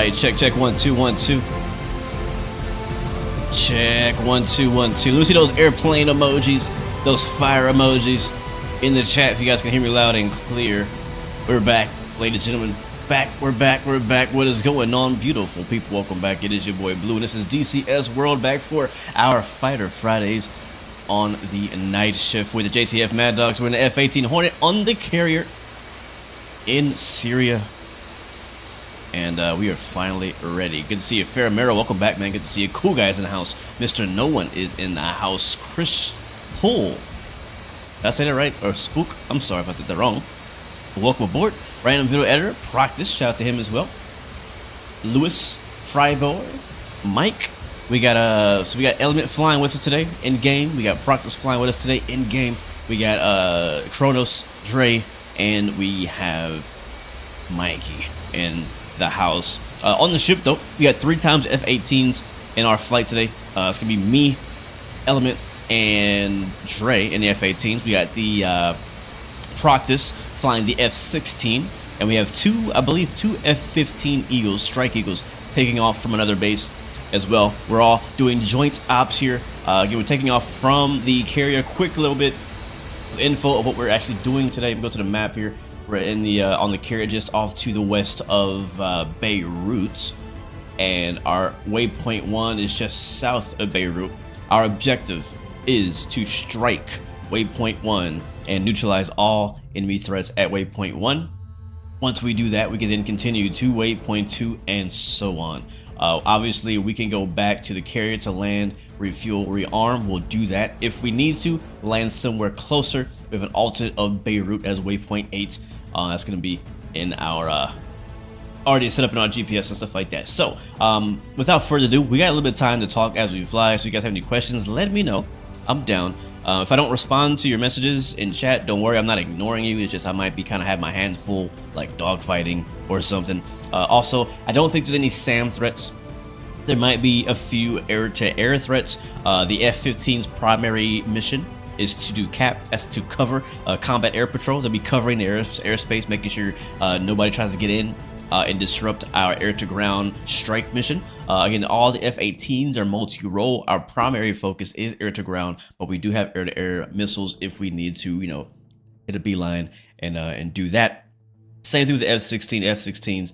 right, check 1 2 1 2. Check 1 2 1 2. Let me see those airplane emojis, those fire emojis in the chat if you guys can hear me loud and clear. We're back, ladies and gentlemen. We're back. What is going on, beautiful people? Welcome back. It is your boy Blue, and this is DCS World, back for our Fighter Fridays on the night shift with the JTF Mad Dogs. We're in the F-18 Hornet on the carrier in Syria. And we are finally ready. Good to see you, Faramero. Welcome back, man. Good to see you. Cool guys in the house. Mr. No One is in the house. Chris Pull. Did I say that right? Or Spook? I'm sorry if I did that wrong. Welcome aboard. Random video editor, Practice. Shout out to him as well. Lewis, Fryboy, Mike. We got so we got Element flying with us today in game. We got Practice flying with us today in game. We got Kronos, Dre, and we have Mikey in the house. On the ship though, we got 3 times F-18s in our flight today. It's gonna be me, Element, and Dre in the F-18s. We got the Practice flying the F-16, and we have I believe two F-15 Eagles, Strike Eagles, taking off from another base as well. We're all doing joint ops here. Again, we're taking off from the carrier. Quick little bit of info of what we're actually doing today. We go to the map here. We're in the on the carrier just off to the west of Beirut, and our waypoint 1 is just south of Beirut. Our objective is to strike waypoint 1 and neutralize all enemy threats at waypoint 1. Once we do that, we can then continue to waypoint 2 and so on. Obviously, we can go back to the carrier to land, refuel, rearm. We'll do that if we need to. Land somewhere closer. We have an alternate of Beirut as waypoint 8. That's going to be in our already set up in our GPS and stuff like that. So, without further ado, we got a little bit of time to talk as we fly. So, if you guys have any questions, let me know. I'm down. If I don't respond to your messages in chat, don't worry, I'm not ignoring you. It's just I might be kind of have my hands full, like dogfighting or something. Also, I don't think there's any SAM threats. There might be a few air-to-air threats. The F-15's primary mission is to do to cover combat air patrol. They'll be covering the airspace, making sure nobody tries to get in and disrupt our air-to-ground strike mission. Again, all the F-18s are multi-role. Our primary focus is air-to-ground, but we do have air-to-air missiles if we need to, you know, hit a beeline and do that. Same thing with the F-16. F-16's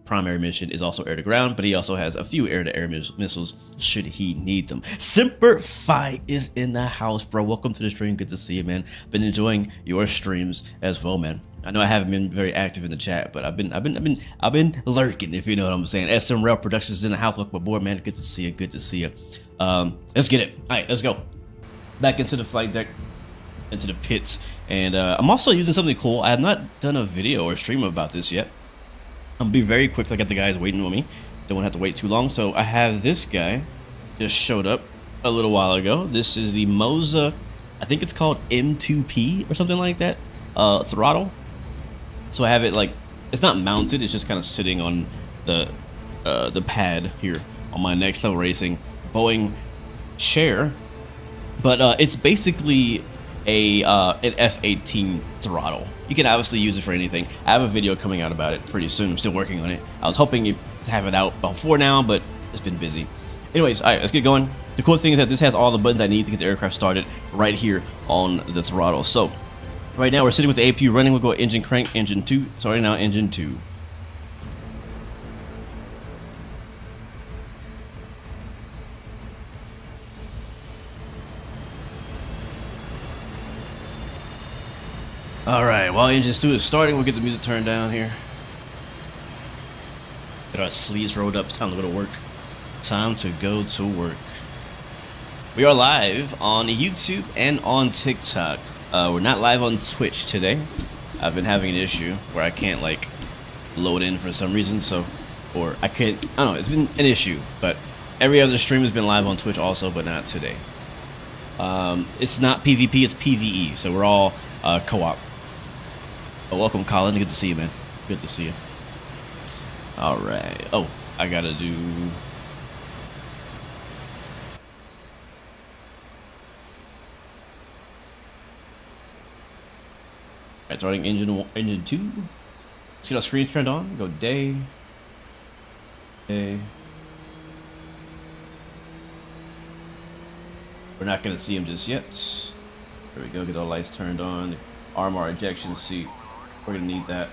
primary mission is also air-to-ground, but he also has a few air-to-air missiles should he need them. Simper Fi is in the house, bro. Welcome to the stream. Good to see you, man. Been enjoying your streams as well, man. I know I haven't been very active in the chat, but I've been lurking, if you know what I'm saying. SM Rail Productions in the house. Welcome aboard, man. Good to see you. Good to see you. Let's get it. All right, let's go back into the flight deck, into the pits, and I'm also using something cool. I have not done a video or stream about this yet. I'll be very quick. I got the guys waiting on me. Don't want to have to wait too long. So I have this guy just showed up a little while ago. This is the Moza, I think it's called M2P or something like that, throttle. So I have it like, it's not mounted, it's just kind of sitting on the pad here on my Next Level Racing Boeing chair. But it's basically an F-18 throttle. You can obviously use it for anything. I have a video coming out about it pretty soon. I'm still working on it. I was hoping to have it out before now, but it's been busy. Anyways, all right, let's get going. The cool thing is that this has all the buttons I need to get the aircraft started right here on the throttle. So right now we're sitting with the APU running. We'll go engine crank, engine 2. So right now, engine 2. All right, while engine 2 is starting, we'll get the music turned down here. Get our sleeves rolled up. It's time to go to work. Time to go to work. We are live on YouTube and on TikTok. We're not live on Twitch today. I've been having an issue where I can't like load in for some reason, so, or I can't, I don't know, it's been an issue, but every other stream has been live on Twitch also, but not today. It's not PvP, it's PvE, so we're all co-op. Oh, welcome, Colin. Good to see you, man. Good to see you. All right. Oh, I gotta do. Right, starting engine 2. Let's get our screen turned on. Go day. Okay. We're not gonna see him just yet. There we go, get our lights turned on. Armor ejection seat. We're gonna need that.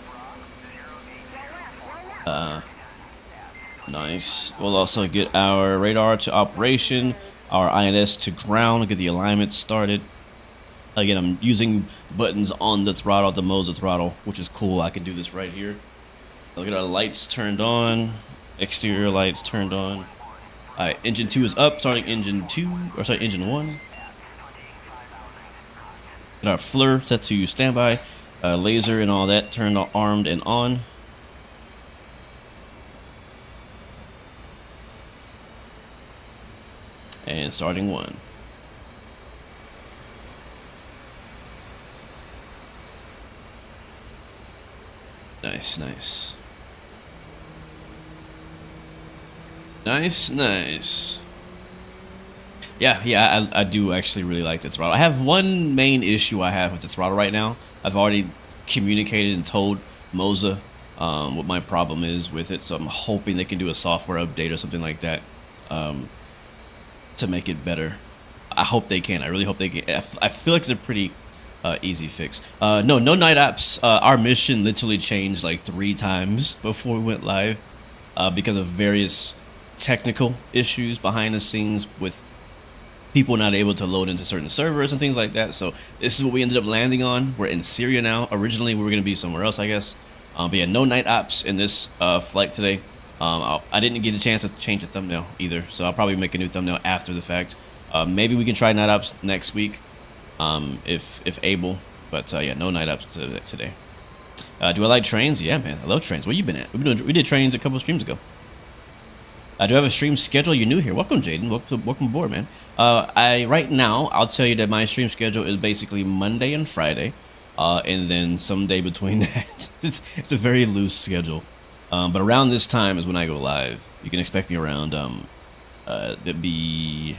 Nice. We'll also get our radar to operation, our INS to ground, get the alignment started. Again, I'm using buttons on the throttle to Moza throttle, which is cool. I can do this right here. Look at our lights turned on, exterior lights turned on. Alright, engine 2 is up, starting engine 1. Get our FLIR set to standby, laser and all that turned on, armed and on. And starting 1. Nice, nice. Nice, nice. Yeah, I do actually really like the throttle. I have one main issue I have with the throttle right now. I've already communicated and told Moza what my problem is with it, so I'm hoping they can do a software update or something like that to make it better. I hope they can. I really hope they can. I feel like it's a pretty easy fix. No night apps. Our mission literally changed like 3 times before we went live because of various technical issues behind the scenes with people not able to load into certain servers and things like that. So this is what we ended up landing on. We're in Syria now. Originally we were going to be somewhere else, I guess. But yeah, no night apps in this flight today. I didn't get a chance to change the thumbnail either, so I'll probably make a new thumbnail after the fact. Maybe we can try night apps next week, if able. But yeah, no night apps today. Do I like trains? Yeah, man, I love trains. Where you been at? We did trains a couple of streams ago. Do I have a stream schedule? You're new here. Welcome, Jaden. Welcome aboard, man. Right now, I'll tell you that my stream schedule is basically Monday and Friday, and then some day between that. It's a very loose schedule. But around this time is when I go live. You can expect me around, that'd be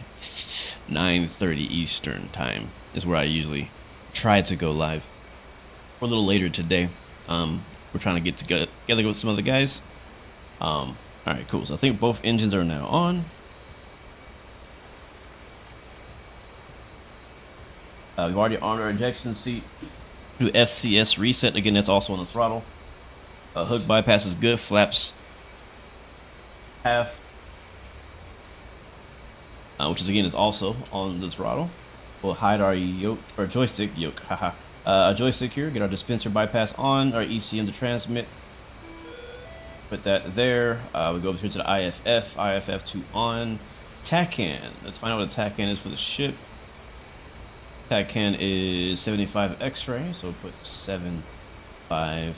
9:30 Eastern time is where I usually try to go live. We're a little later today. We're trying to get together with some other guys. All right, cool. So I think both engines are now on. We've already armed our ejection seat. Do FCS reset. Again, that's also on the throttle. Hook bypass is good. Flaps half. Which is again is also on the throttle. We'll hide our yoke or joystick yoke. Haha. A joystick here. Get our dispenser bypass on. Our ECM to transmit. Put that there. We go over here to the IFF to on. TACAN. Let's find out what a TACAN is for the ship. TACAN is 75 X-ray, so we'll put 75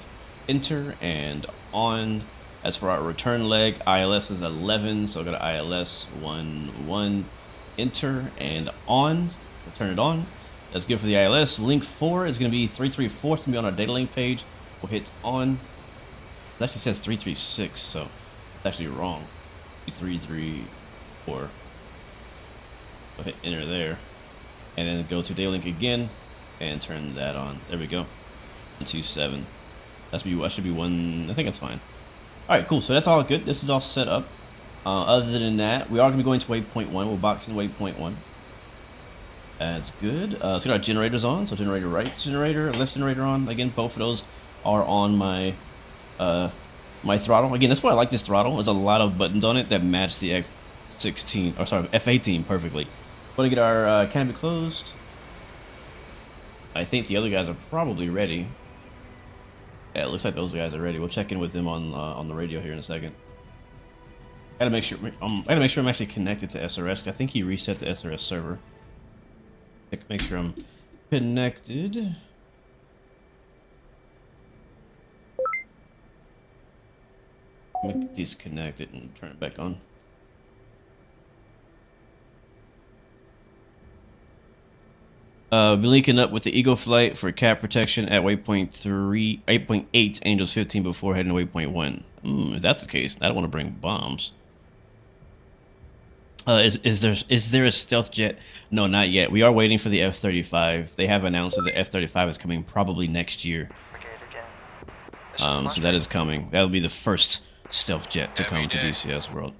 enter and on. As for our return leg, ILS is 11, so go to ILS 11 enter and on. We'll turn it on. That's good for the ILS. Link 4 is going to be 334. It's going to be on our data link page. We'll hit on. It actually says 336, so it's actually wrong. 334. So hit enter there. And then go to data link again and turn that on. There we go. 127. That should be one. I think that's fine. Alright, cool. So that's all good. This is all set up. Other than that, we are going to be going to waypoint 1. We'll box in waypoint 1. That's good. Let's get our generators on. So generator right generator, left generator on. Again, both of those are on my my throttle. Again, that's why I like this throttle. There's a lot of buttons on it that match the F16 or sorry, F18 perfectly. We're gonna get our canopy closed. I think the other guys are probably ready. Yeah, it looks like those guys are ready. We'll check in with them on the radio here in a second. Gotta make sure I'm actually connected to SRS. I think he reset the SRS server. Make sure I'm connected. Let me disconnect it and turn it back on. Be linking up with the Eagle flight for cap protection at waypoint 8.8, Angels 15 before heading to waypoint 1. If that's the case, I don't want to bring bombs. Is there a stealth jet? No, not yet. We are waiting for the F-35. They have announced that the F-35 is coming probably next year. So that is coming. That'll be the first stealth jet to come to DCS world.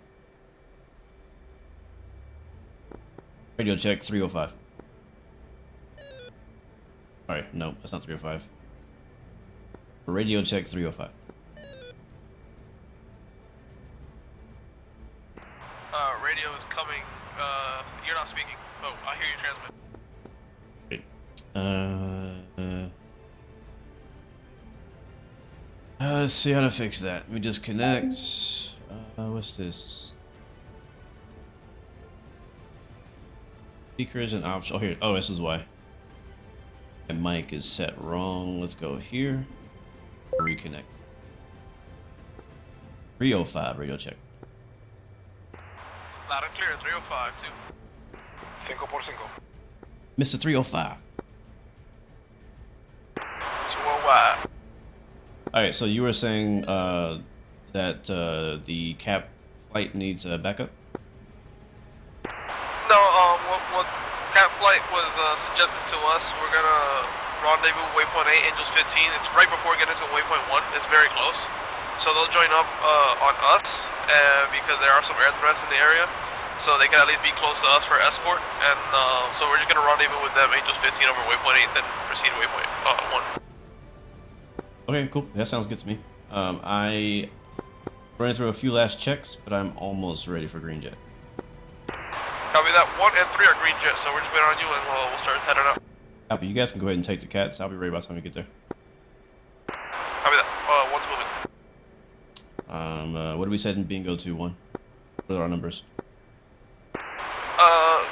Radio check 305. Sorry, no, that's not 305. Radio check 305. Radio is coming. You're not speaking. Oh, I hear you transmit. Let's see how to fix that. Let me disconnect. What's this? Speakers and options. Oh, here. Oh, this is why. My mic is set wrong. Let's go here. Reconnect. 305. Radio check. Loud and clear. 305 too. 5 por 5. Mr. 305. 205. Alright, so you were saying that the cap flight needs backup? No, what Cat Flight was suggested to us, we're gonna rendezvous waypoint 8, Angels 15. It's right before we get into waypoint 1. It's very close. So they'll join up on us because there are some air threats in the area. So they can at least be close to us for escort. And so we're just gonna rendezvous with them, Angels 15 over waypoint 8, then proceed to waypoint 1. Okay, cool. That sounds good to me. I ran through a few last checks, but I'm almost ready for green jet. Copy that. 1 and 3 are green jet, so we're just waiting on you and we'll start heading up. Copy. You guys can go ahead and take the cats. I'll be ready by the time we get there. Copy that. 1's moving. What did we say in bingo 2-1? What are our numbers?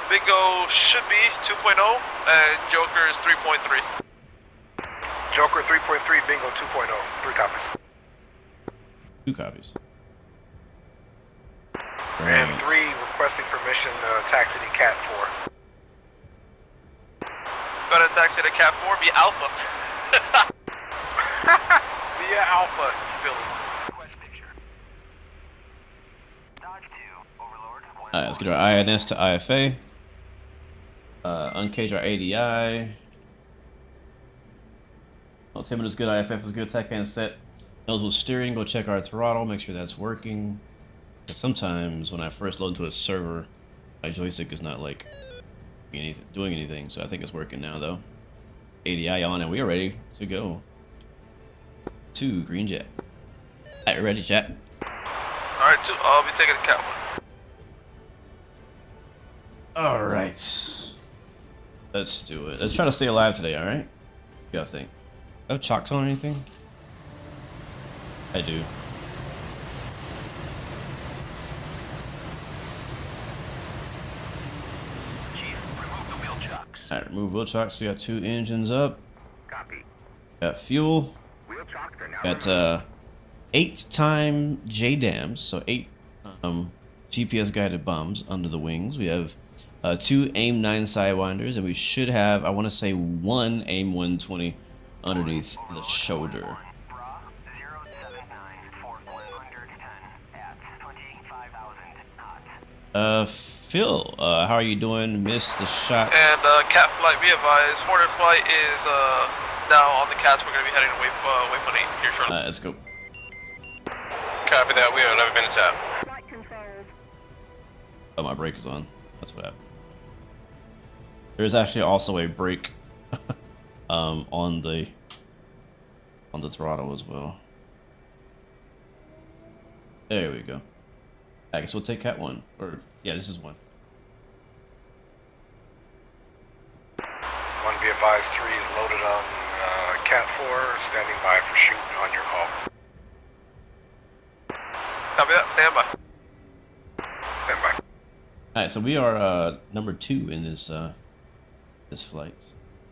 Bingo should be 2.0 and Joker is 3.3. Joker 3.3, Bingo 2.0. 3 copies. 2 copies. And 3 requesting permission to taxi to Cat 4. Go to taxi to Cat 4 via Alpha. Via Alpha, Philly. Alright, let's get our INS to IFA. Uncage our ADI. Altimeter is good, IFF is good, tech hand set. Knows what's steering, go check our throttle, make sure that's working. Sometimes when I first load into a server, my joystick is not like doing anything, so I think it's working now though. ADI on and we are ready to go to green jet. Alright, ready, chat? Alright, I'll be taking the Cat 1. Alright. Let's do it. Let's try to stay alive today, alright? What do you think? Do I have chocks on or anything? I do. Alright, remove wheel chocks. We got 2 engines up. Copy. Got fuel. Wheel chocks are now Got 8 time JDAMs, so 8 GPS guided bombs under the wings. We have 2 AIM 9 sidewinders, and we should have, I want to say, 1 AIM 120 underneath the shoulder. Phil, how are you doing? Missed the shot. And Cat Flight, be advised, Hornet Flight is now on the Cats. We're going to be heading to waypoint 8 here shortly. Let's go. Copy that, we are 11 minutes out. Oh, my brake is on. That's what happened. There's actually also a brake on the throttle as well. There we go. I guess we'll take Cat 1. Or, yeah, this is 1. 1, be advised, 3 is loaded on Cat 4, standing by for shoot on your call. Copy that, stand by. Stand by. Alright, so we are number 2 in this this flight.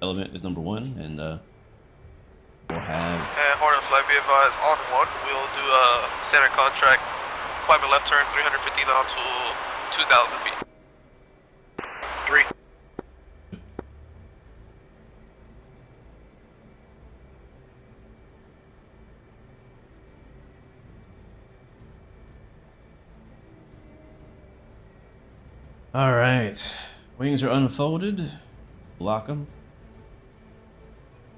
Element is number 1, and we'll have... And Hornet Flight, be advised, on 1, we'll do a standard contract, climb a left turn, 350 knots to 2,000 feet. 3. Alright. Wings are unfolded. Lock them.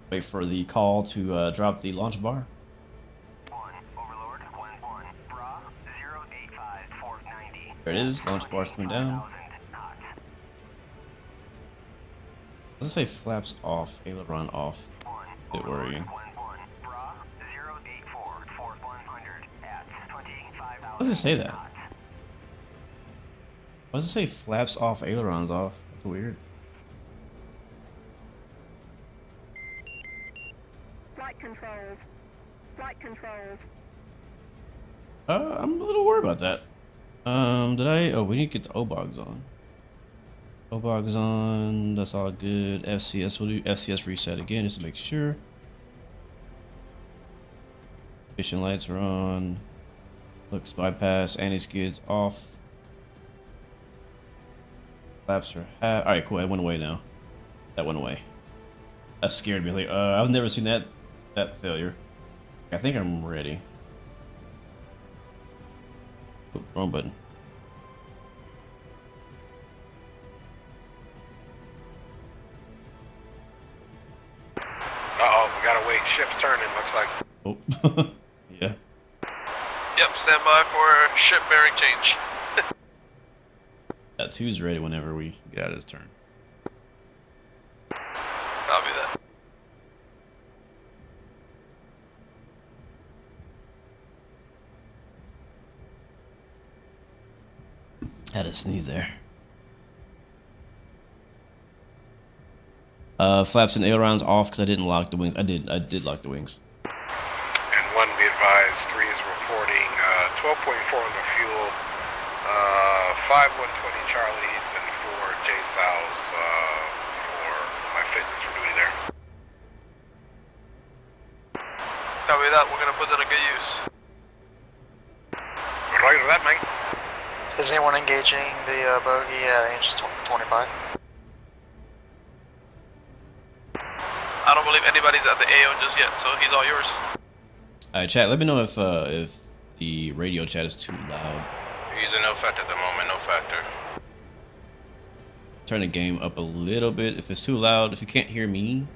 Wait for the call to drop the launch bar. 1, Overlord, 1, Bra, There it is. Launch bar's coming down. Does it say flaps off, aileron off? A bit worrying. Why does it say that? Why does it say flaps off, ailerons off? That's weird. Flight controls. Flight controls. I'm a little worried about that. Did I? Oh, we need to get the OBOGs on. OBOGs on. That's all good. FCS. We'll do FCS reset again just to make sure. Mission lights are on. Looks bypass. Anti-skids off. Flaps are half. All right, cool. That went away now. That went away. That scared me. Like, I've never seen that failure. I think I'm ready. Oop, wrong button. Uh-oh, we gotta wait. Ship's turning, looks like. Oh, yeah. Yep, stand by for ship bearing change. That 2's ready whenever we get out of his turn. Copy that. Had a sneeze there. Flaps and ailerons off because I didn't lock the wings. I did lock the wings. And 1, be advised, 3 is reporting 12.4 on the fuel, 5 120 Charlies, and 4 J Sows for my fitness for duty there. Copy that, we're gonna put that to good use. Roger that, mate. Is anyone engaging the bogey at range 25? I don't believe anybody's at the AO just yet, so he's all yours. Alright, chat, let me know if the radio chat is too loud. He's a no factor at the moment, no factor. Turn the game up a little bit. If it's too loud, if you can't hear me,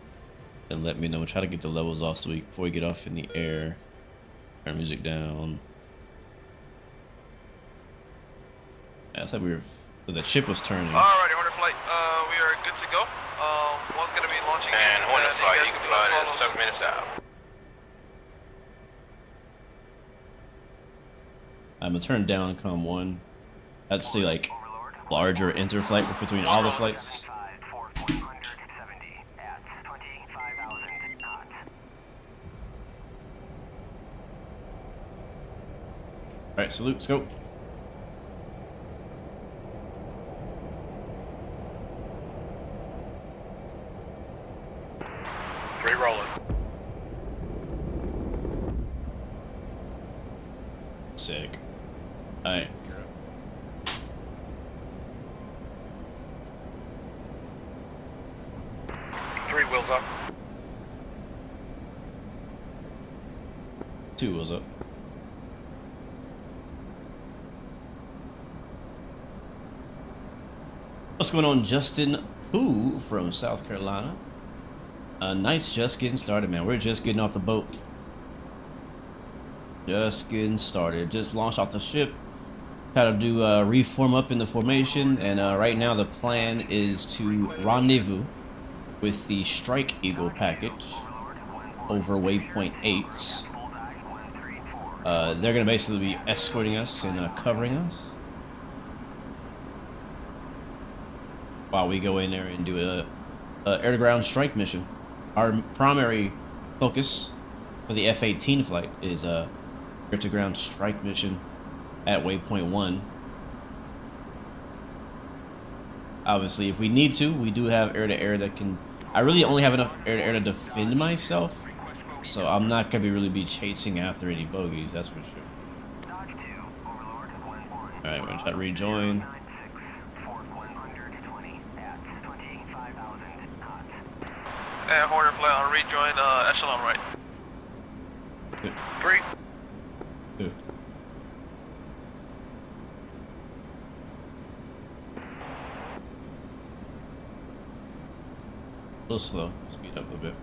then let me know. Try to get the levels off so before we get off in the air. Turn music down. Yeah, it's like the ship was turning. Alrighty, Hornet Flight, we are good to go. One's gonna be launching. And Hornet Flight, you can fly it 7 minutes out. I'm gonna turn down comm 1. That's the like larger interflight between all the flights. Alright, salute, let's go. Rolling. Sick. Alright. 3 wheels up. 2 wheels up. What's going on, Justin Pooh from South Carolina? Night's just getting started, man. We're just getting off the boat. Just getting started. Just launched off the ship. Got to do reform up in the formation, and right now the plan is to rendezvous with the Strike Eagle package over waypoint 8. They're gonna basically be escorting us and covering us while we go in there and do a air-to-ground strike mission. Our primary focus for the F-18 flight is air-to-ground strike mission at waypoint 1. Obviously, if we need to, we do have air-to-air that can... I really only have enough air-to-air to defend myself, so I'm not going to really be chasing after any bogeys, that's for sure. Alright, we're going to try to rejoin. And Hornet Flight on rejoin echelon right. 3. 2. A little slow. Speed up a bit.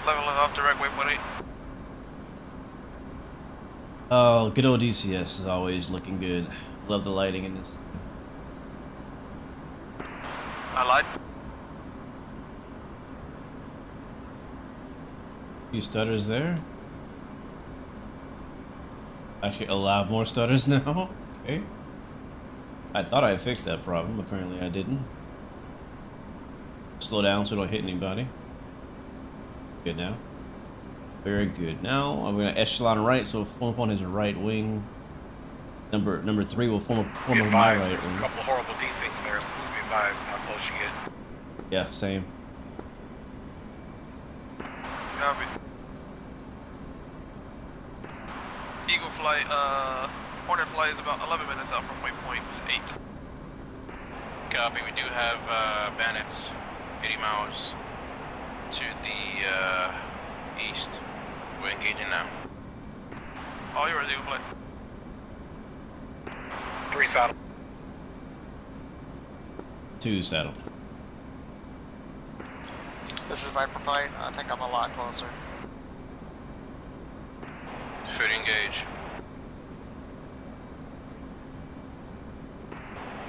Leveling off direct waypoint 8. Oh, good old DCS is always looking good. Love the lighting in this. I lied. Few stutters there. Actually, a lot more stutters now. Okay. I thought I fixed that problem. Apparently, I didn't. Slow down so I don't hit anybody. Good now. Very good. Now I'm gonna echelon right, so form up on his right wing. Number 3 will form up on my right wing. A couple horrible defects there, so please be advised how close you get. Yeah, same. Copy. Eagle flight, Hornet flight is about 11 minutes out from waypoint 8. Copy. We do have bandits 80 miles to the east. We're engaging now. All yours, Eagle flight. 3 saddle. 2 saddle. This is Viper Flight. I think I'm a lot closer. Should engage.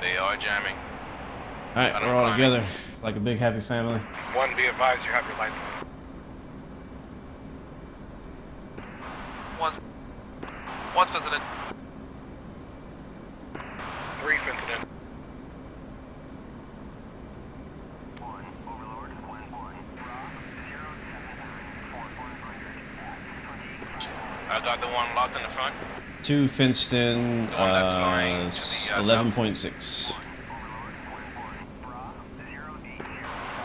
They are jamming. Alright, we're all together like a big happy family. 1, be advised you have your lights on. One incident. 3 incident. I got the one locked in the front. 2 fenced in, 11.6.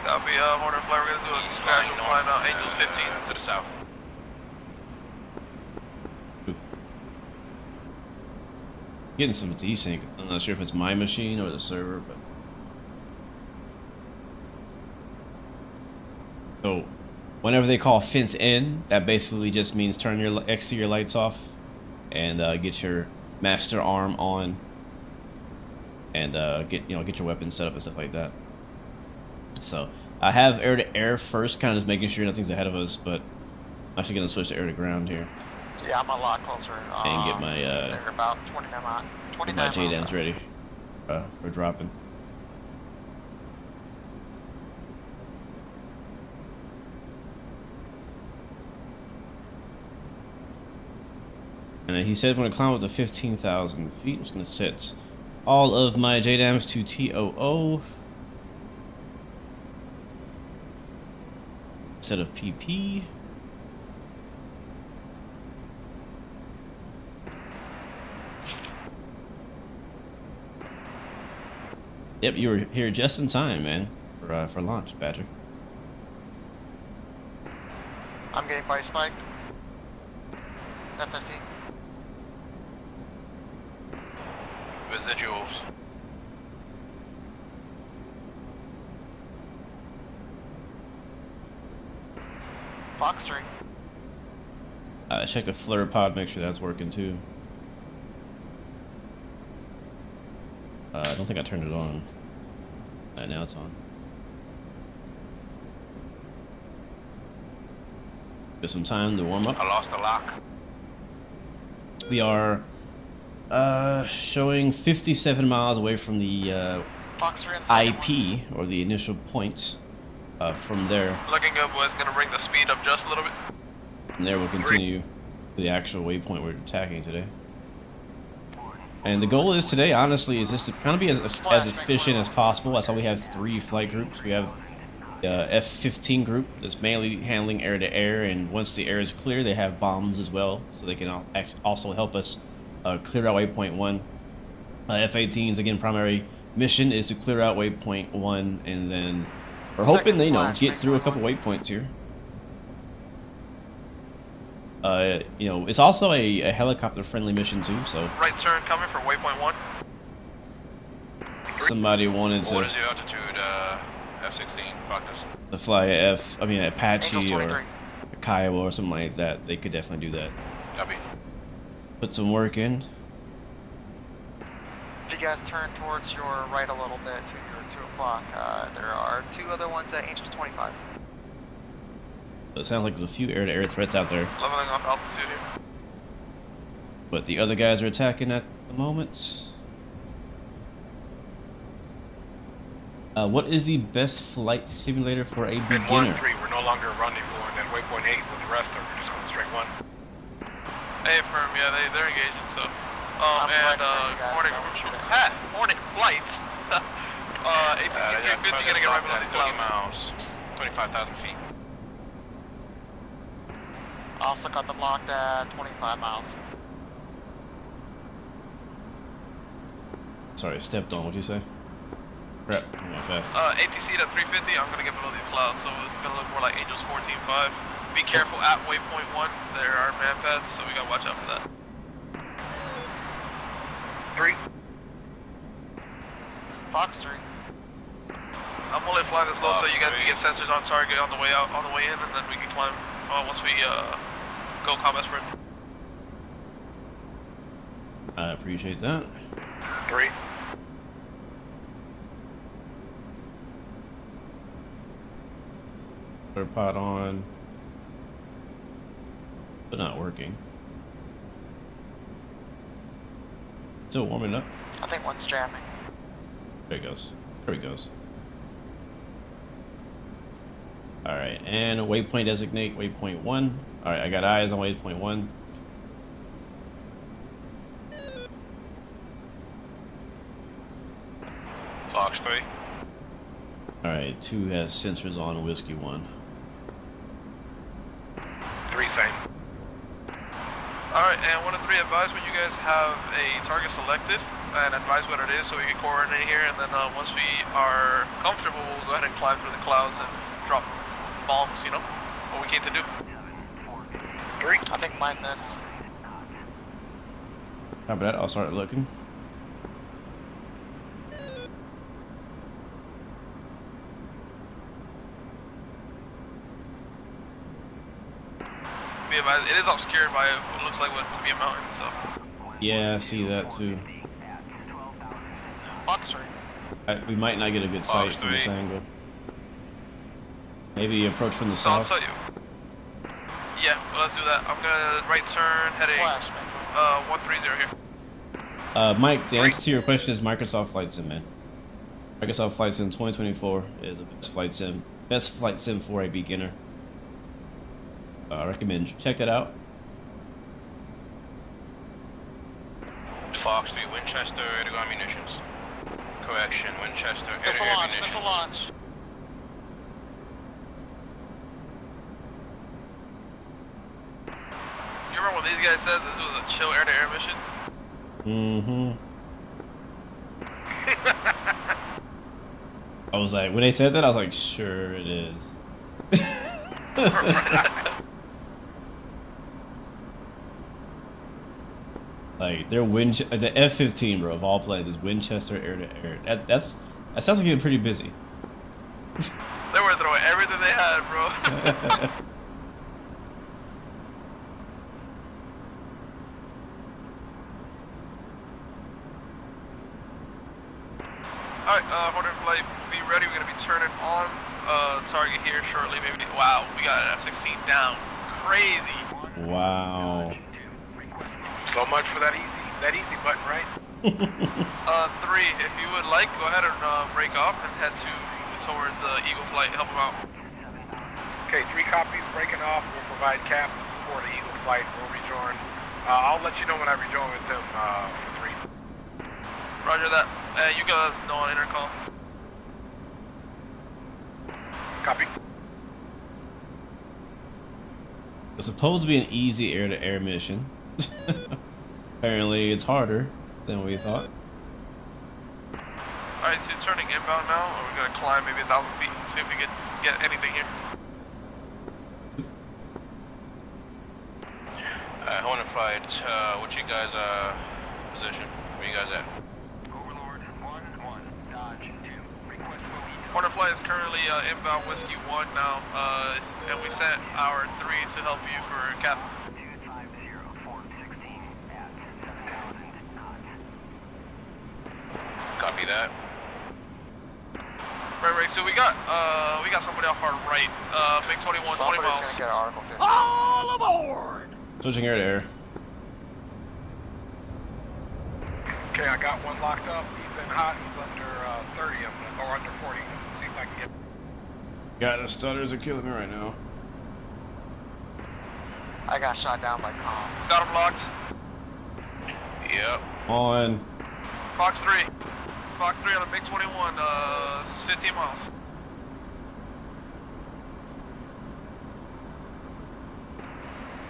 That'll be Hornet flight. We're gonna do a casual flight now. Angels 15 to the south. Getting some desync. I'm not sure if it's my machine or the server, but so whenever they call fence in, that basically just means turn your exterior lights off and get your master arm on and get your weapons set up and stuff like that. So I have air to air first, kind of just making sure nothing's ahead of us, but I'm actually gonna switch to air to ground here. Yeah, I'm a lot closer. And get my they're about 29 miles. my JDAMs ready for dropping. And he said when I climb up to 15,000 feet, I'm just gonna set all of my JDAMs to TOO instead of PP. Yep, you were here just in time, man, for launch, Patrick. I'm getting body spiked. F-15. Residuals. Fox 3. Check the flare pod, make sure that's working too. I don't think I turned it on. Now it's on. Give some time to warm up. I lost the lock. We are showing 57 miles away from the Fox 3 on the IP, or the initial point. From there, Looking good, boys. Gonna bring the speed up just a little bit. from there we'll continue to the actual waypoint we're attacking today. And the goal is today, honestly, is just to kind of be as efficient as possible. That's why we have 3 flight groups. We have the F-15 group that's mainly handling air-to-air, and once the air is clear, they have bombs as well, so they can also help us clear out waypoint 1. F-18's, again, primary mission is to clear out waypoint 1, and then we're hoping to, get through a couple waypoints here. It's also a helicopter-friendly mission too, so Right turn coming for waypoint 1. somebody wanted What to, is your altitude, F-16 Falcons? to fly Apache Angle or 23. a Kiowa or something like that. They could definitely do that. Copy. Put some work in. If you guys turn towards your right a little bit to your 2 o'clock, there are 2 other ones at Angels 25. It sounds like there's a few air-to-air threats out there. Leveling off altitude here. But the other guys are attacking at the moment. What is the best flight simulator for a beginner? 1-3, we're no longer rendezvousing at waypoint 8 with the rest of them. We're just going straight 1. Hey, firm, yeah, they're engaging, so. I'm And, flight Hornet flights. ATC 350 gonna get right below the 30 clouds. miles, 25,000 feet. Also got them locked at 25 miles. Sorry, stepped on. What'd you say? Crap, I'm going fast. ATC at 350, I'm gonna get below these clouds, so it's gonna look more like Angels 14.5. Be careful at waypoint 1, there are man pads, so we gotta watch out for that. 3. Fox 3. I'm only flying this low so you guys can get sensors on target on the way out, on the way in, and then we can climb once we go combat sprint. I appreciate that. 3. Put a pot on. But not working. Still warming up. I think one's jamming. There it goes. There it goes. Alright, and waypoint designate waypoint 1. Alright, I got eyes on waypoint 1. Fox 3. Alright, 2 has sensors on Whiskey 1. 3 same. Alright, and 1 and 3 advise when you guys have a target selected, and advise what it is so we can coordinate here, and then once we are comfortable, we'll go ahead and climb through the clouds and drop bombs, you know, what we came to do. 3. I think mine this. How about that? I'll start looking. Be advised, it is obscured by what looks like what to be a mountain, so. Yeah, I see that too. Fox 3. We might not get a good sight from this angle. Maybe approach from the So I'll south. tell you. Yeah, well, let's do that. I'm gonna right turn, heading Flash, 130 here. Mike, the answer to your question is Microsoft Flight Sim, man. Microsoft Flight Sim 2024 is the best flight sim for a beginner. I recommend you check that out. Fox 3, Winchester, ready to go ammunitions. Correction, Winchester, ready to Missile go launch, ammunitions. missile launch. You remember when these guys said this was a chill air-to-air mission? I was like, when they said that, I was like, sure it is. Like, their the F-15, bro, of all places, Winchester air-to-air. That sounds like you're pretty busy. They were throwing everything they had, bro. Alright, Hornet Flight, be ready. We're going to be turning on target here shortly. Maybe. Wow, we got an F-16 down. Crazy. Wow. So much for that easy button, right? 3, if you would like, go ahead and break off and head towards Eagle Flight. Help them out. Okay, 3 copies, breaking off. We'll provide cap for the Eagle Flight. We'll rejoin. I'll let you know when I rejoin with them for 3. Roger that. You guys know on intercom. Copy. It's supposed to be an easy air-to-air mission. Apparently, it's harder than we thought. Alright, so you're turning inbound now, and we're going to climb maybe 1,000 feet and see if we can get anything here. Hornet Flight, what's your guys' position? Where you guys at? Overlord 1-1, Dodge 2, request OE. Hornet Flight is currently inbound Whiskey 1 now, and we sent our 3 to help you for cap. 250, Form 16 at 7,000 knots. Copy that. Right, so we got somebody off our right, Big 21, 20 Somebody's miles. gonna get an Article 50. Switching air-to-air. Okay, I got one locked up. He's been hot. He's under 30 of them, or under 40. See if I can get. God, the stutters are killing me right now. I got shot down by comms. Got him locked. Yep. On. Fox 3. Fox 3 on a MiG-21, 15 miles.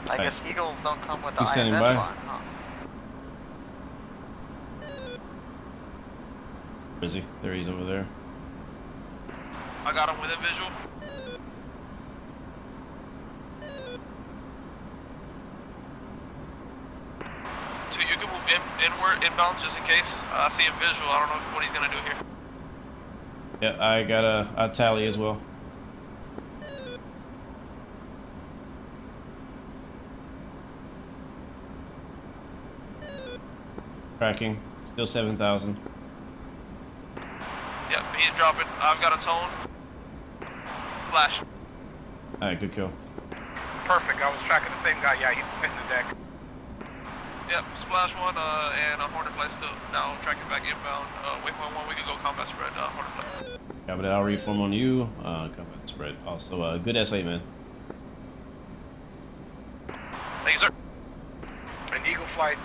I guess Eagles don't come with the He's standing IMS by. line, huh? Where is he? There he is over there. I got him within visual. So you can move inward, inbound, just in case. I see him visual. I don't know what he's gonna do here. Yeah, I got a tally as well. Tracking. Still 7,000. Yep, he's dropping. I've got a tone. Flash. Alright, good kill. Perfect. I was tracking the same guy. Yeah, he's hitting the deck. Yep, splash 1 and a Hornet flight still. Now tracking back inbound. Waypoint 1, we can go combat spread. Hornet flight. Yeah, but I'll reform on you. Combat spread. Also, good SA, man. Thank you, sir. And Eagle Flight,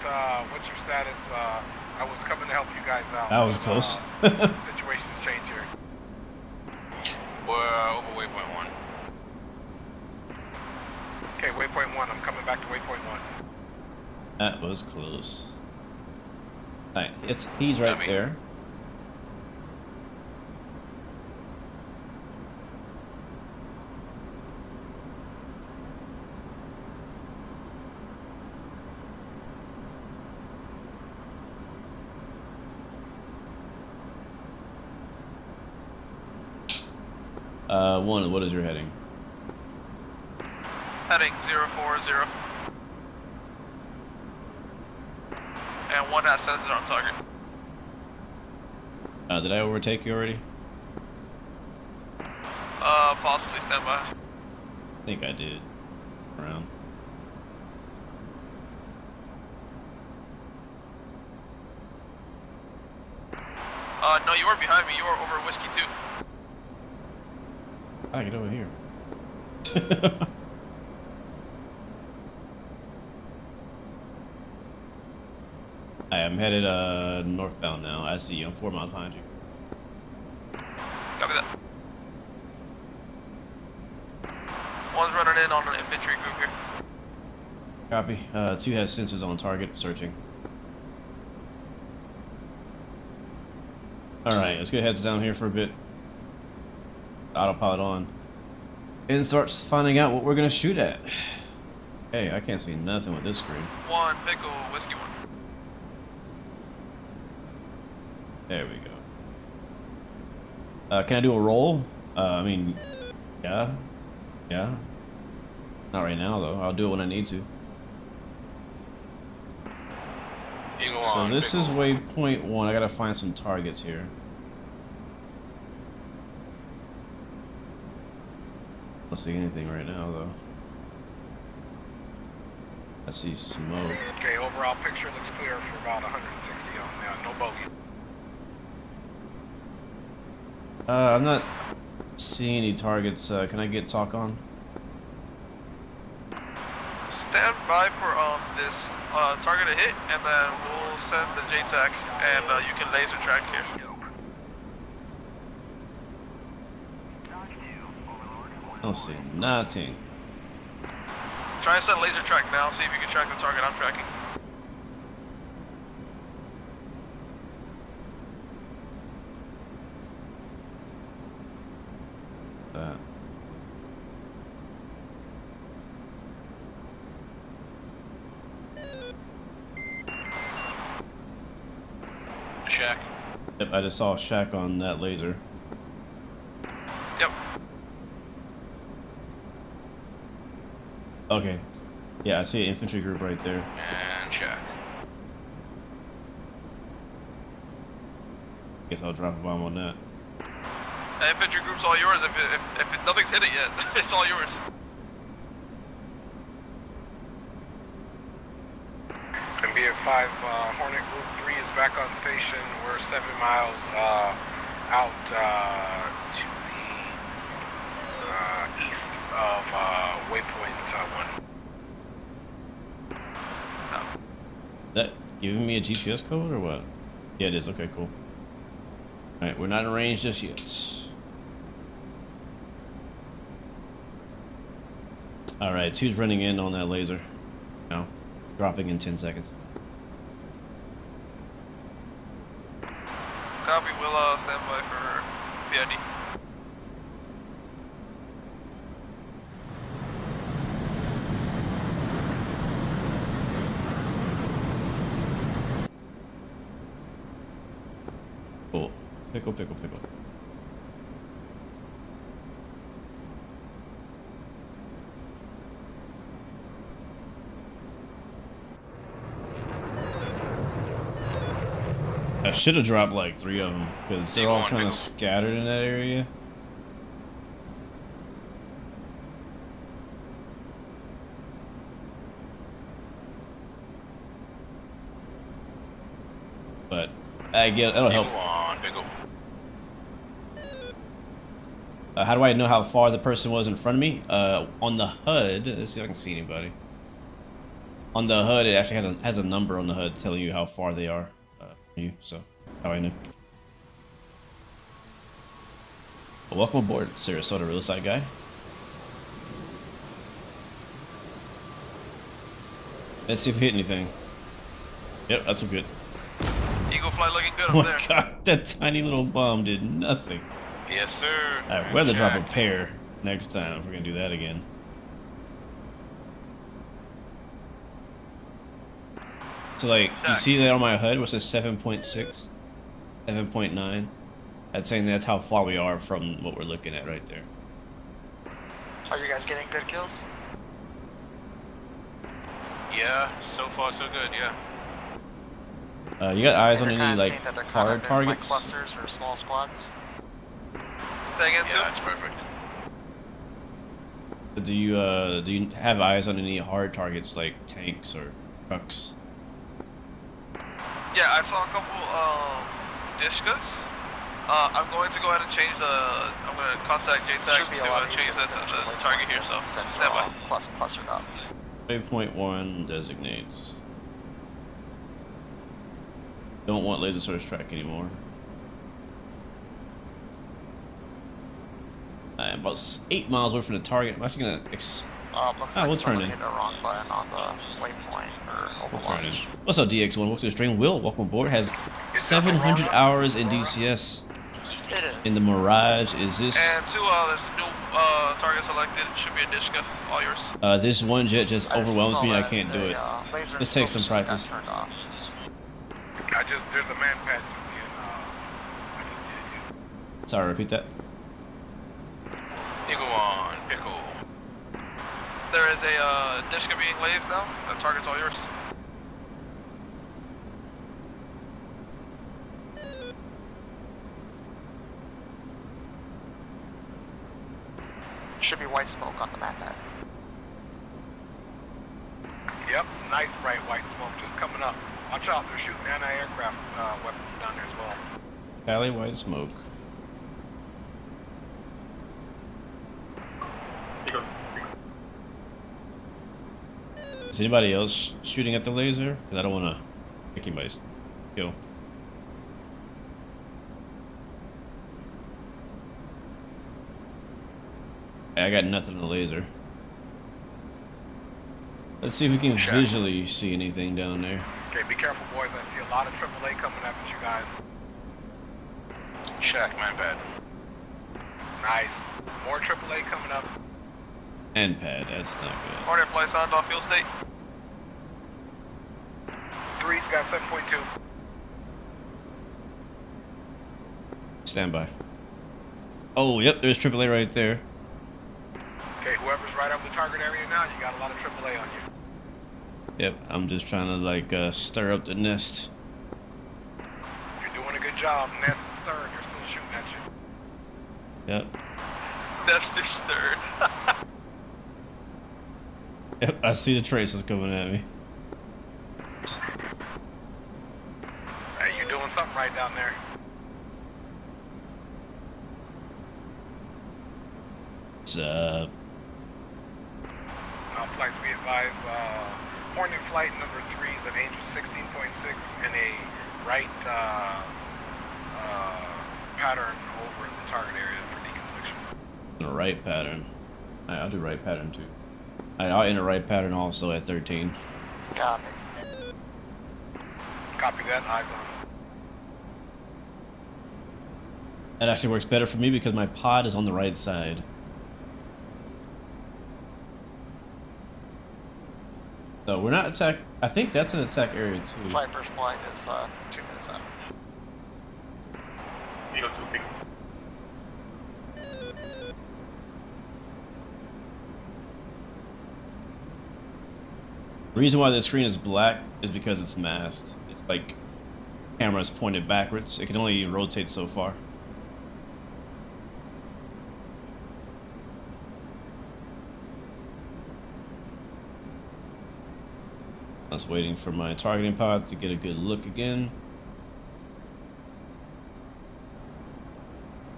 what's your status? I was coming to help you guys out. That was close. Situations change here. We're over waypoint 1. Okay, waypoint 1. I'm coming back to waypoint 1. That was close. Alright, he's right Copy. there. One, what is your heading? Heading 040. And 1 that says it on target. Did I overtake you already? Possibly stand by. I think I did. Around. No, you were behind me. You were over Whiskey 2. I get over here. I am headed northbound now. I see you. I'm 4 miles behind you. Copy that. One's running in on an infantry group here. Copy. 2 has sensors on target. Searching. Alright, let's get heads down here for a bit. Autopilot on. And starts finding out what we're gonna shoot at. Hey, I can't see nothing with this screen. 1 Pickle, Whiskey 1. There we go. Can I do a roll? I mean, yeah. Yeah. Not right now, though. I'll do it when I need to. Eagle So on, this is Pickle. waypoint 1. I gotta find some targets here. I don't see anything right now, though. I see smoke. Okay, overall picture looks clear for about 160 on now. No bogey. I'm not seeing any targets. Can I get talk on? Stand by for this target to hit, and then we'll send the JTAC, and you can laser track here. I don't see nothing. Try and send laser track now, see if you can track the target I'm tracking. Shack. Yep, I just saw a shack on that laser. Yep. Okay. Yeah, I see an infantry group right there. And shack. Guess I'll drop a bomb on that. The infantry group's all yours. If nothing's hit it yet, it's all yours. And be Hornet Group 3 is back on station. We're 7 miles out to the east of waypoint 1. That giving me a GPS code or what? Yeah, it is. Okay, cool. Alright, we're not in range just yet. Alright, 2's running in on that laser. Now, dropping in 10 seconds. Copy, we'll stand by for PID. Cool. Pickle, pickle, pickle. I should have dropped like 3 of them because they're all kind of scattered in that area. But I get that'll help. How do I know how far the person was in front of me? On the HUD, let's see if I can see anybody. On the HUD, it actually has a number on the HUD telling you how far they are from you. So, how I know. Well, welcome aboard, Sarasota Real Estate Guy. Let's see if we hit anything. Yep, that's a good. Eagle flight looking good Oh up my there. god, that tiny little bomb did nothing. Yes, sir. Alright, we'll have to drop a pair next time if we're gonna do that again. So like, you see that on my HUD where it says 7.6, 7.9? That's saying that's how far we are from what we're looking at right there. Are you guys getting good kills? Yeah, so far so good, yeah. You got eyes on They're any kinda like saying that they're kind hard of in, targets? like clusters or small squads. Say again, Yeah, that's perfect. Do you have eyes on any hard targets like tanks or trucks? Yeah, I saw a couple Discus. I'm going to go ahead and change the. I'm going to contact J.Tac Should be a to lot change that to the target here. So stand by. Plus or not. Waypoint 1 designates. Don't want laser source track anymore. I'm about 8 miles away from the target. I'm actually gonna we'll turn in. Hit a wrong button on the waypoint or We'll turn in. overlaunch. What's up, DX1? Welcome to the stream. Will, welcome aboard. Has 700 hours in DCS It is. in the Mirage. Is this? And two, there's new target selected. Should be a Discus. All yours. This one jet just overwhelms me. I can't do it. Laser Let's take some scope practice. got turned off. There's a man patch in Sorry, repeat that. Eagle on, pickle. There is a Discus being lased now. The target's all yours. Should be white smoke on the map pad. Yep, nice bright white smoke just coming up. Watch out, they're shooting anti-aircraft weapons down there as well. Valley white smoke. Is anybody else shooting at the laser? Because I don't want to pick anybody's kill. I got nothing on the laser. Let's see if we can visually see anything down there. Okay, be careful, boys. I see a lot of AAA coming after you guys. Shack, man bad. Nice. More AAA coming up. And pad, that's not good. Hornet flight sound off field state. 3's got 7.2. Stand by. Oh, yep, there's AAA right there. Okay, whoever's right over the target area now, you got a lot of AAA on you. Yep, I'm just trying to like stir up the nest. You're doing a good job. Nest third, you're still shooting at you. Yep. That's disturbed. Yep, I see the traces coming at me. down there. What's up? Flights, we advise point in flight number 3 is an Angel 16.6 and a right pattern over the target area for deconfliction. In a right pattern. Alright, I'll do right pattern too. Alright, I'll enter right pattern also at 13. Copy. Copy that, eyes on. That actually works better for me because my pod is on the right side. So we're not attack. I think that's an attack area too. Flight first flight is 2 minutes out. Eagle 2 Pink. The reason why the screen is black is because it's masked. It's like camera's pointed backwards. It can only rotate so far. I was waiting for my targeting pod to get a good look again.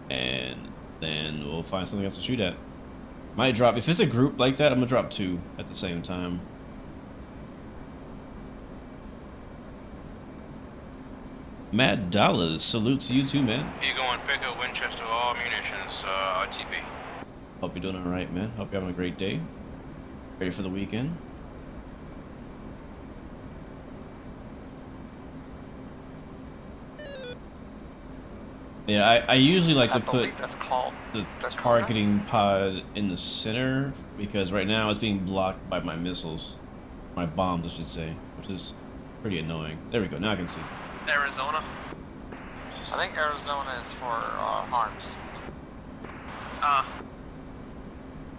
And then we'll find something else to shoot at. Might drop, if it's a group like that, I'm gonna drop 2 at the same time. Mad Dollars, salute to you too, man. Eagle 1 Pico, Winchester, all munitions, RTP. Hope you're doing alright, man. Hope you're having a great day. Ready for the weekend. Yeah, I usually like to put the targeting pod in the center because right now it's being blocked by my missiles. My bombs, I should say, which is pretty annoying. There we go, now I can see. Arizona. I think Arizona is for harms.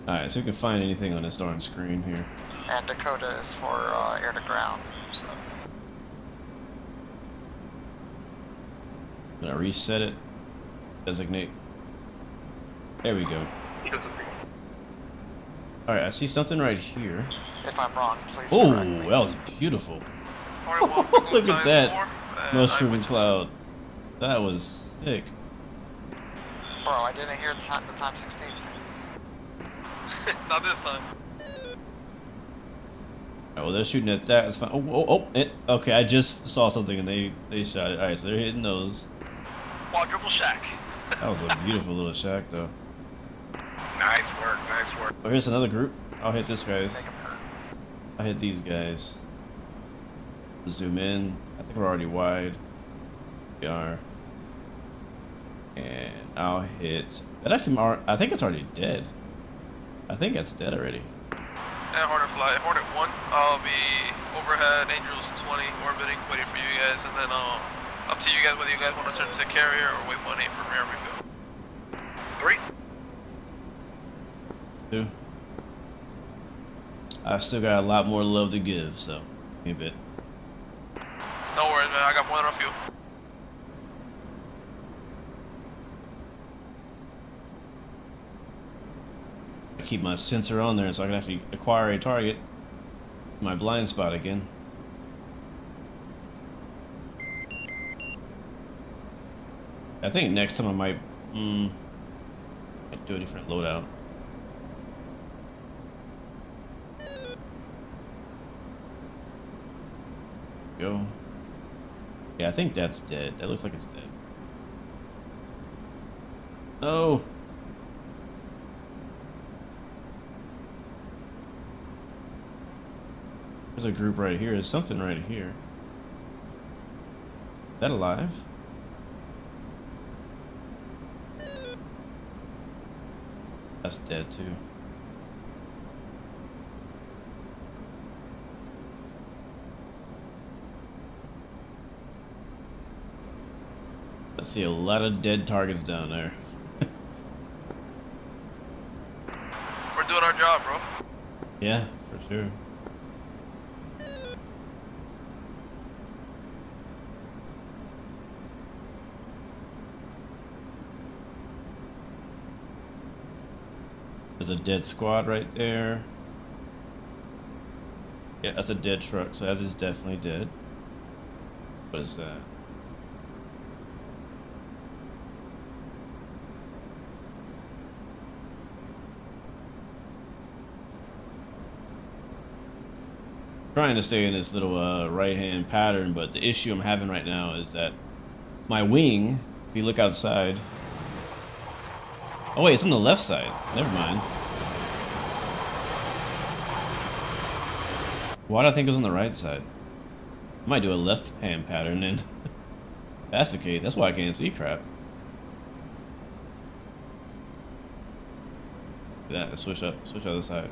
Alright, so we can find anything on this darn screen here. And Dakota is for air to ground. So. Gonna reset it. Designate. There we go. Alright, I see something right here. If I'm wrong, please Oh, correct me. that was beautiful. Look at that mushroom cloud. That was sick. Bro, I didn't hear the time 16. Not this time. Alright, well they're shooting at that. It's fine. Okay, I just saw something and they shot it. Alright, so they're hitting those. Quadruple shack. That was a beautiful little shack though. Nice work, nice work. Oh, here's another group. I'll hit this guys. Make 'em hurt. I'll hit these guys. Zoom in. I think we're already wide. We are. And I'll hit. That actually, I think it's already dead. I think it's dead already. And Hornet flight. Hornet 1, I'll be overhead, Angels 20, orbiting, waiting for you guys, and then up to you guys whether you guys want to turn to carrier or waypoint 8 for rear refuel. 3. 2. I still got a lot more love to give, so give me a bit. No worries, man. I got more than enough fuel. I keep my sensor on there so I can actually acquire a target. My blind spot again. I think next time I might do a different loadout. Go. Yeah, I think that's dead. That looks like it's dead. No. There's a group right here. There's something right here. Is that alive? That's dead too. I see a lot of dead targets down there. We're doing our job, bro. Yeah, for sure. There's a dead squad right there. Yeah, that's a dead truck, so that is definitely dead. What is that? Trying to stay in this little right-hand pattern, but the issue I'm having right now is that my wing, if you look outside... Oh wait, it's on the left side. Never mind. Why do I think it was on the right side? I might do a left-hand pattern then. If that's the case, that's why I can't see crap. That, switch other side.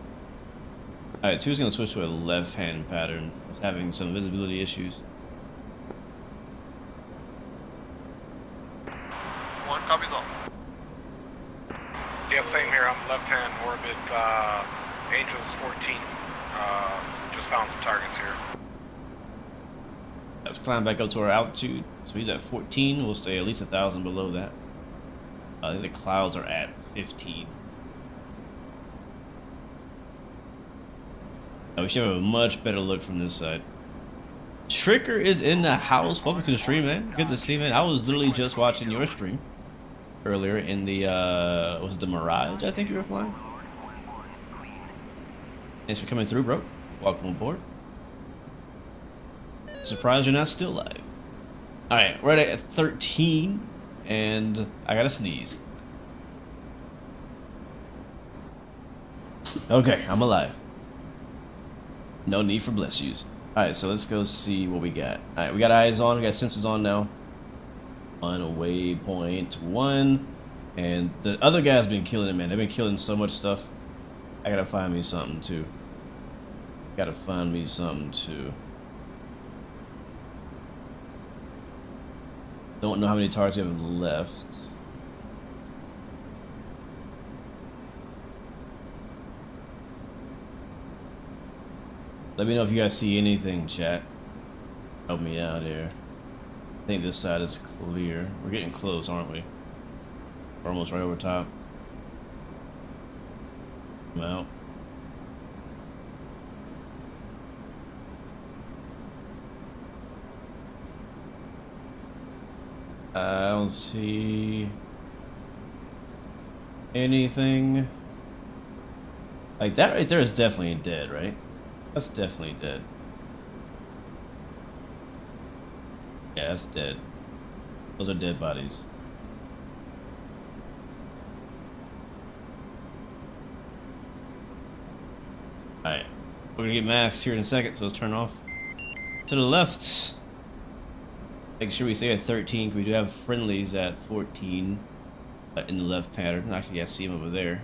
Alright, 2's gonna switch to a left-hand pattern. It's having some visibility issues. 1 copies all. Yeah, same here. I'm left-hand orbit, Angels 14. Just found some targets here. Let's climb back up to our altitude. So he's at 14. We'll stay at least 1,000 below that. I think the clouds are at 15. Now we should have a much better look from this side. Tricker is in the house. Welcome to the stream, man. Good to see you, man. I was literally just watching your stream earlier in the, was it the Mirage, I think you were flying? Thanks for coming through, bro. Welcome aboard. Surprised you're not still live. Alright, we're at 13, and I gotta sneeze. Okay, I'm alive. No need for bless yous. Alright, so let's go see what we got. Alright, we got eyes on, we got sensors on now. On waypoint 1. And the other guy's been killing it, man. They've been killing so much stuff. I gotta find me something too. Gotta find me something too. Don't know how many targets you have left. Let me know if you guys see anything, chat. Help me out here. I think this side is clear. We're getting close, aren't we? We're almost right over top. I'm out. I don't see anything. Like that right there is definitely dead, right? That's definitely dead. Yeah, that's dead. Those are dead bodies. Alright. We're gonna get masks here in a second, so let's turn off. To the left. Make sure we stay at 13, because we do have friendlies at 14 in the left pattern. Actually, I see them over there.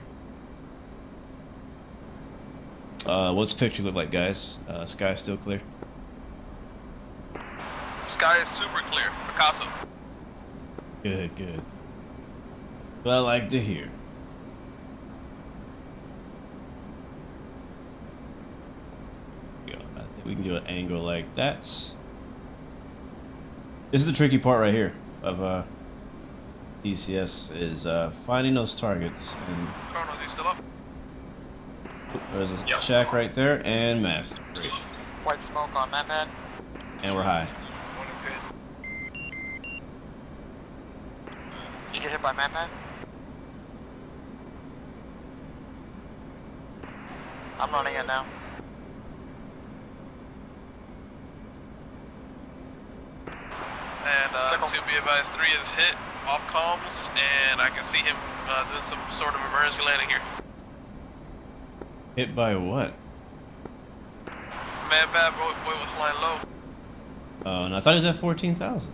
What's the picture look like, guys? Sky still clear? Sky is super clear. Picasso. Good, good. What I like to hear. I think we can do an angle like that. This is the tricky part right here of DCS is finding those targets. And Chronos, you still up? there's a shack right there and mast. Great. White smoke on that pad. And we're high. You get hit by map pad? I'm running it now. And to be advised, 3 is hit off comms, and I can see him doing some sort of emergency landing here. Hit by what? Man, bad boy was flying low. Oh, and I thought he was at 14,000.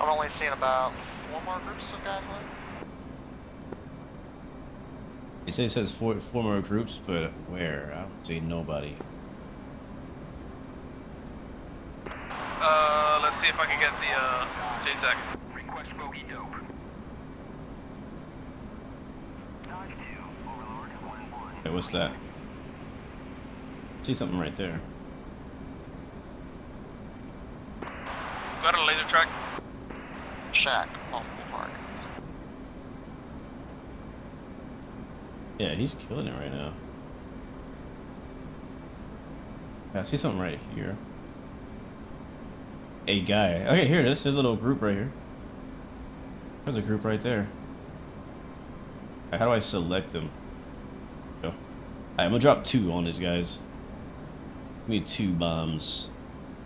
I've only seen about 4 more groups of guys left. He says four more groups, but where? I don't see nobody. Let's see if I can get the Zotac. Request bogey dope. Dodge 2, Overlord 1-1. Hey, what's that? See something right there. Got a laser track. Shack, multiple targets. Yeah, he's killing it right now. Yeah, I see something right here. A guy. Okay, here it is. There's a little group right here. There's a group right there. How do I select them? Go. I'm gonna drop 2 on these guys. Give me 2 bombs.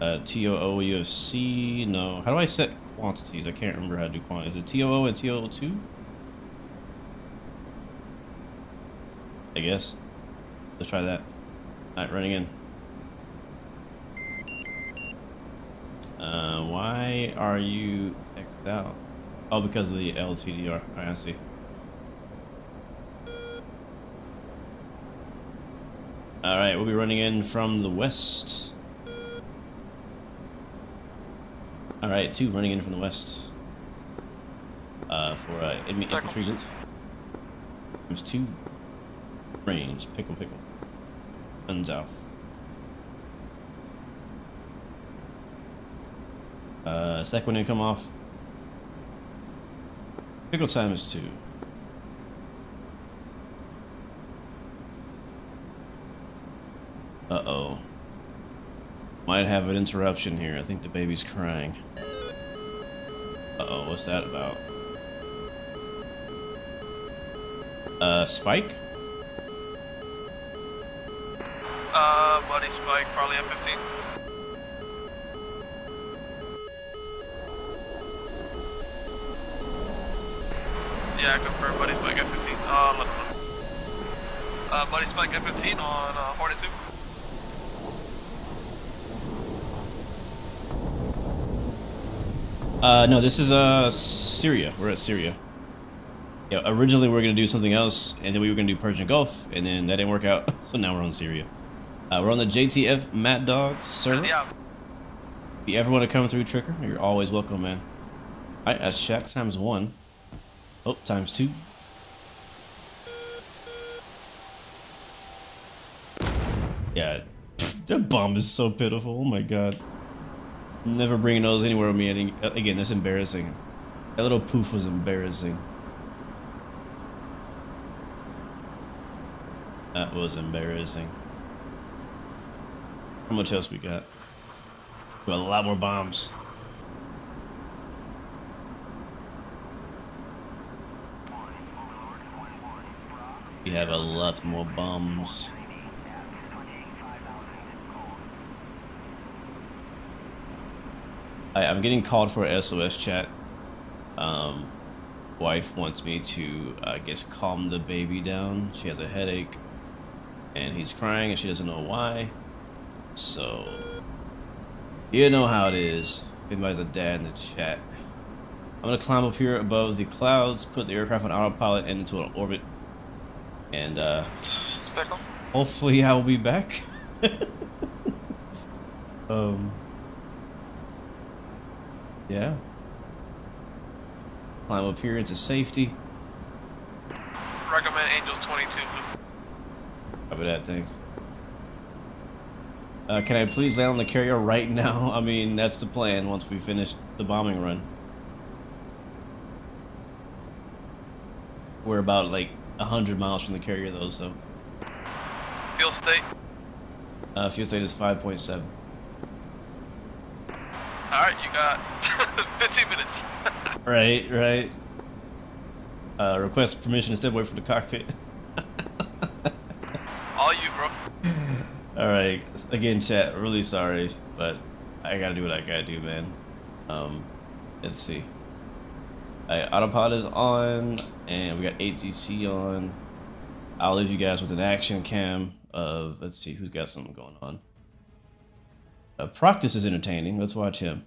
TOO UFC. No. How do I set quantities? I can't remember how to do quantities. Is it TOO and TOO2? I guess. Let's try that. Alright, running in. Why are you X'd out? Oh, because of the LTDR. Alright, I see. Alright, we'll be running in from the west. Alright, 2 running in from the west. For enemy infantry group. There's 2 range. Pickle. Guns off. Second one to come off. Pickle time is 2. Uh-oh. Might have an interruption here. I think the baby's crying. Uh-oh, what's that about? Spike? Buddy Spike, probably F-15. Yeah, confirm Buddy Spike F-15. Buddy Spike F-15 on Hornet 2. No, this is Syria. We're at Syria. Yeah, originally we were gonna do something else, and then we were gonna do Persian Gulf, and then that didn't work out. So now we're on Syria. We're on the JTF Mad Dog server. Yeah. If you ever want to come through, Tricker, you're always welcome, man. Alright, that's Shack times 1. Oh, times 2. Yeah, that bomb is so pitiful. Oh my god. Never bringing those anywhere with me. Again, that's embarrassing. That little poof was embarrassing. That was embarrassing. How much else we got? We got a lot more bombs. We have a lot more bombs. I'm getting called for a SOS chat. Wife wants me to, I guess, calm the baby down. She has a headache, and he's crying, and she doesn't know why. So, you know how it is. If anybody's a dad in the chat. I'm gonna climb up here above the clouds, put the aircraft on autopilot and into an orbit, and hopefully I'll be back. Yeah. Climb up here into safety. Recommend Angels 22. Copy that, thanks. Can I please land on the carrier right now? I mean, that's the plan once we finish the bombing run. We're about like 100 miles from the carrier though, so. Fuel state? Fuel state is 5.7. Alright, you got 15 minutes. Right. Request permission to step away from the cockpit. All you, bro. Alright, again, chat, really sorry, but I gotta do what I gotta do, man. Let's see. Autopilot is on, and we got ATC on. I'll leave you guys with an action cam of, let's see, who's got something going on. Proctus is entertaining, let's watch him.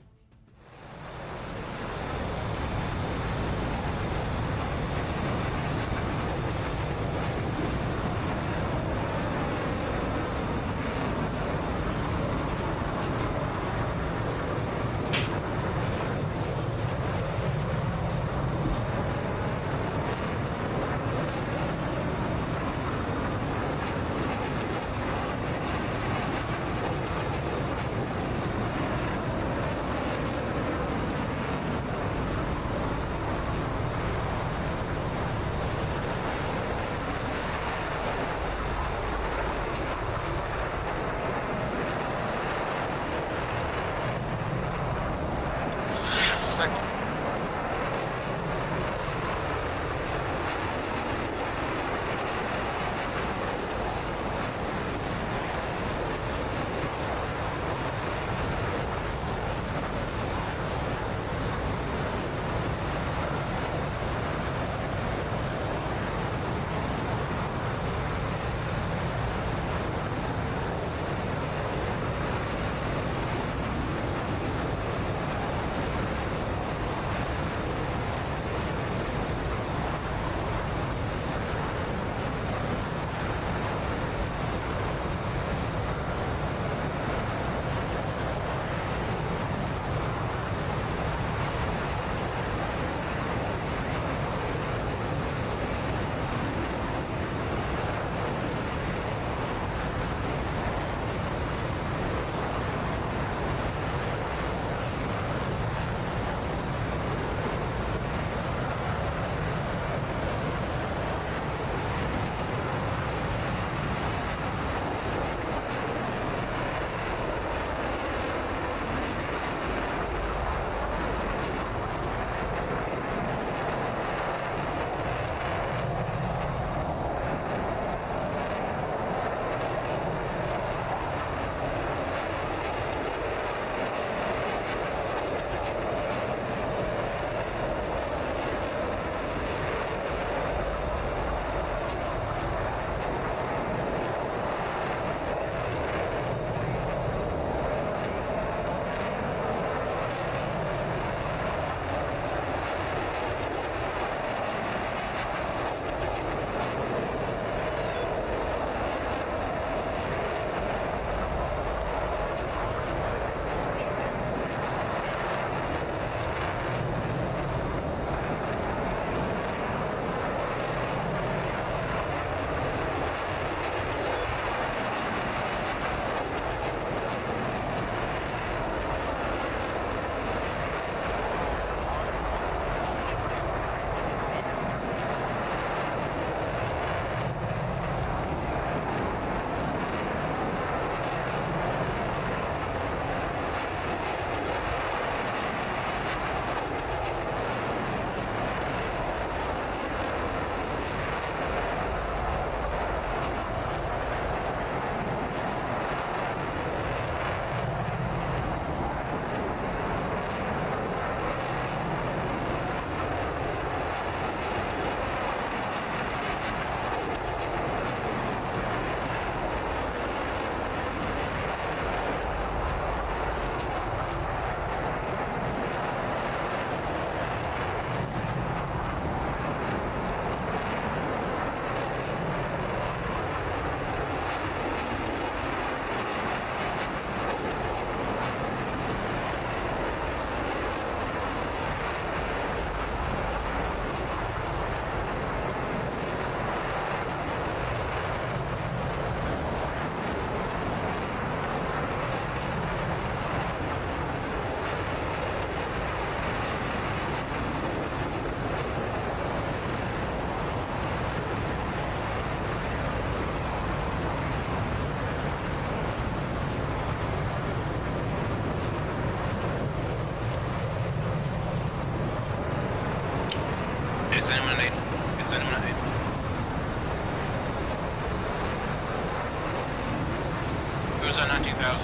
23,000.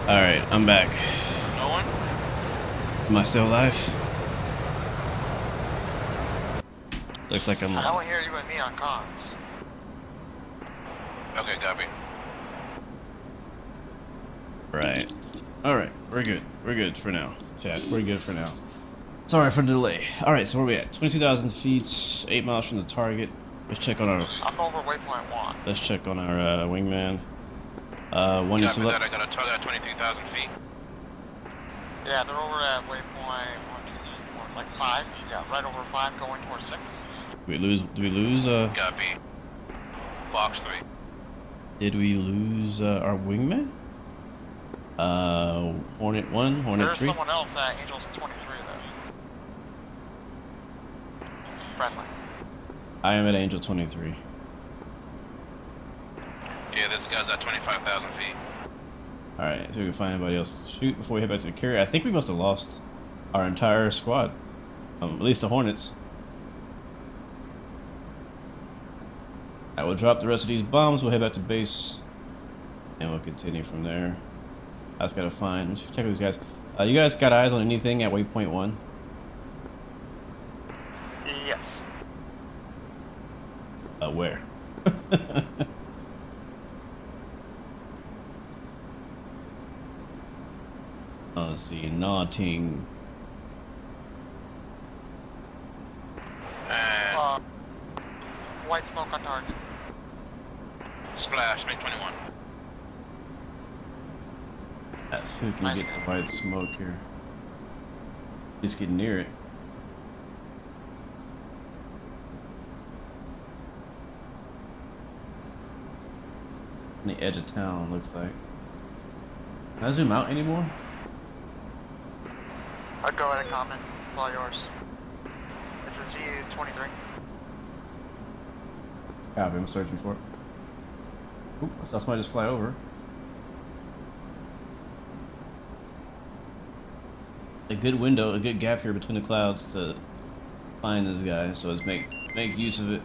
Alright, I'm back. No one? Am I still alive? Looks like I'm I only hear you and me on comms. Okay, copy. Right. Alright, we're good. We're good for now. Chat, we're good for now. Sorry for the delay. Alright, so where are we at? 22,000 feet, 8 miles from the target. Let's check on our... I'm over waypoint 1. Let's check on our wingman. One Copy needs to that. let... I got a target at 23,000 feet. Yeah, they're over at waypoint 1, 2, 3, 4, like 5. Yeah, right over 5 going towards 6. Did we lose, Copy. Box 3. Did we lose, our wingman? Hornet 1, Hornet There's 3? someone else at Angels 23 though. Friendly. I am at Angel 23. Yeah, this guy's at 25,000 feet. Alright, so we can find anybody else to shoot before we head back to the carrier. I think we must have lost our entire squad. At least the Hornets. I will drop the rest of these bombs, we'll head back to base, and we'll continue from there. I just gotta find, let's check with these guys. You guys got eyes on anything at waypoint 1? Yes. Where? Let's see, nothing. And White smoke on target. splash, make 21. Let's see if we can get the white smoke here. Just get near it. On the edge of town, looks like. Can I zoom out anymore? I'd go ahead and comment. It's all yours. It's a Z23. Copy, I'm searching for it. Oop, I saw somebody just fly over. A good window, a good gap here between the clouds to find this guy, so let's make use of it.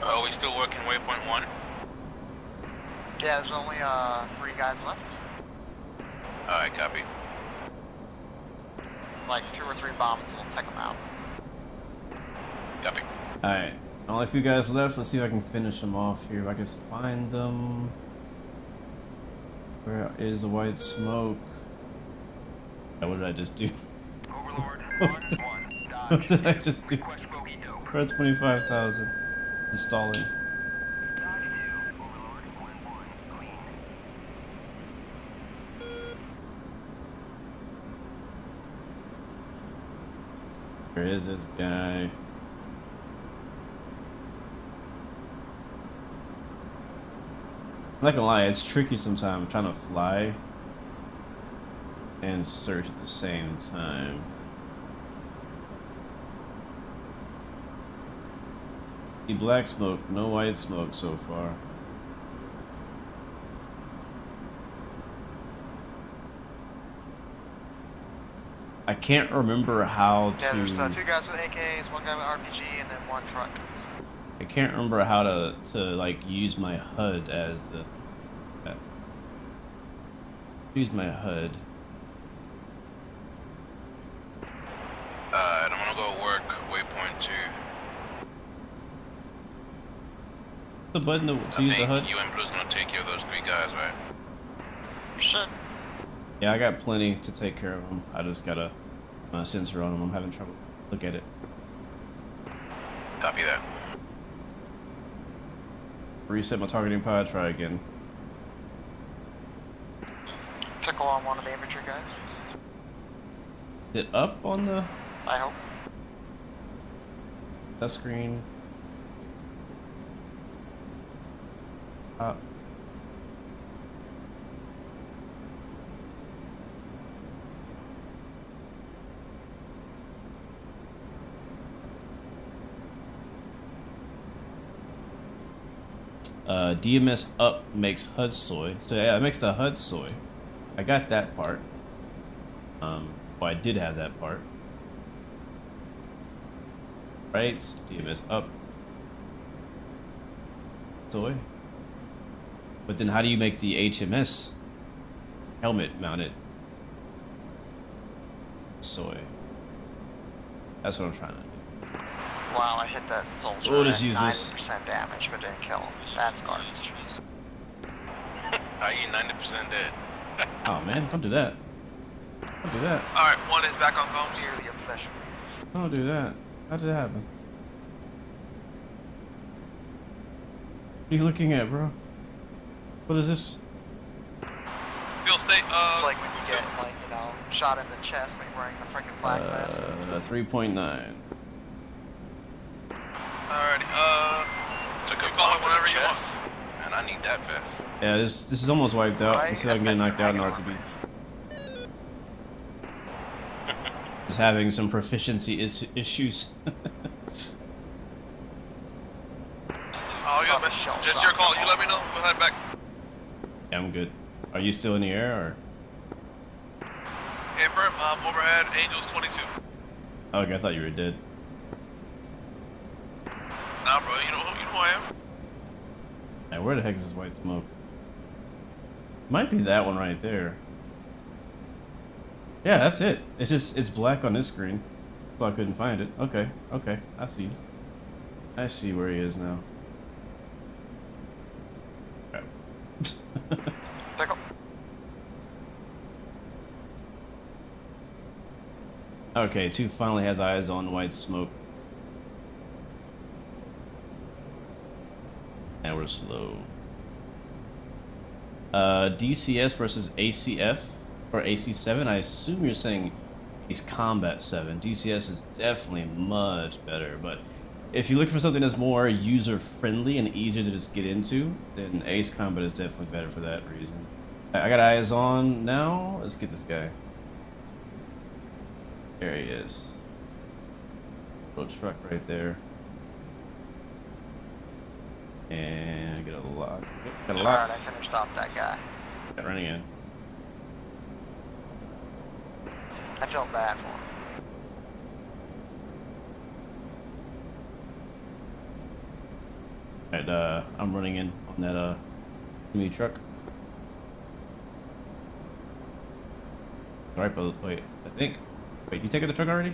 Are we still working waypoint 1? Yeah, there's only 3 guys left. Alright, copy. Like 2 or 3 bombs will take them out. Copy. Alright, only a few guys left. Let's see if I can finish them off here. If I can find them. Where is the white smoke? What did I just do? Overlord, What did I just do? Request bogey dope. We're at 25,000. Installing. Dodge 2, Overlord, 1-1, clean. Where is this guy? I'm not gonna lie, it's tricky sometimes trying to fly and search at the same time. See black smoke, no white smoke so far. I can't remember how Yeah, there's to. 2 guys with AKs, 1 guy with RPG, and then 1 truck. I can't remember how to like use my HUD as the. Use my HUD. I'm gonna go work waypoint 2. The button to use the HUD. You and Blue's gonna take care of those 3 guys, right? Shit. Yeah, I got plenty to take care of them. I just got a sensor on them. I'm having trouble. Look at it. Copy that. Reset my targeting pod. Try again. Tickle on one of the infantry guys. Is it up on the I hope. that screen? Up. DMS up makes HUD soy. So yeah, it makes the HUD soy. I got that part. Well, I did have that part. right, DMS up. Soy. But then how do you make the HMS helmet mounted? Soy. That's what I'm trying to do. Wow, I hit that soldier. We'll just at use this. 90% damage, but didn't kill him. That's garbage. How you 90% dead? Oh man, don't do that. Don't do that. Alright, 1 is back on comms. Clearly obsession. Don't do that. How did that happen? What are you looking at, bro? What is this? Fuel state, Like when you get, like, you know, shot in the chest when you're wearing a freaking black vest. 3.9. alrighty, Took a call it bump whenever in the you chest, want. and I need that vest. Yeah, this is almost wiped out. Let's see if I can get knocked out in RCB. Just having some proficiency issues. Oh, you got me. Just your call. You let me know. We'll head back. Yeah, I'm good. Are you still in the air or? Affirm, overhead, Angels 22. Okay, I thought you were dead. Nah, bro, you know who I am? Hey, where the heck is this white smoke? Might be that one right there. Yeah, that's it. It's black on this screen. So I couldn't find it. Okay, okay, I see. I see where he is now. Okay. Pick up. Okay, 2 finally has eyes on white smoke. And we're slow. DCS versus ACF or AC7. I assume you're saying he's Combat 7. DCS is definitely much better, but if you're looking for something that's more user-friendly and easier to just get into, then Ace Combat is definitely better for that reason. I got eyes on now. Let's get this guy. There he is. Little truck right there. And get a lock. Yep, got a lock. Alright, I finished off that guy. Got running in. I felt bad for him. Alright, I'm running in on that enemy truck. Alright, but wait, I think. Wait, you taking the truck already?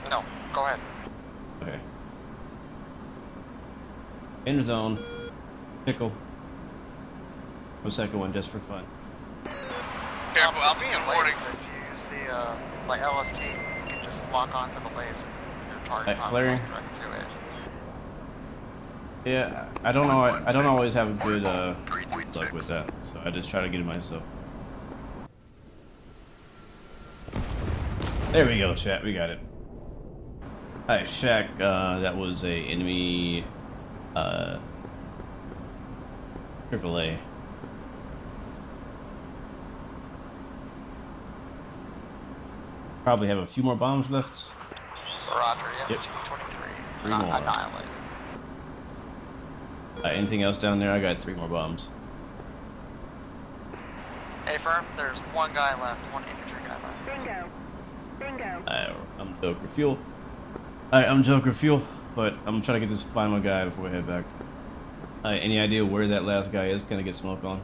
No, go ahead. Okay. In zone. Pickle. A second one just for fun. Careful, I'll be in warning. If you use the, like LST, you can just lock onto the laser. Your target Right, flaring. right to it. Yeah, I don't know. I don't always have a good luck with that, so I just try to get it myself. There we go, chat. We got it. Alright, Shaq. That was a enemy. AAA. Probably have a few more bombs left. Roger, yeah, Yep. 223. 3 more. Annihilated. Anything else down there? I got 3 more bombs. Hey, firm, there's one guy left, one infantry guy left. Bingo. Bingo. I'm Joker Fuel. I'm Joker Fuel, but I'm trying to get this final guy before we head back. Any idea where that last guy is? Can I get smoke on?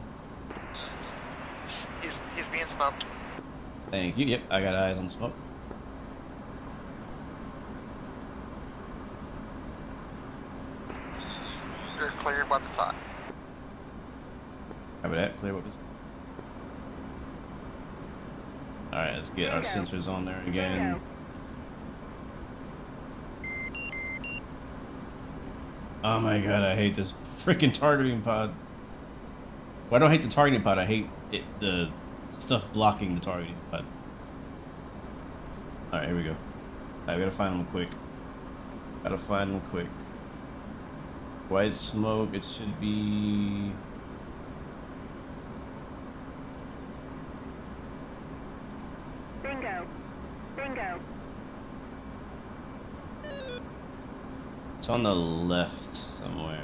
He's being smoked. Thank you. Yep, I got eyes on smoke. You're cleared by the top. Copy that. Clear weapons. Alright, let's get our sensors on there again. Oh my god, I hate this freaking targeting pod. Well, I don't hate the targeting pod, I hate the stuff blocking the targeting pod. Alright, here we go. Alright, we gotta find them quick. Gotta find them quick. White smoke, it should be... Bingo. Bingo. It's on the left somewhere.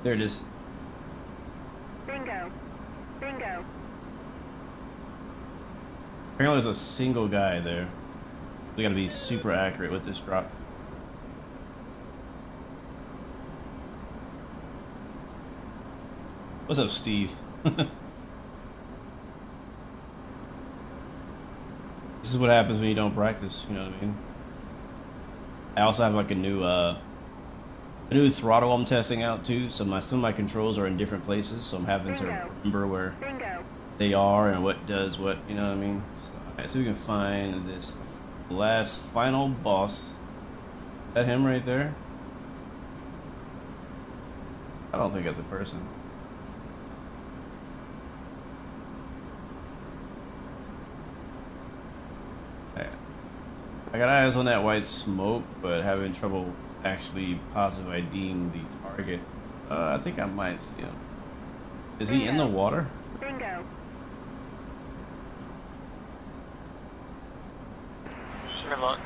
There it is. Bingo. Bingo. Apparently there's a single guy there. We gotta be super accurate with this drop. What's up, Steve? This is what happens when you don't practice, you know what I mean? I also have like a new throttle I'm testing out too, so some of my controls are in different places, so I'm having to remember where Bingo. they are and what does what, you know what I mean? So, alright, so we can find this last final boss. Is that him right there? I don't think that's a person. I got eyes on that white smoke, but having trouble actually positive IDing the target. I think I might see him. Is he in the water? Bingo. Good luck.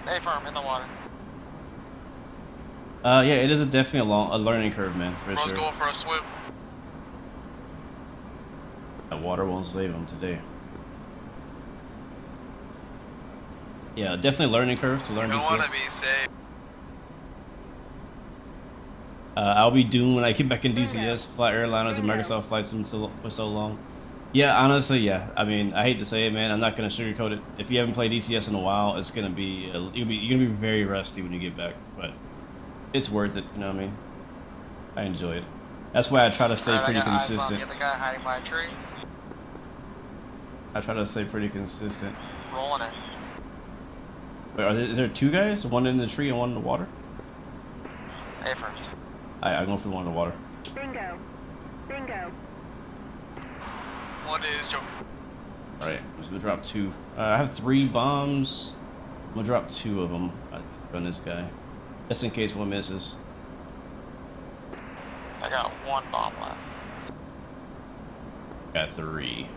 Hey, firm in the water. Yeah, it is definitely a learning curve, man, for Bro's sure. going for a swim. That water won't save him today. Yeah, definitely learning curve to learn Don't want to DCS. be safe. I'll be doomed when I get back in DCS. Fly airliners and Microsoft Flight Sim for so long. Yeah, honestly, yeah. I mean, I hate to say it, man. I'm not gonna sugarcoat it. If you haven't played DCS in a while, it's gonna be you're gonna be very rusty when you get back. But it's worth it. You know what I mean? I enjoy it. That's why I try to stay Alright, pretty I got eyes on consistent. the other guy hiding by a tree. I try to stay pretty consistent. Rolling it. Wait, is there two guys? One in the tree and one in the water? Hey, first. I'm going for the one in the water. Bingo. Bingo. One is joking. Alright, I'm just gonna drop two. I have 3 bombs. I'm gonna drop 2 of them, I think, on this guy. Just in case one misses. I got 1 bomb left. Got 3.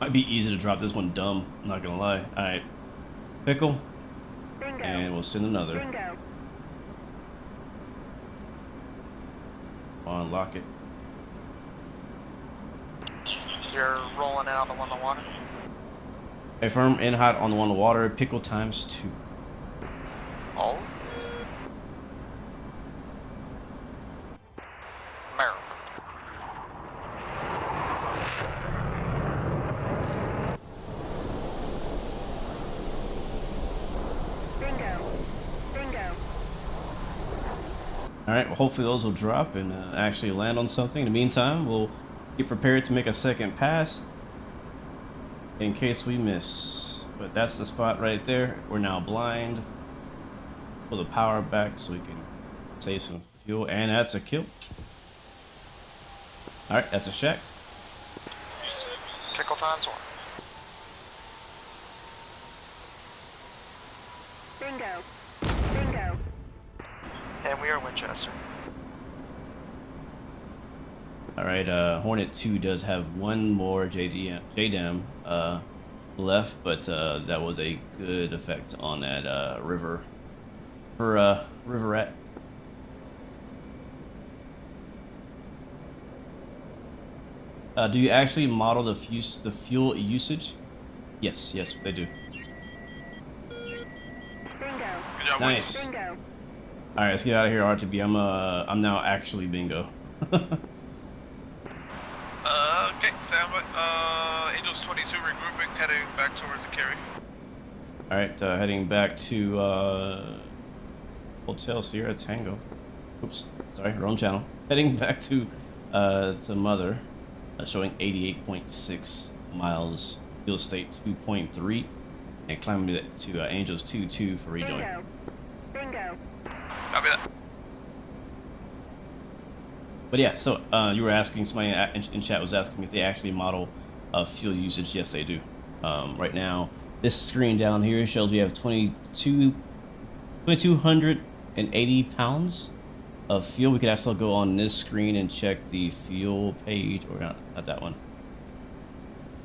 Might be easy to drop this one dumb, I'm not gonna lie. Alright. Pickle. Bingo. And we'll send another. Bingo. Unlock it. You're rolling out the one in the water. A firm in hot on the one in the water. Pickle times 2. Oh. America. Bingo. Bingo. Alright, well, hopefully those will drop and actually land on something. In the meantime, we'll get prepared to make a second pass in case we miss. But that's the spot right there. We're now blind. Pull the power back so we can save some fuel. And that's a kill. Alright, that's a shack. Pickle times 1. Bingo. Bingo. And we are Winchester. Alright, Hornet 2 does have one more JDAM left, but that was a good effect on that river rat. Do you actually model the fuel usage? Yes, they do. Bingo. Good job, Nice. Bingo. All right, let's get out of here, RTB. I'm now actually bingo. Okay, standby. Angels 22 regrouping, heading back towards the carry. All right, heading back to Hotel Sierra Tango. Oops, sorry, wrong channel. Heading back to Mother, showing 88.6 miles. Fuel state 2.3, and climbing to Angels 2-2 for rejoin. Bingo. Bingo. Copy that. But yeah, so you were asking, somebody in chat was asking if they actually model fuel usage. Yes, they do. Right now, this screen down here shows we have 2,280 pounds of fuel. We could actually go on this screen and check the fuel page, or not that one.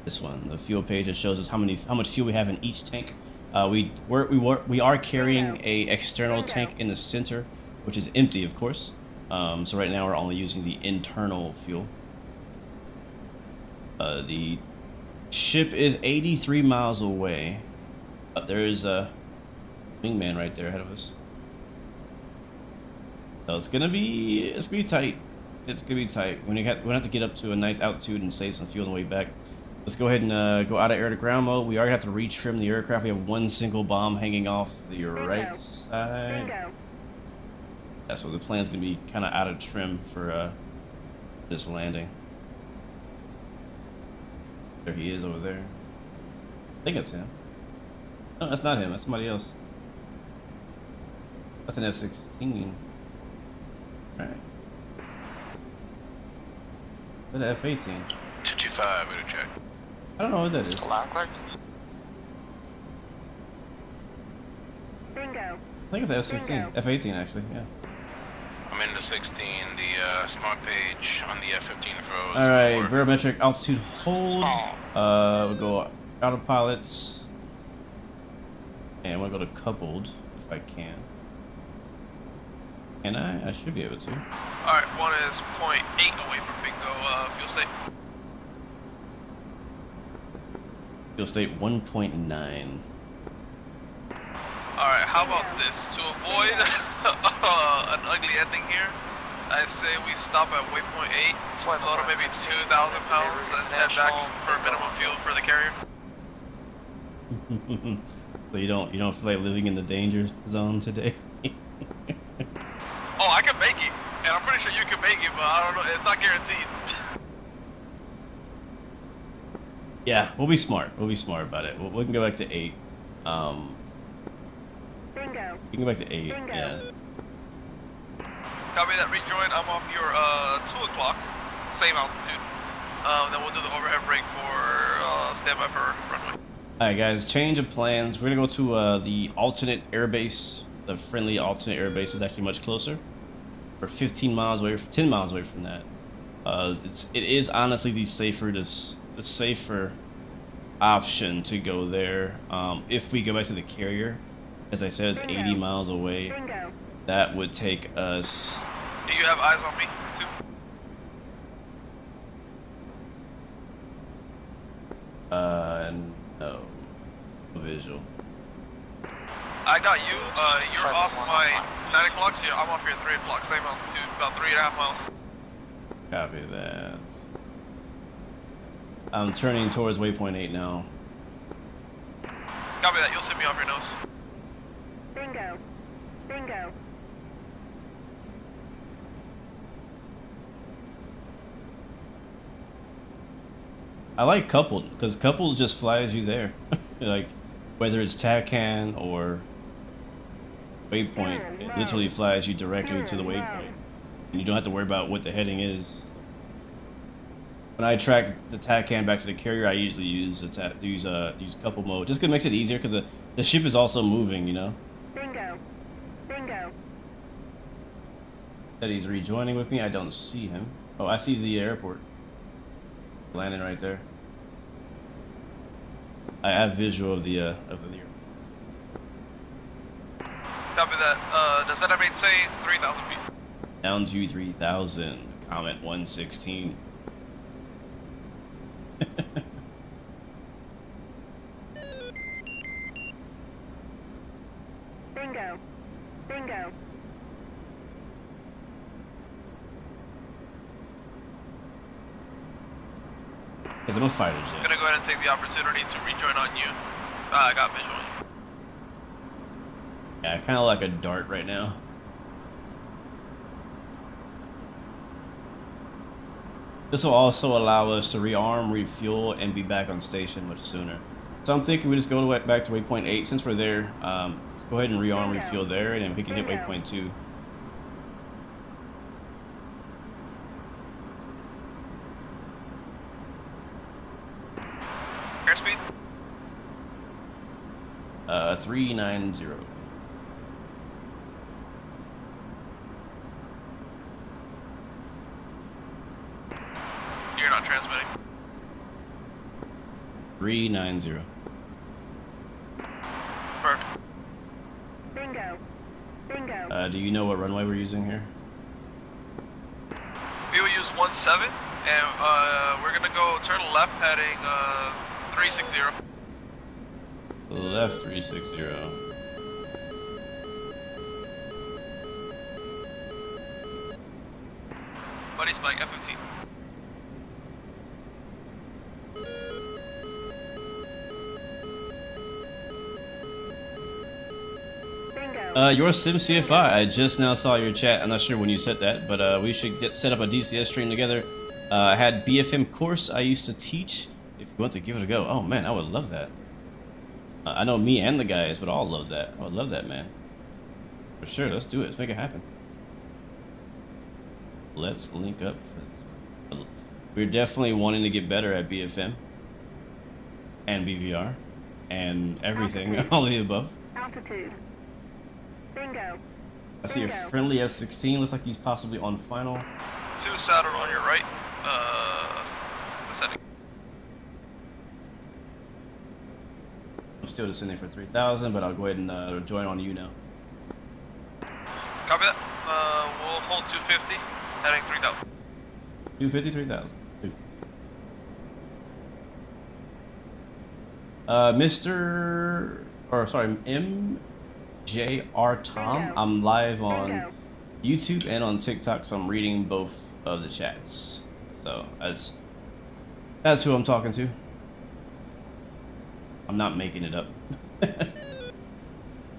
This one, the fuel page, that shows us how much fuel we have in each tank. We are carrying a external tank in the center, which is empty, of course. So right now we're only using the internal fuel. The ship is 83 miles away. There is a wingman right there ahead of us. So it's gonna be tight. It's gonna be tight. We're gonna have to get up to a nice altitude and save some fuel on the way back. Let's go ahead and go out of air to ground mode. We already have to retrim the aircraft. We have one single bomb hanging off the right side. Bingo. Yeah, so the plan's gonna be kind of out of trim for this landing. There he is over there. I think it's him. No, that's not him. That's somebody else. That's an F-16. All right. What's an F-18? 225, gonna check. I don't know what that is. Loud click. Bingo. I think it's an F-16. Bingo. F-18 actually, yeah. I'm in the 16, the smart page on the F-15 froze. Alright, barometric altitude hold. We'll go autopilots. And we'll go to coupled if I can. Can I? I should be able to. Alright, one is 0.8 away from bingo, fuel state. Fuel state 1.9. Alright, how about this? To avoid an ugly ending here, I say we stop at waypoint 8, load maybe 2,000 pounds, and head back for minimum fuel for the carrier. So you don't feel like living in the danger zone today? Oh, I can make it, and I'm pretty sure you can make it, but I don't know, it's not guaranteed. Yeah, we'll be smart. We'll be smart about it. We can go back to 8. Bingo. We can go back to 8. Bingo. Yeah. Copy that, rejoin. I'm off your 2 o'clock, same altitude. Then we'll do the overhead brake for standby for runway. Alright guys, change of plans. We're gonna go to the alternate airbase. The friendly alternate airbase is actually much closer. We're 15 miles away, 10 miles away from that. It is honestly the safer option to go there. If we go back to the carrier, as I said, it's 80 miles away. Bingo. That would take us. Do you have eyes on me, too? No. No visual. I got you. You're off my 9 o'clock, so I'm off your 3 o'clock, same altitude, about 3.5 miles. Copy that. I'm turning towards waypoint 8 now. Copy that, you'll send me off your nose. Bingo. Bingo. I like coupled because coupled just flies you there. Like whether it's TACAN or waypoint, it literally flies you directly to the waypoint, and you don't have to worry about what the heading is. When I track the TACAN back to the carrier, I usually use use couple mode just because it makes it easier because the ship is also moving, you know. Bingo. Bingo. Said he's rejoining with me. I don't see him. Oh, I see the airport landing right there. I have visual of the airport. Copy that. Does that mean say 3,000 feet? Down to 3,000. Comment 116. Bingo. Bingo. Because I'm a fighter jet. I'm gonna go ahead and take the opportunity to rejoin on you. I got visual. Yeah, kind of like a dart right now. This will also allow us to rearm, refuel, and be back on station much sooner. So I'm thinking we just go back to waypoint 8. Since we're there, let's go ahead and rearm, refuel there, and then we can hit waypoint 2. Airspeed? 390. You're not transmitting. 390. Perfect. Bingo. Bingo. Do you know what runway we're using here? We will use 17, and we're gonna go turn left heading 360. Left 360. Buddy spike F15. Bingo. Your SimCFI, I just now saw your chat. I'm not sure when you said that, but we should set up a DCS stream together. I had BFM course I used to teach. If you want to give it a go. Oh man, I would love that. I know me and the guys would all love that. I would love that, man. For sure, let's do it. Let's make it happen. Let's link up for this. We're definitely wanting to get better at BFM and BVR and everything, Altitude. all of the above. Altitude. Bingo. I see a Bingo. friendly F-16. Looks like he's possibly on final. 2 saddled on your right. Ascending. I'm still descending for 3,000, but I'll go ahead and join on you now. Copy that. We'll hold 250, heading 3,000. 250, 3,000. MJR Tom. Bingo. I'm live on Bingo. YouTube and on TikTok, so I'm reading both of the chats. So that's who I'm talking to. I'm not making it up.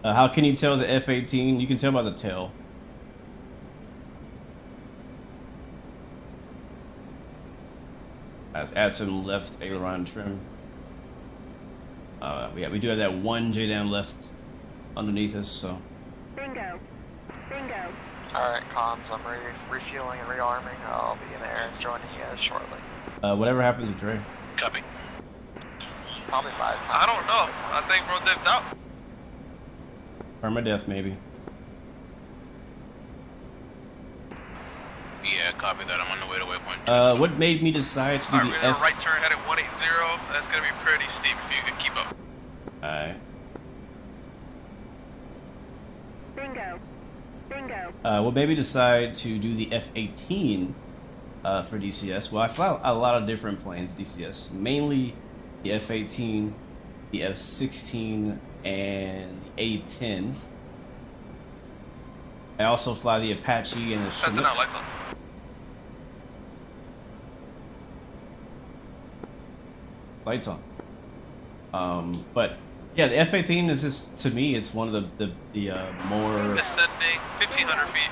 How can you tell it's an F-18? You can tell by the tail. Let's add some left aileron trim. Yeah, we do have that one J-dam left underneath us, so. Bingo. Bingo. Alright, comms, I'm refueling and rearming. I'll be in the air and joining you guys shortly. Whatever happens to Dre. Copy. Probably 5 times. I don't know. I think bro dipped out. Permadeath, maybe. Yeah, copy that. I'm on the way to waypoint. What made me decide to do Alright, the we're gonna F? right turn heading 180. That's gonna be pretty steep if you can keep up. Alright. Bingo. Bingo. What made me decide to do the F-18 for DCS? Well, I fly a lot of different planes, DCS. Mainly the F-18, the F-16, and the A-10. I also fly the Apache and the Testing Chinook. out lights on. Lights on. But yeah, the F-18 is just, to me, it's one of the more Descending 1,500 feet.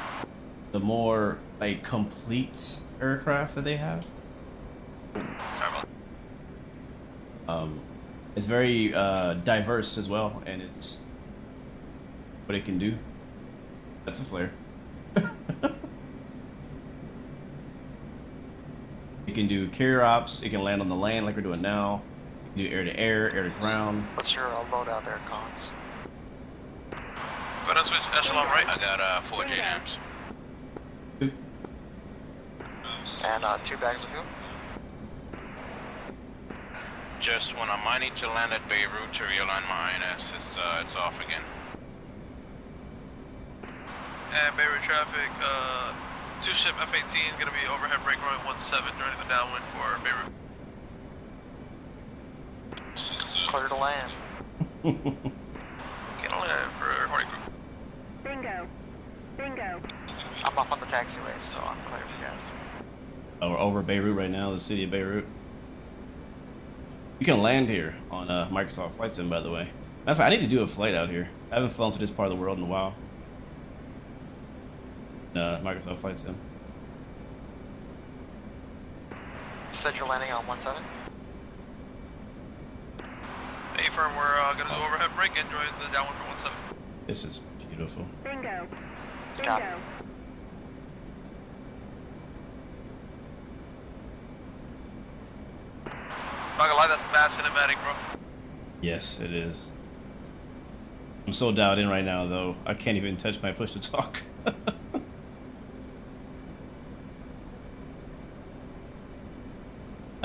the more like complete aircraft that they have. Sorry about It's very diverse as well, and it's what it can do. That's a flare. It can do carrier ops. It can land on the land like we're doing now. It can do air to air, air to ground. What's your loadout there, comms? Gonna switch echelon right. I got 4 JDAMs. And 2 bags of fuel? Just when I might need to land at Beirut to realign my INS, it's off again. And Beirut traffic, 2-ship F-18 gonna be overhead brake runway 17 during the downwind for Beirut. Clear to land. Can't only land for recording group. Bingo. Bingo. I'm off on the taxiway, so I'm clear for you guys. Oh, we're over Beirut right now, the city of Beirut. You can land here on Microsoft Flight Sim, by the way. Matter of fact, I need to do a flight out here. I haven't flown to this part of the world in a while. Microsoft Flight Sim. You said you're landing on 17? Hey, firm, we're gonna do overhead brake and join the downwind for 17. This is beautiful. Bingo. Copy. Bingo. Not gonna lie, that's fast cinematic, bro. Yes, it is. I'm so dialed in right now, though. I can't even touch my push to talk.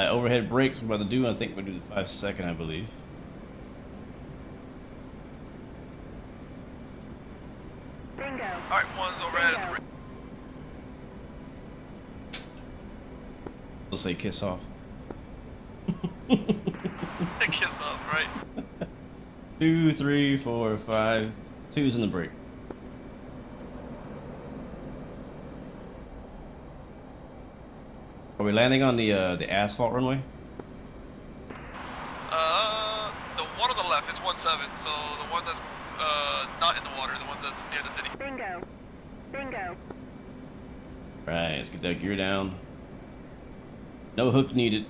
Overhead brakes we're about to do. I think we'll do the 5 second, I believe. Bingo. Alright, one's overhead. We'll say kiss off. Kiss off, right? 2, 3, 4, 5. 2's in the brake. Are we landing on the asphalt runway? The one on the left is 17, so the one that's not in the water, the one that's near the city. Bingo. Bingo. Right, let's get that gear down. No hook needed.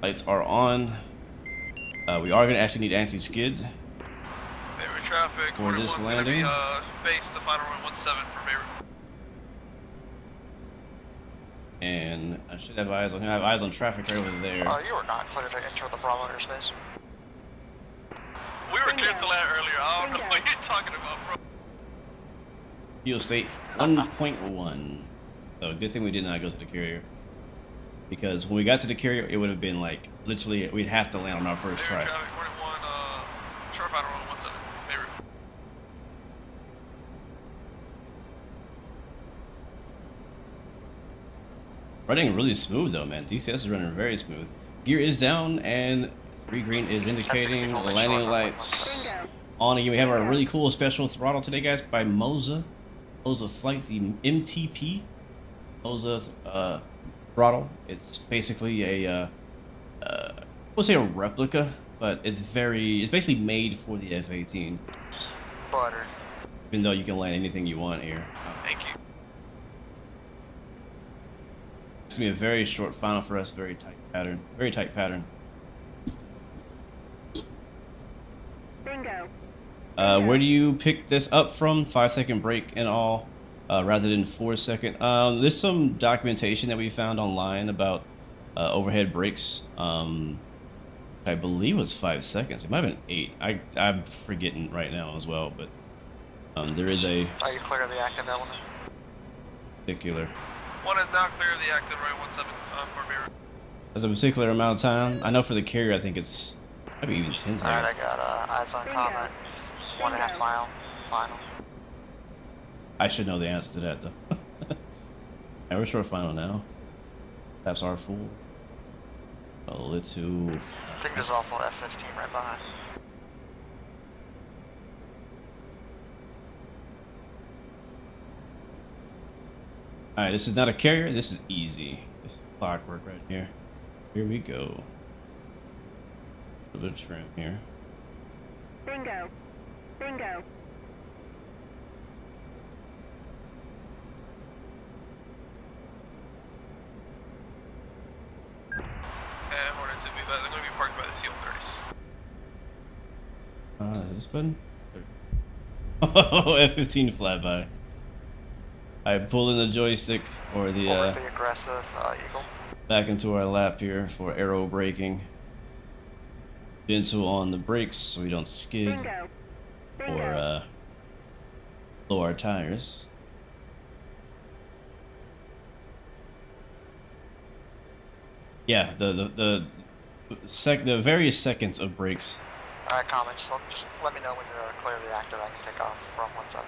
Lights are on. We are going to actually need anti-skid Beirut traffic. for this landing. Base the final run 17 for Beirut. And I should have eyes on him. I have eyes on traffic right over there. You are not clear to enter the Bravo airspace. We were clear to land earlier. I don't know what you're talking about, bro. Fuel state 1.1. So good thing we did not go to the carrier. Because when we got to the carrier, it would have been like, literally, we'd have to land on our first try. Beirut traffic 41, short final run 17, Beirut. Running really smooth though, man. DCS is running very smooth. Gear is down and 3 green is indicating landing lights on again. We have our really cool special throttle today, guys, by Moza. Moza Flight, the MTP. Moza throttle. It's basically a, we'll say a replica, but it's basically made for the F-18. Butter. Even though you can land anything you want here. Thank you. It's gonna be a very short final for us, very tight pattern. Very tight pattern. Bingo. Where do you pick this up from? 5 second break and all, rather than 4 second. There's some documentation that we found online about overhead brakes. I believe it was 5 seconds. It might have been 8. I'm forgetting right now as well, but there is a Are you clear of the active element? particular. One is now clear of the active right 17 for Beirut. There's a particular amount of time. I know for the carrier, I think it's maybe even 10 seconds. Alright, I got eyes on comment. 1.5 mile final. I should know the answer to that though. And we're short final now. Taps are full. A little. I think there's also F-15 right behind. Alright, this is not a carrier, this is easy. This is clockwork right here. Here we go. A little bit of trim here. Bingo. Bingo. And Hornets will be back. They're going to be parked by the CO-30s. Is this button? Oh, F-15 flyby. I pull in the joystick or the Over the aggressive Eagle. back into our lap here for aero braking. Gentle on the brakes so we don't skid Bingo. Bingo. or blow our tires. Yeah, the various seconds of brakes Alright, comments. So just let me know when you're clear of the active. I can take off from 17.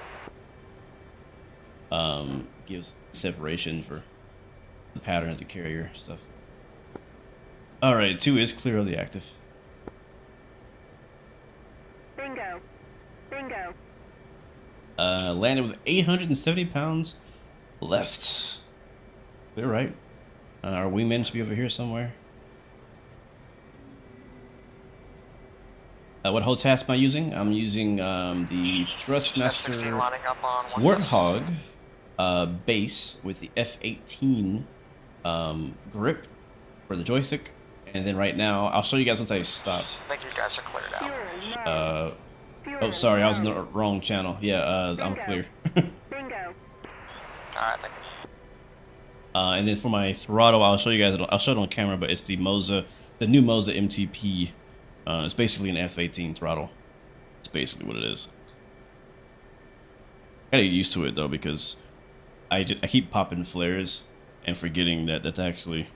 gives separation for the pattern of the carrier stuff. Alright, 2 is clear of the active. Bingo. Bingo. Landed with 870 pounds left. Clear right. Our wingman should be over here somewhere. What HOTAS am I using? I'm using the Thrustmaster F-16 lining up on Warthog base with the F-18 grip for the joystick. And then right now, I'll show you guys once I stop. I think you guys are cleared out. Fuel low. Fuel Oh, sorry, I was in low. the wrong channel. Yeah, I'm clear. Bingo. Alright, thank you. And then for my throttle, I'll show you guys. I'll show it on camera, but it's the Moza, the new Moza MTP. It's basically an F-18 throttle. It's basically what it is. Gotta get used to it though, because I keep popping flares and forgetting that that's actually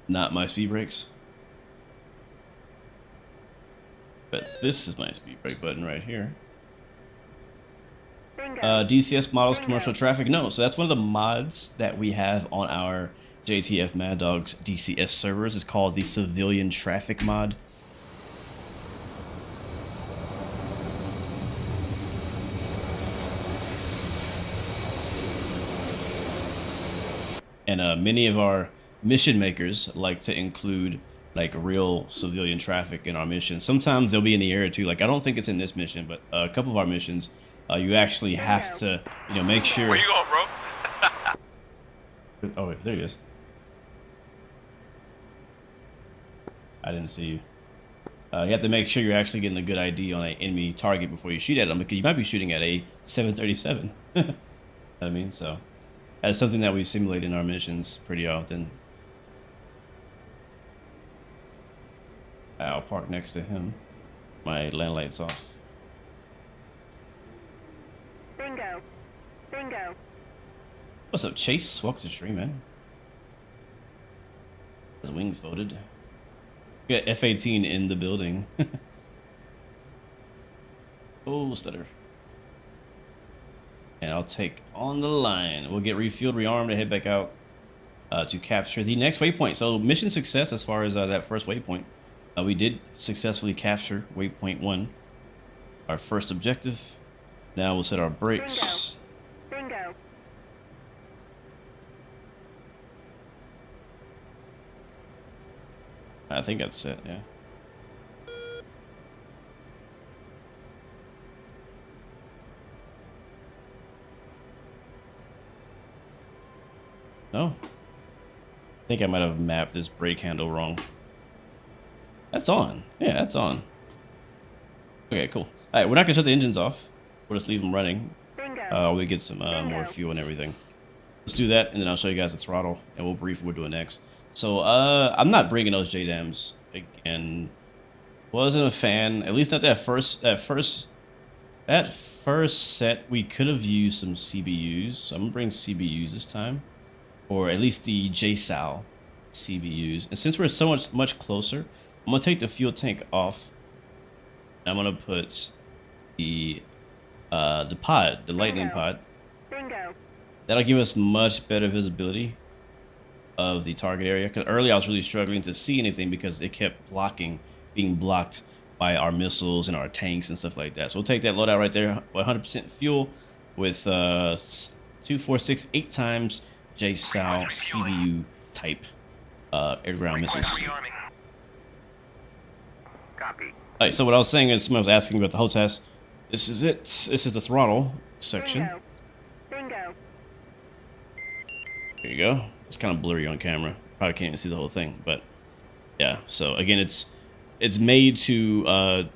not my speed brakes. But this is my speed brake button right here. Bingo. DCS models Bingo. commercial traffic. No, so that's one of the mods that we have on our JTF Mad Dogs DCS servers. It's called the civilian traffic mod. And many of our mission makers like to include like real civilian traffic in our missions. Sometimes they'll be in the area too. Like I don't think it's in this mission, but a couple of our missions, you actually have to, you know, make sure. Where you going, bro? Oh wait, there he is. I didn't see you. You have to make sure you're actually getting a good ID on an enemy target before you shoot at them, because you might be shooting at a 737. You know what I mean? So that's something that we simulate in our missions pretty often. I'll park next to him. My land light's off. Bingo. Bingo. What's up, Chase? Welcome to the stream, man. His wings folded. We got F-18 in the building. Oh, stutter. And I'll take on the line. We'll get refueled, rearmed, and head back out to capture the next waypoint. So mission success as far as that first waypoint. We did successfully capture waypoint 1, our first objective. Now we'll set our brakes. Bingo. I think that's it, yeah. No? I think I might have mapped this brake handle wrong. That's on. Yeah, that's on. Okay, cool. Alright, we're not gonna shut the engines off. We'll just leave them running. Bingo. We get some more fuel and everything. Let's do that, and then I'll show you guys the throttle, and we'll brief what we're doing next. So, I'm not bringing those JDAMs again. Wasn't a fan. At least not that first set. We could have used some CBUs. So I'm gonna bring CBUs this time, or at least the JSAL CBUs. And since we're so much closer, I'm gonna take the fuel tank off. I'm gonna put the pod, the lightning pod. Bingo. That'll give us much better visibility of the target area. Because earlier I was really struggling to see anything because it kept being blocked by our missiles and our tanks and stuff like that. So we'll take that loadout right there, 100% fuel with 246 8 times JSAL CBU type air-to-ground missiles. Rearming. Copy. Alright, so what I was saying is, someone was asking about the HOTAS. This is it. This is the throttle section. Bingo. Bingo. There you go. It's kind of blurry on camera. Probably can't even see the whole thing, but yeah. So again, it's made to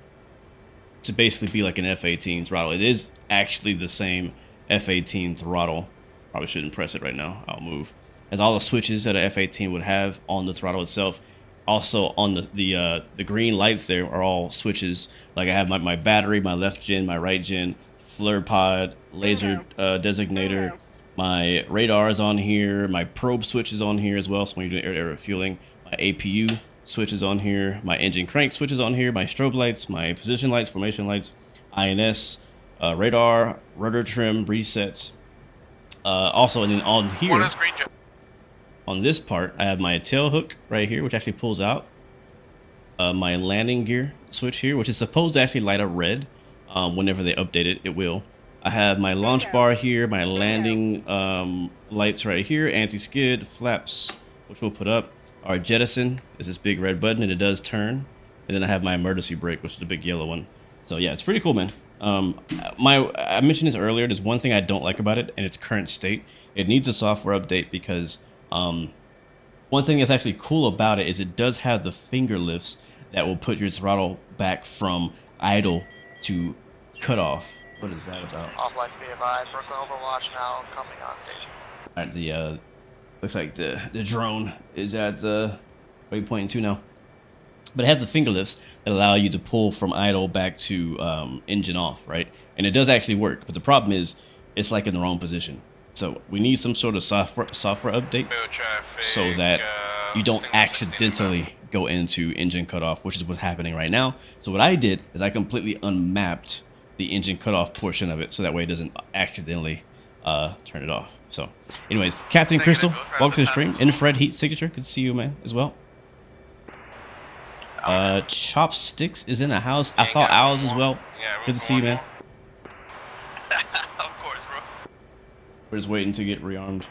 basically be like an F-18 throttle. It is actually the same F-18 throttle. Probably shouldn't press it right now. I'll move. Has all the switches that an F-18 would have on the throttle itself. Also on the green lights there are all switches. Like I have my battery, my left gen, my right gen, flare pod, laser designator. My radar is on here. My probe switch is on here as well. So when you're doing air refueling, my APU switch is on here. My engine crank switch is on here. My strobe lights, my position lights, formation lights, INS, radar, rudder trim, resets. Also, and then on here, What is green jet? on this part, I have my tail hook right here, which actually pulls out. My landing gear switch here, which is supposed to actually light up red. Whenever they update it, it will. I have my launch bar here, my landing lights right here, anti-skid, flaps, which we'll put up. Our jettison is this big red button, and it does turn. And then I have my emergency brake, which is the big yellow one. So yeah, it's pretty cool, man. I mentioned this earlier. There's one thing I don't like about it in its current state. It needs a software update because one thing that's actually cool about it is it does have the finger lifts that will put your throttle back from idle to cut off. What is that about? Off lights be advised. Brooklyn Overwatch now coming on station. Alright, the looks like the drone is at waypoint 2 now. But it has the finger lifts that allow you to pull from idle back to engine off, right? And it does actually work, but the problem is it's like in the wrong position. So we need some sort of software update Field traffic, so that you don't single 16 accidentally go into engine cutoff, which is what's happening right now. So what I did is I completely unmapped the engine cutoff portion of it, so that way it doesn't accidentally turn it off. So anyways, Captain Crystal, welcome to the stream. Infrared heat signature, good to see you, man, as well. Chopsticks is in the house. I saw Owls as well. Good to see you, man. Of course, bro. We're just waiting to get rearmed.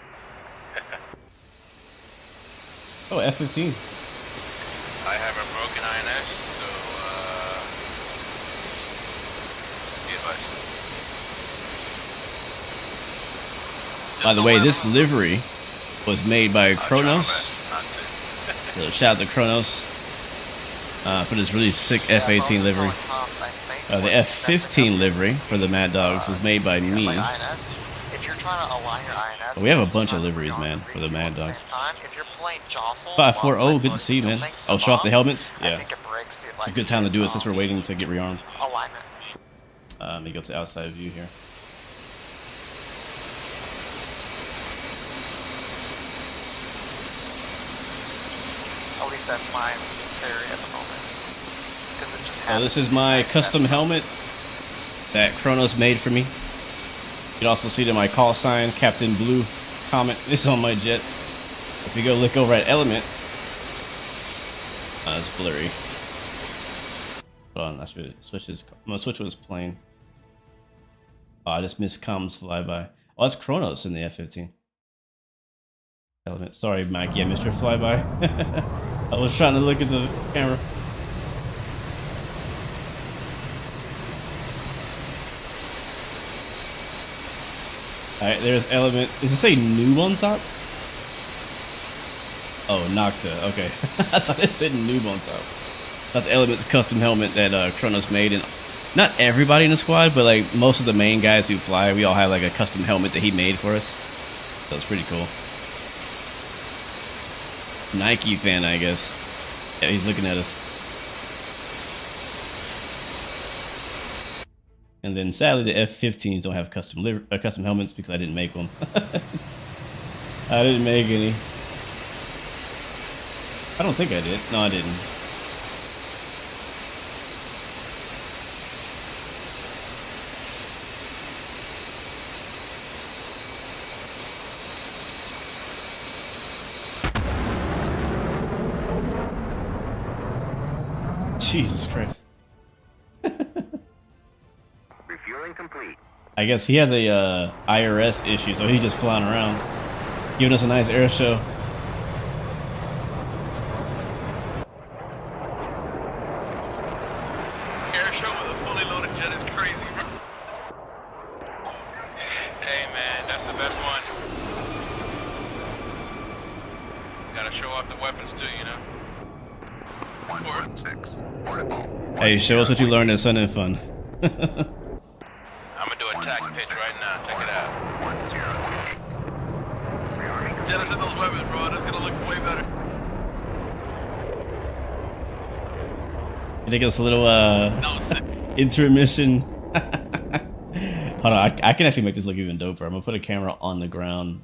Oh, F-15. I have a broken INS, so be advised. By the way, this livery was made by Kronos. So shout out to Kronos for this really sick F-18 livery. The F-15 livery for the Mad Dogs was made by me. We have a bunch of liveries, man, for the Mad Dogs. 540, good to see you, man. Oh, show off the helmets? Yeah. It's a good time to do it since we're waiting to get rearmed. Let me go to outside view here. At least that's my theory at the moment. Oh, this is my custom helmet that Kronos made for me. You can also see that my call sign, Captain Blue Comet, is on my jet. If you go look over at Element, it's blurry. Hold on, I should switch this. I'm gonna switch with this plane. Oh, I just missed comms flyby. Oh, it's Kronos in the F-15. Element. Sorry, Mike. Yeah, Mr. Flyby. I was trying to look at the camera. Alright, there's Element. Does it say noob on top? Oh, Nocta. Okay. I thought it said noob on top. That's Element's custom helmet that Kronos made. And not everybody in the squad, but like most of the main guys who fly, we all have like a custom helmet that he made for us. So it's pretty cool. Nike fan, I guess. Yeah, he's looking at us. And then sadly, the F-15s don't have custom helmets because I didn't make one. I didn't make any. I don't think I did. No, I didn't. Jesus Christ. Refueling complete. I guess he has a IRS issue, so he's just flying around, giving us a nice air show. Air show with a fully loaded jet is crazy, bro. Hey man, that's the best one. Gotta show off the weapons too, you know. 116. Portable. Hey, show us what you learned at Sun and Fun. I'm gonna do a tack pitch right now. Check it out. 10. Jettison those weapons, bro. It's gonna look way better. You think it's a little intermission? Hold on, I can actually make this look even doper. I'm gonna put a camera on the ground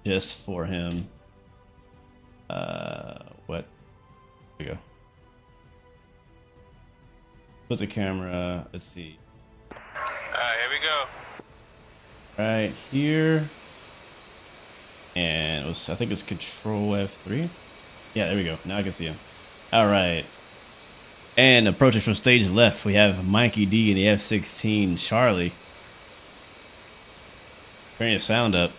just for him. What? There we go. Put the camera, let's see. Alright, here we go. Right here. And it was, I think it's Control F3. Yeah, there we go. Now I can see him. Alright. And approaching from stage left, we have Mikey D in the F-16 Charlie. Turn your sound up.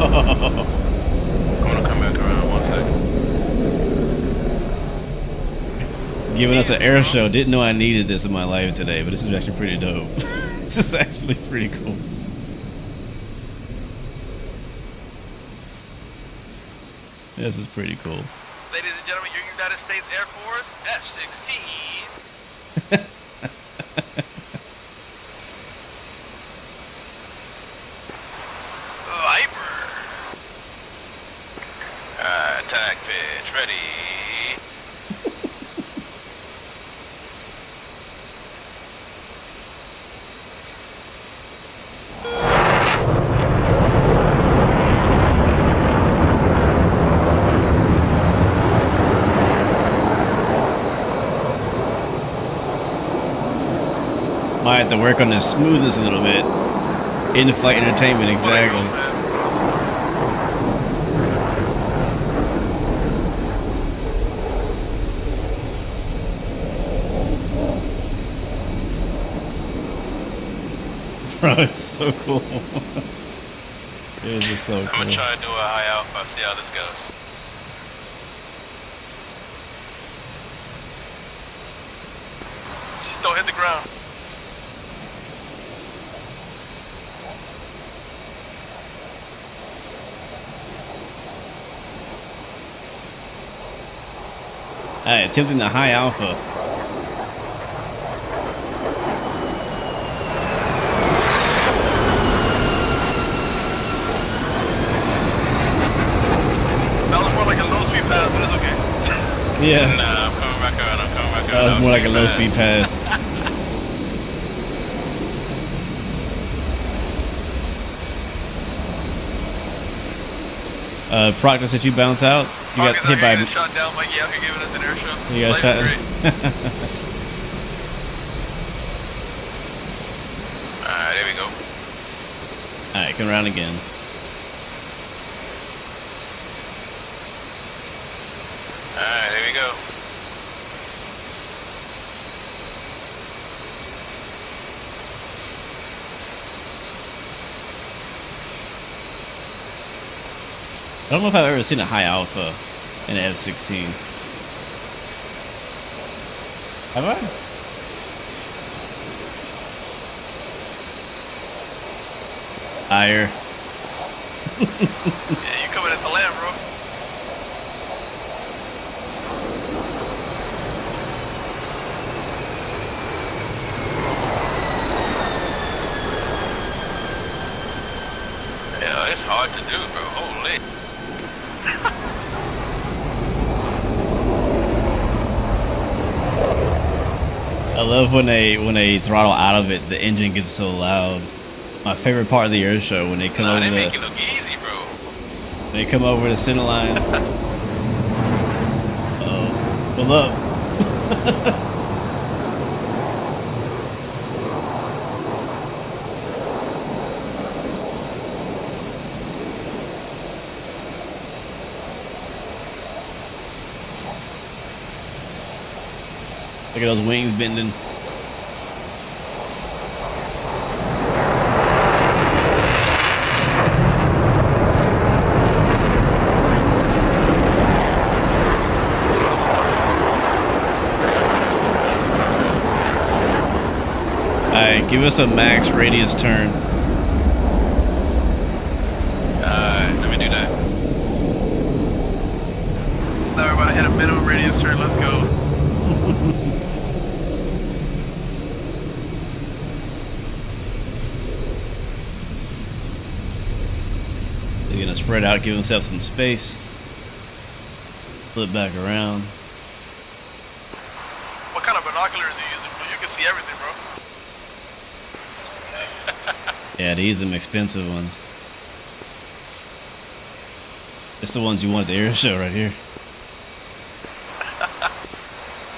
I'm gonna come back around 1 second. Giving us an air show. Didn't know I needed this in my life today, but this is actually pretty dope. This is actually pretty cool. This is pretty cool. Ladies and gentlemen, your United States Air Force F-16. Viper. Attack might have to work on the smoothness a little bit. In-flight entertainment, exactly. Bro, it's so cool. It is just so cool. I'm gonna try to do a high alpha, see how this goes. Just don't hit the ground. Alright, attempting the high alpha. That was more like a low speed pass, but it's okay. Yeah. Nah, I'm coming back around, I'm coming back That around. was more like a low speed pass. Proctus, did you bounce out? You got hit by. Shot down like yeah, you're giving us an air show. You got shot. Alright, there we go. Alright, come around again. Alright, there we go. I don't know if I've ever seen a high alpha in an F-16. Have I? Higher. Yeah, you coming at the land, bro. Yeah, it's hard to do, bro. Holy. I love when they throttle out of it, the engine gets so loud. My favorite part of the air show when they come over They the make it look easy, bro. they come over the center line. Oh, pull up. Look at those wings bending. Alright, give us a max radius turn. Let me do that. Now we're about to hit a minimum radius turn. Let's go. They're gonna spread out, give themselves some space. Flip back around. What kind of binoculars are you using, bro? You can see everything, bro. Yeah, these are some expensive ones. It's the ones you want at the air show right here.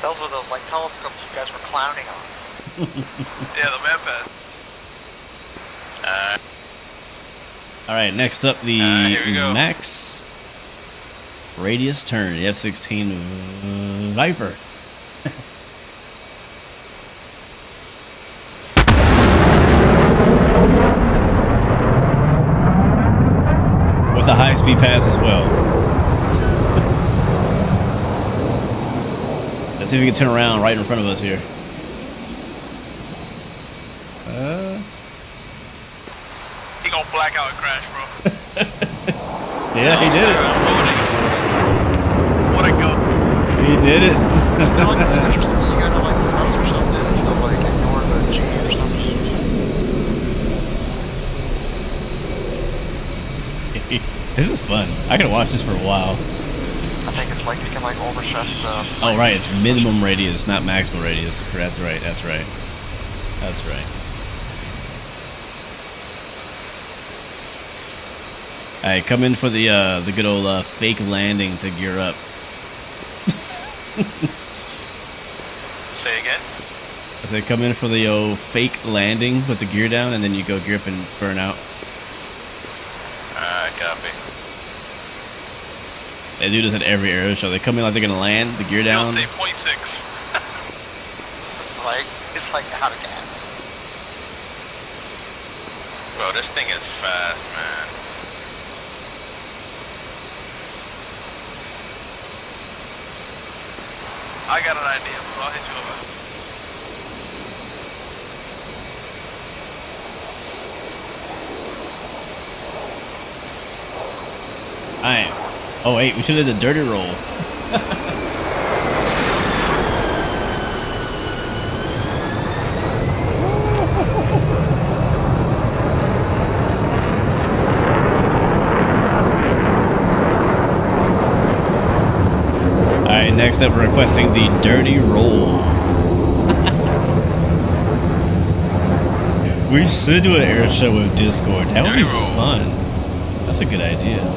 Those are those like telescopes you guys were clowning on. Yeah, the man pad. Alright, next up the here we go. max radius turn, the F-16 Viper. With a high-speed pass as well. Let's see if we can turn around right in front of us here. He gonna black out and crash, bro. Yeah, he did it. What a go. He did it. You gotta like cross or something, you know, like ignore the G or something. This is fun. I could watch this for a while. I think it's like you can like overset the. Oh, right. It's minimum radius, not maximum radius. That's right. That's right. That's right. Alright, come in for the good old fake landing to gear up. Say again? I So come in for the old fake landing with the gear down, and then you go gear up and burn out. Copy. They do this at every aero show. They come in like they're gonna land, the gear down. Say 0.6. It's like out of gas. Bro, this thing is fast, man. I got an idea, so I'll hit you over. Alright. Oh wait, we should have did the dirty roll. Alright, next up we're requesting the dirty roll. We should do an air show with Discord. That would be fun. That's a good idea.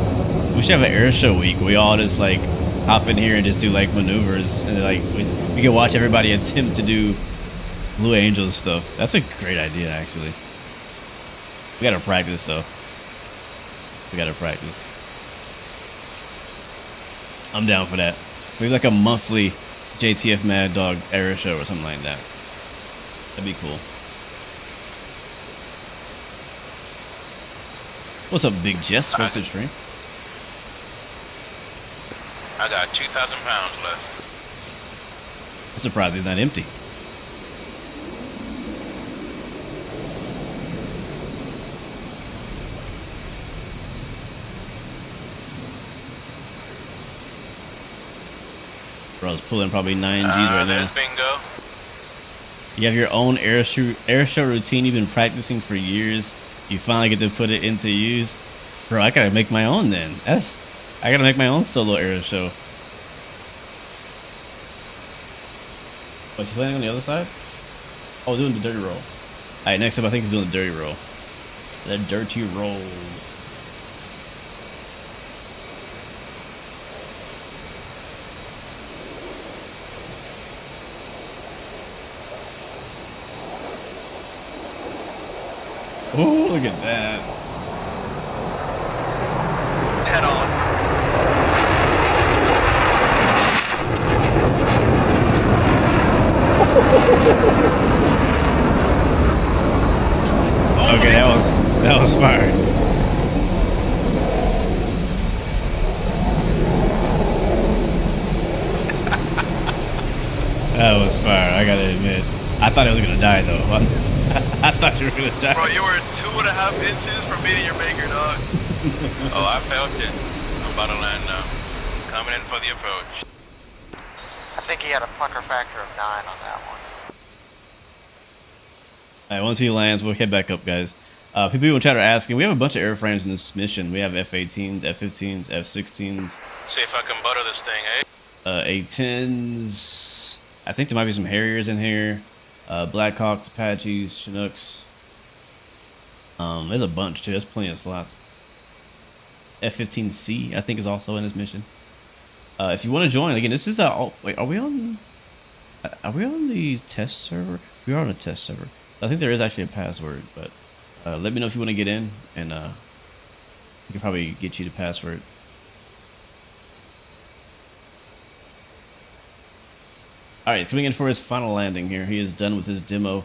We should have an air show week. We all just like hop in here and just do like maneuvers, and like we can watch everybody attempt to do Blue Angels stuff. That's a great idea, actually. We gotta practice though. We gotta practice. I'm down for that. Maybe like a monthly JTF Mad Dog air show or something like that. That'd be cool. What's up, Big Jess? Welcome to the stream. I got 2,000 pounds left. I'm surprised he's not empty. Bro's pulling probably 9 Gs right now. Bingo. You have your own air show routine you've been practicing for years. You finally get to put it into use. Bro, I gotta make my own then. I gotta make my own solo air show. What, you landing on the other side? Oh, doing the dirty roll. Alright, next up I think he's doing the dirty roll. The dirty roll. Oh, look at that. Head on. Okay, that was fire. That was fire, I gotta admit. I thought I was gonna die though. I thought you were gonna die. Bro, you were 2.5 inches from meeting your maker, dog. Oh, I felt it. I'm about to land now. Coming in for the approach. I think he had a pucker factor of 9 on that one. Alright, once he lands, we'll head back up, guys. People in chat are asking, we have a bunch of airframes in this mission. We have F-18s, F-15s, F-16s. See if I can butter this thing, eh? A-10s. I think there might be some Harriers in here. Blackhawks, Apaches, Chinooks. There's a bunch too. There's plenty of slots. F-15C I think is also in this mission. If you want to join, again, this is wait, are we on the test server? We are on a test server. I think there is actually a password, but let me know if you want to get in, and we can probably get you the password. Alright, coming in for his final landing here. He is done with his demo.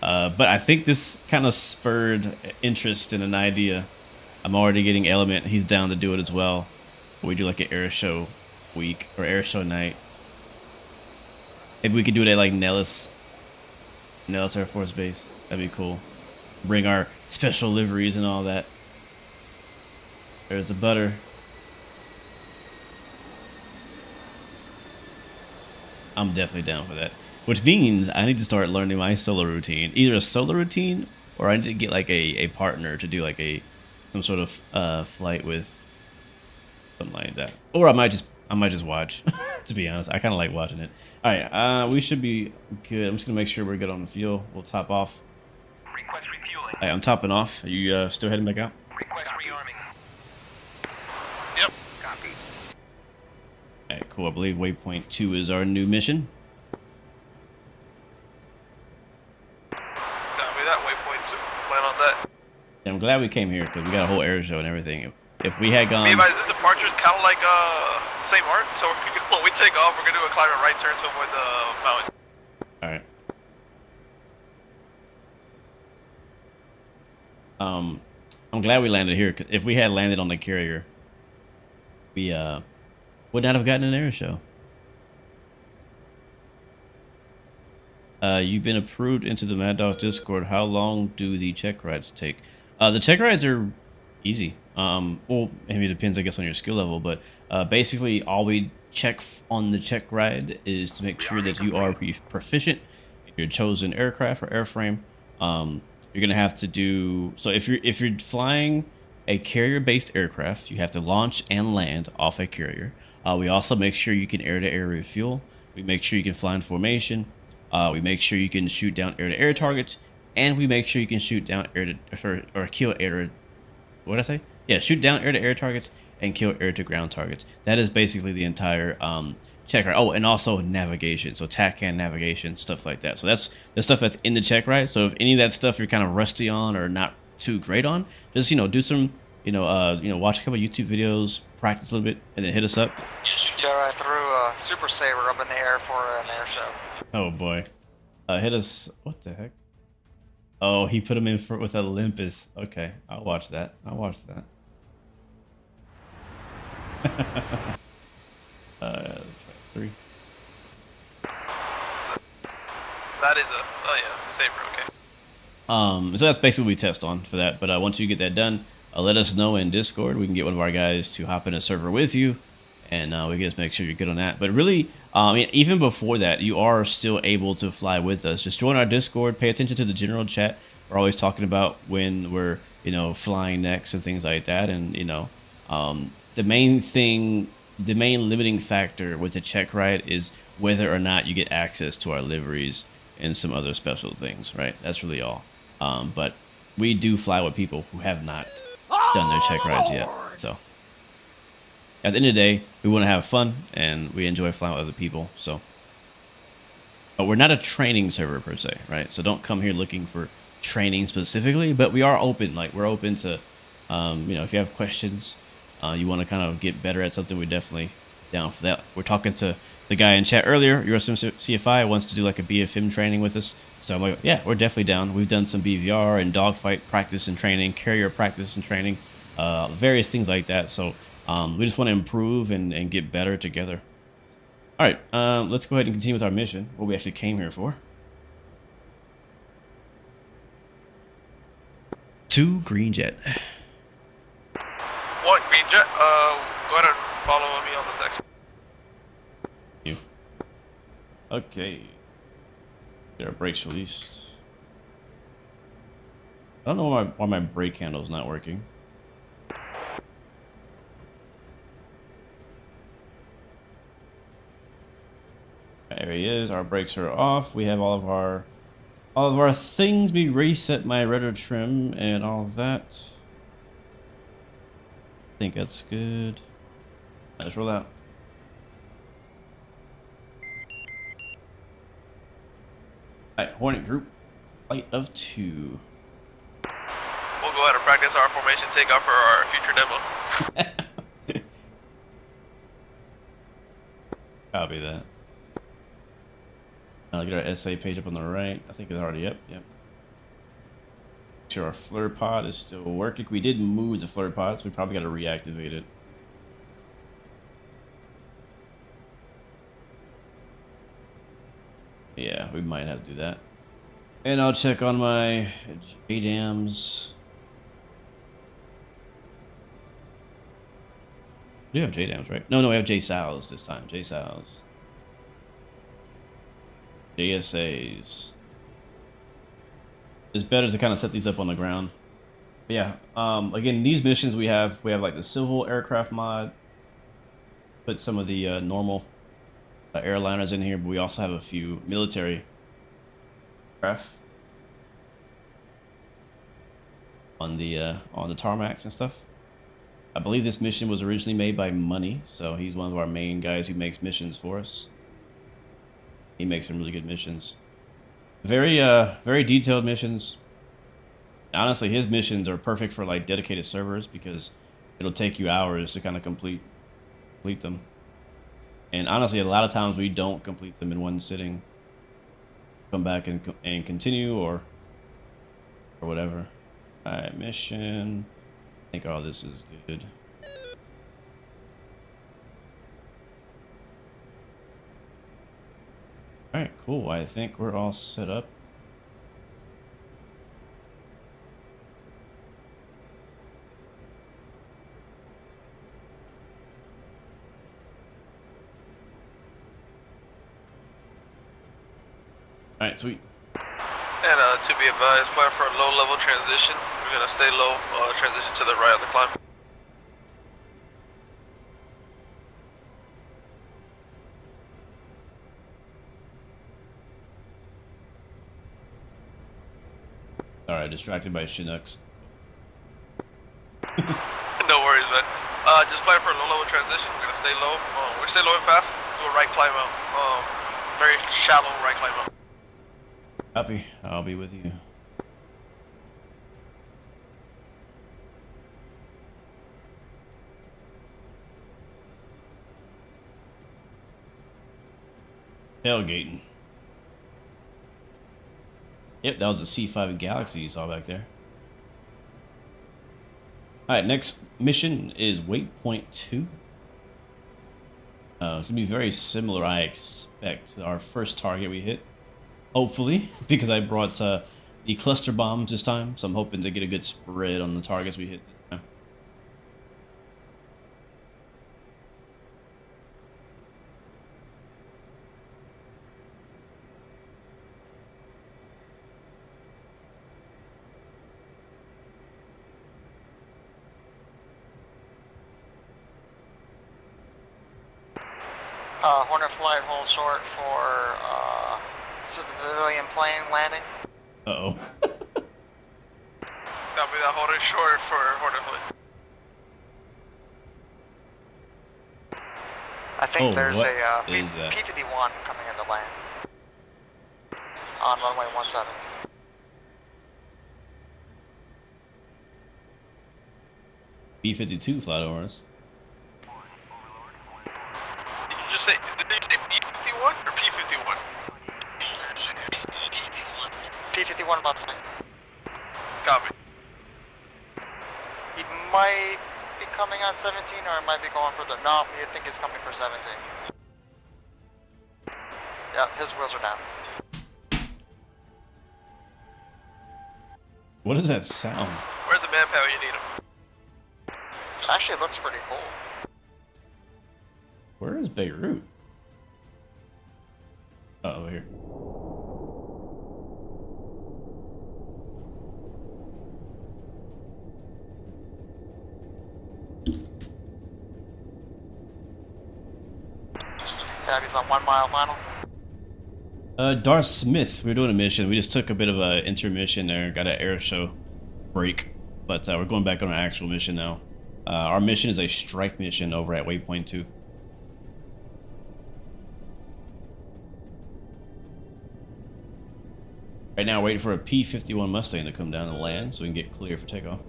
But I think this kind of spurred interest in an idea. I'm already getting Element. He's down to do it as well. We do like an air show week or air show night. Maybe we could do it at like Nellis Air Force Base. That'd be cool. Bring our special liveries and all that. There's the butter. I'm definitely down for that. Which means I need to start learning my solo routine. Either a solo routine, or I need to get like a partner to do like some sort of flight with, something like that. Or I might just watch. To be honest, I kind of like watching it. All right, we should be good. I'm just gonna make sure we're good on the fuel. We'll top off. Request refueling. All right, I'm topping off. Are you still heading back out? Request rearming. Yep. Copy. All right, cool. I believe waypoint 2 is our new mission. glad we came here because we got a whole air show and everything. If we had gone, Maybe the departure's kind of like St. Martin, so when we take off, we're gonna do a climb and right turn to avoid the mountain. all right. I'm glad we landed here. 'Cause if we had landed on the carrier, we would not have gotten an air show. You've been approved into the Mad Dog Discord. How long do the check rides take? The check rides are easy. Well, maybe it depends, I guess, on your skill level, but basically all we check on the check ride is to make sure that you are proficient in your chosen aircraft or airframe. You're gonna have to do so if you're flying a carrier-based aircraft, you have to launch and land off a carrier. We also make sure you can air-to-air refuel. We make sure you can fly in formation. We make sure you can shoot down air-to-air targets, and we make sure you can shoot down or kill air. What did I say? Yeah, shoot down air-to-air targets and kill air-to-ground targets. That is basically the entire check ride. Oh, and also navigation, so TACAN navigation, stuff like that. So that's the stuff that's in the check ride. So if any of that stuff you're kind of rusty on or not too great on, just do some watch a couple YouTube videos, practice a little bit, and then hit us up. Yeah, I threw a Super Saber up in the air for an air show. Oh boy, hit us. What the heck? Oh, he put him in with Olympus. Okay, I'll watch that. Let's try 3. That is Saber, okay. So that's basically what we test on for that. But once you get that done, let us know in Discord. We can get one of our guys to hop in a server with you, and we can just make sure you're good on that. But really, even before that, you are still able to fly with us. Just join our Discord. Pay attention to the general chat. We're always talking about when we're flying next and things like that. And the main limiting factor with the check ride is whether or not you get access to our liveries and some other special things, right? That's really all. But we do fly with people who have not done their check rides yet. So at the end of the day, we want to have fun and we enjoy flying with other people. So, but we're not a training server per se, right? So don't come here looking for training specifically, but we are open. Like we're open to, if you have questions, you want to kind of get better at something, we're definitely down for that. We're talking to the guy in chat earlier, CFI wants to do like a BFM training with us. So I'm like, yeah, we're definitely down. We've done some BVR and dogfight practice and training, carrier practice and training, various things like that. So we just want to improve and get better together. All right, let's go ahead and continue with our mission, what we actually came here for. 2 green jet. 1 green jet, go ahead and follow me on the text. You. Okay. Get our brakes released. I don't know why my brake handle's not working. There he is. Our brakes are off. We have all of our things. We reset my rudder trim and all that. I think that's good. Let's roll out. Alright, Hornet Group, flight of 2. We'll go ahead and practice our formation takeoff for our future demo. Copy that. I'll get our SA page up on the right. I think it's already up. Yep. Make sure our flare pod is still working. We did move the flare pod, so we probably got to reactivate it. Yeah, we might have to do that. And I'll check on my JDAMs. We do have JDAMs, right? No, we have JSOWs this time. JSOWs. JSAs. It's better to kind of set these up on the ground. But yeah, again, these missions we have like the civil aircraft mod. Put some of the normal airliners in here, but we also have a few military craft on the tarmacs and stuff. I believe this mission was originally made by Money, so he's one of our main guys who makes missions for us. He makes some really good missions. Very detailed missions. Honestly, his missions are perfect for like dedicated servers because it'll take you hours to kind of complete them. And honestly, a lot of times we don't complete them in one sitting. Come back and continue or whatever. All right, mission. I think all this is good. All right, cool. I think we're all set up. All right, sweet. And to be advised, plan for a low-level transition. We're gonna stay low, transition to the right of the climb. All right, distracted by Chinooks. No worries, man. Just plan for a low-level transition. We're gonna stay low. We stay low and fast. Do a right climb out. Very shallow right climb out. Copy. I'll be with you. Tailgating. Yep, that was a C5 Galaxy you saw back there. Alright, next mission is Waypoint 2. It's going to be very similar, I expect, to our first target we hit. Hopefully, because I brought the cluster bombs this time, so I'm hoping to get a good spread on the targets we hit this time. Hornet flight hold short for civilian plane landing. Uh-oh. Copy that. Hold it short for Hornet flight. I think there's what a is that? P-51 coming into land on runway 17. B-52 flight over us. Did you say P-51 or P-51? P-51 about to land. Copy. He might be coming on 17 or it might be going for the... No, you think he's coming for 17. Yeah, his wheels are down. What is that sound? Where's the manpower you need him? Actually, it looks pretty cool. Where is Beirut? Oh, here. Yeah, he's on 1 mile final. Darth Smith, we're doing a mission. We just took a bit of an intermission there, got an air show break, but we're going back on our actual mission now. Our mission is a strike mission over at Waypoint 2. Right now, waiting for a P-51 Mustang to come down and land so we can get clear for takeoff.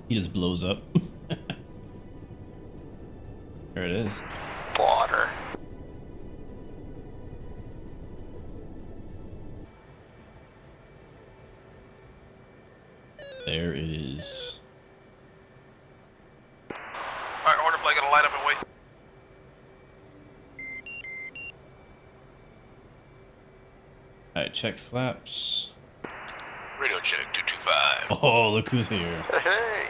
He just blows up. There it is. Water. There it is. Alright, Hornet flight gonna line up and wait. Alright, check flaps. Radio check 225. Oh, look who's here. Hey.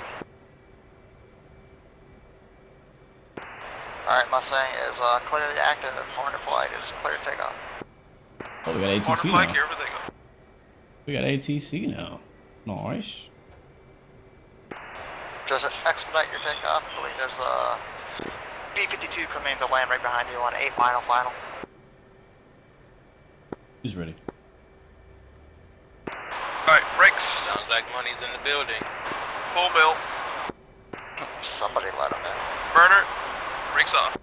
Alright, Mustang is clearly active. Hornet flight is clear to take off. Oh, we got Hornet ATC flight now. here, everything. We got ATC now. Nice. Just expedite your takeoff. I believe there's a B-52 coming to land right behind you on 8 final. Who's ready? Alright, brakes. Sounds like money's in the building. Full mill. Somebody let him in. Burner. Brakes off.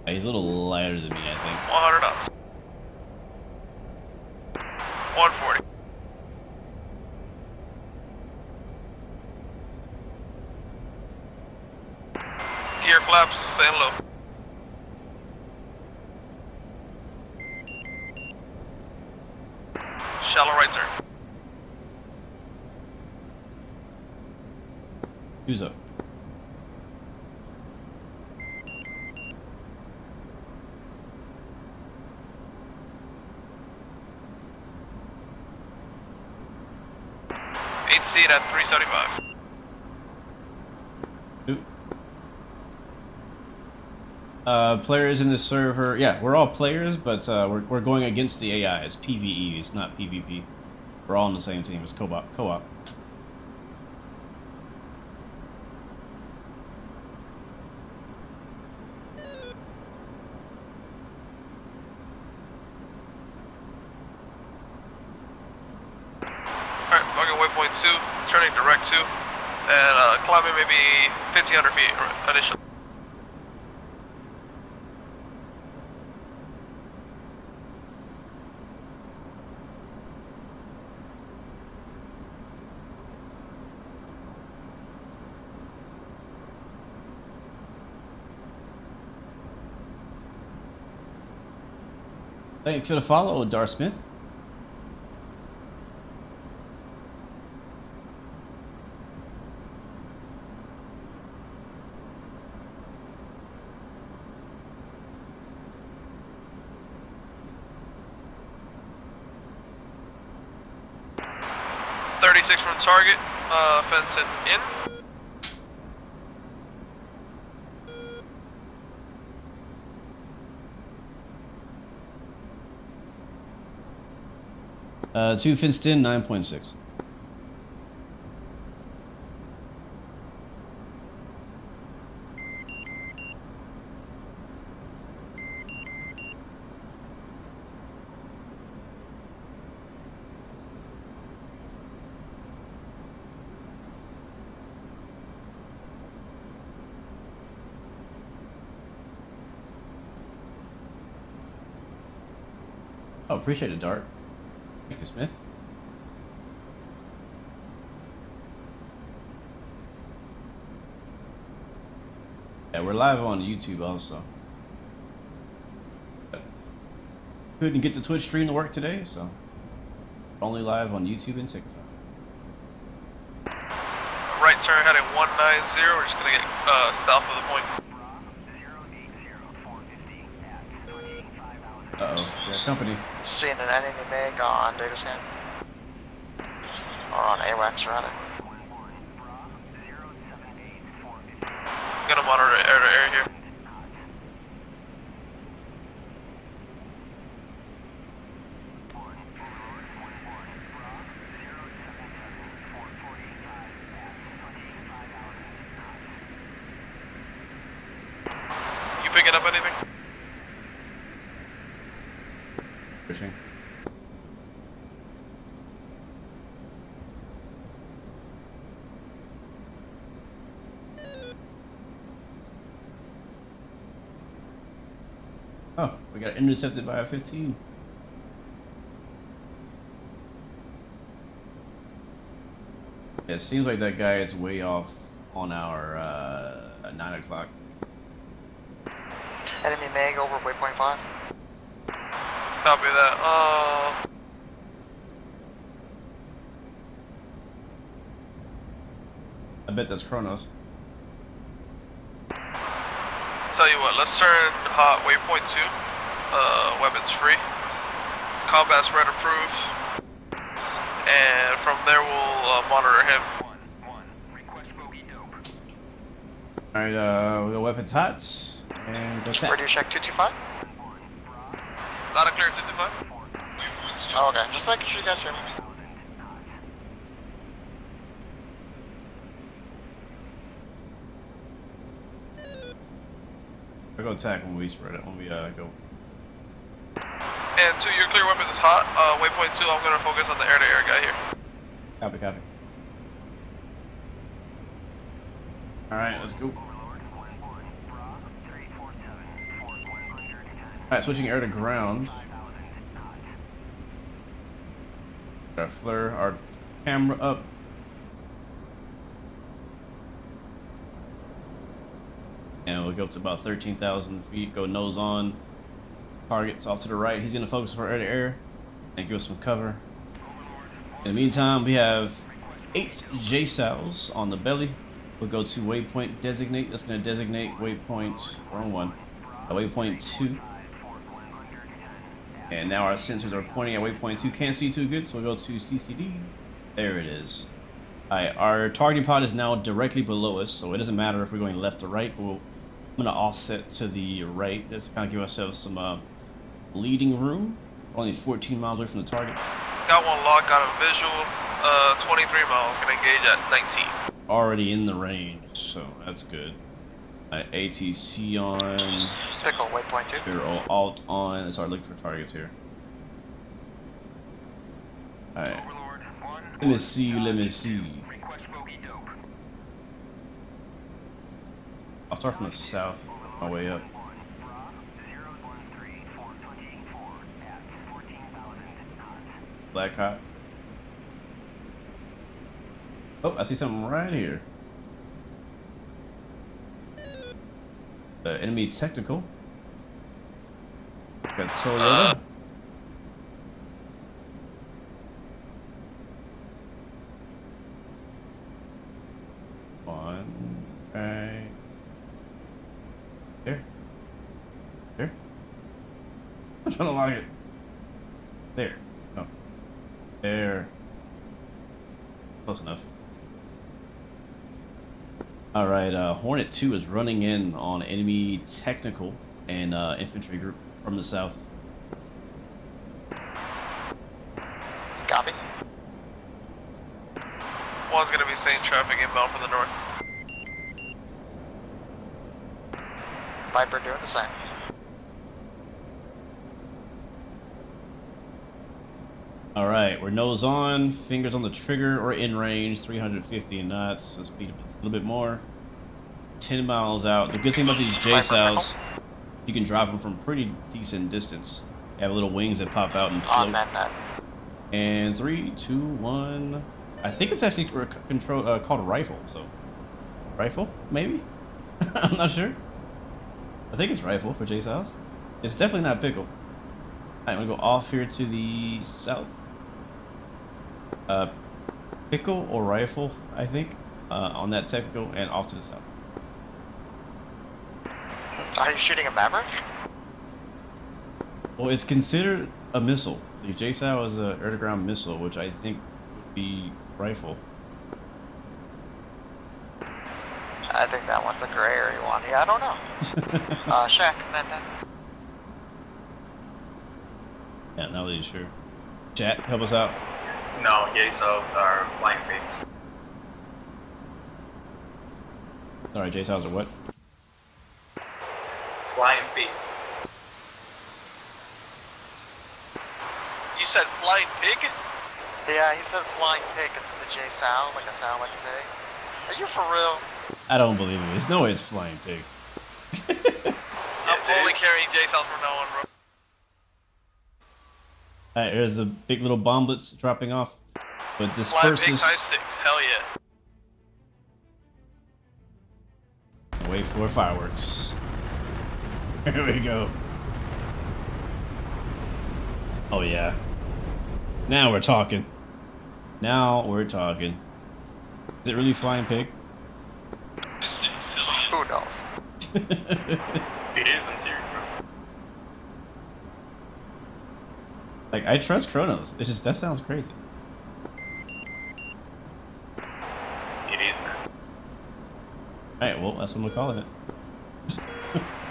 He's a little lighter than me, I think. 100 knots. 140. Gear flaps, staying low. Shallow right turn. Who's up? Seat at 375. Players in the server, yeah, we're all players, but we're going against the AI. It's PvE, it's not PvP. We're all on the same team. It's co-op. Alright, bugging waypoint 2, turning direct 2, and climbing maybe 1,500 feet initially. Thanks for the follow, Dar Smith. From target, fencing in. Two fenced in, 9.6. Oh, appreciate it, Dart. Thank you, Smith. Yeah, we're live on YouTube also. Couldn't get the Twitch stream to work today, so only live on YouTube and TikTok. Right turn heading 190. We're just gonna get south of the point. Uh-oh, yeah, company. Seeing an enemy MiG on data scan. Or on AWACS rather. I'm gonna monitor air to air here. You picking up anything? Pushing. Oh, we got intercepted by a 15. Yeah, it seems like that guy is way off on our 9 o'clock. Enemy MiG over waypoint 5. Copy that. I bet that's Kronos. Tell you what, let's turn hot waypoint 2. Weapons free. Combat spread approved. And from there we'll monitor him. Alright, we got weapons hot. And go tap. Radio check 225. Not a clear 225. Oh, okay. Just making sure you guys hear me. We'll go attack when we spread it, when we go. And 2, your clear weapons is hot. Waypoint 2, I'm gonna focus on the air-to-air guy here. Copy, copy. Alright, let's go. Alright, switching air to ground. Gotta flare our camera up. And we'll go up to about 13,000 feet, go nose on. Target's off to the right. He's gonna focus for air to air and give us some cover. In the meantime, we have 8 JSOWs on the belly. We'll go to waypoint designate. That's gonna designate waypoint, wrong one, waypoint 2. And now our sensors are pointing at waypoint 2. Can't see too good, so we'll go to CCD. There it is. Alright, our targeting pod is now directly below us, so it doesn't matter if we're going left or right. I'm going to offset to the right. Let's kind of give ourselves some leading room. Only 14 miles away from the target. Got one lock, got a visual, 23 miles, gonna engage at 19. Already in the range, so that's good. ATC on. Pickle, waypoint 2. We're all alt on. Let's start looking for targets here. Alright. Let me see, let me see. I'll start from the south, my way up. Black Hot. Oh, I see something right here. Enemy technical. Got Toyota. One. Right. Here. Here. I'm trying to log it. There. No. There. Close enough. Alright, Hornet 2 is running in on enemy technical and infantry group from the south. Copy. One's gonna be seeing traffic inbound from the north. Viper doing the same. Alright, we're nose on, fingers on the trigger, or in range, 350 knots, so speed a little bit more. 10 miles out. The good thing about these JSOWs, you can drop them from pretty decent distance. They have little wings that pop out and float. And 3, 2, 1. I think it's actually called a rifle, so. Rifle? Maybe? I'm not sure. I think it's rifle for JSOWs. It's definitely not pickle. Alright, I'm gonna go off here to the south. Pickle or rifle, I think, on that technical, and off to the south. Are you shooting a Maverick? Well, it's considered a missile. The JSOW is an air-to-ground missile, which I think would be rifle. I think that one's a gray area one. Yeah, I don't know. Shaq, then. Yeah, not really sure. Chat, help us out. No, JSOWs are flying pigs. Sorry, JSOWs are what? Flying pigs. You said flying pig? Yeah, he said flying pig instead of J sound, like a sound like a pig. Are you for real? I don't believe it. There's no way it's flying pig. I'm fully carrying JSOWs from now on, bro. Alright, there's the big little bomblets dropping off. But Flying pig disperses. times 6, hell yeah. Wait for fireworks. Here we go. Oh yeah. Now we're talking. Now we're talking. Is it really flying pig? Who knows? It is in theory, bro. Like, I trust Kronos. It's just, that sounds crazy. It is, man. Alright, well, that's what I'm gonna call it.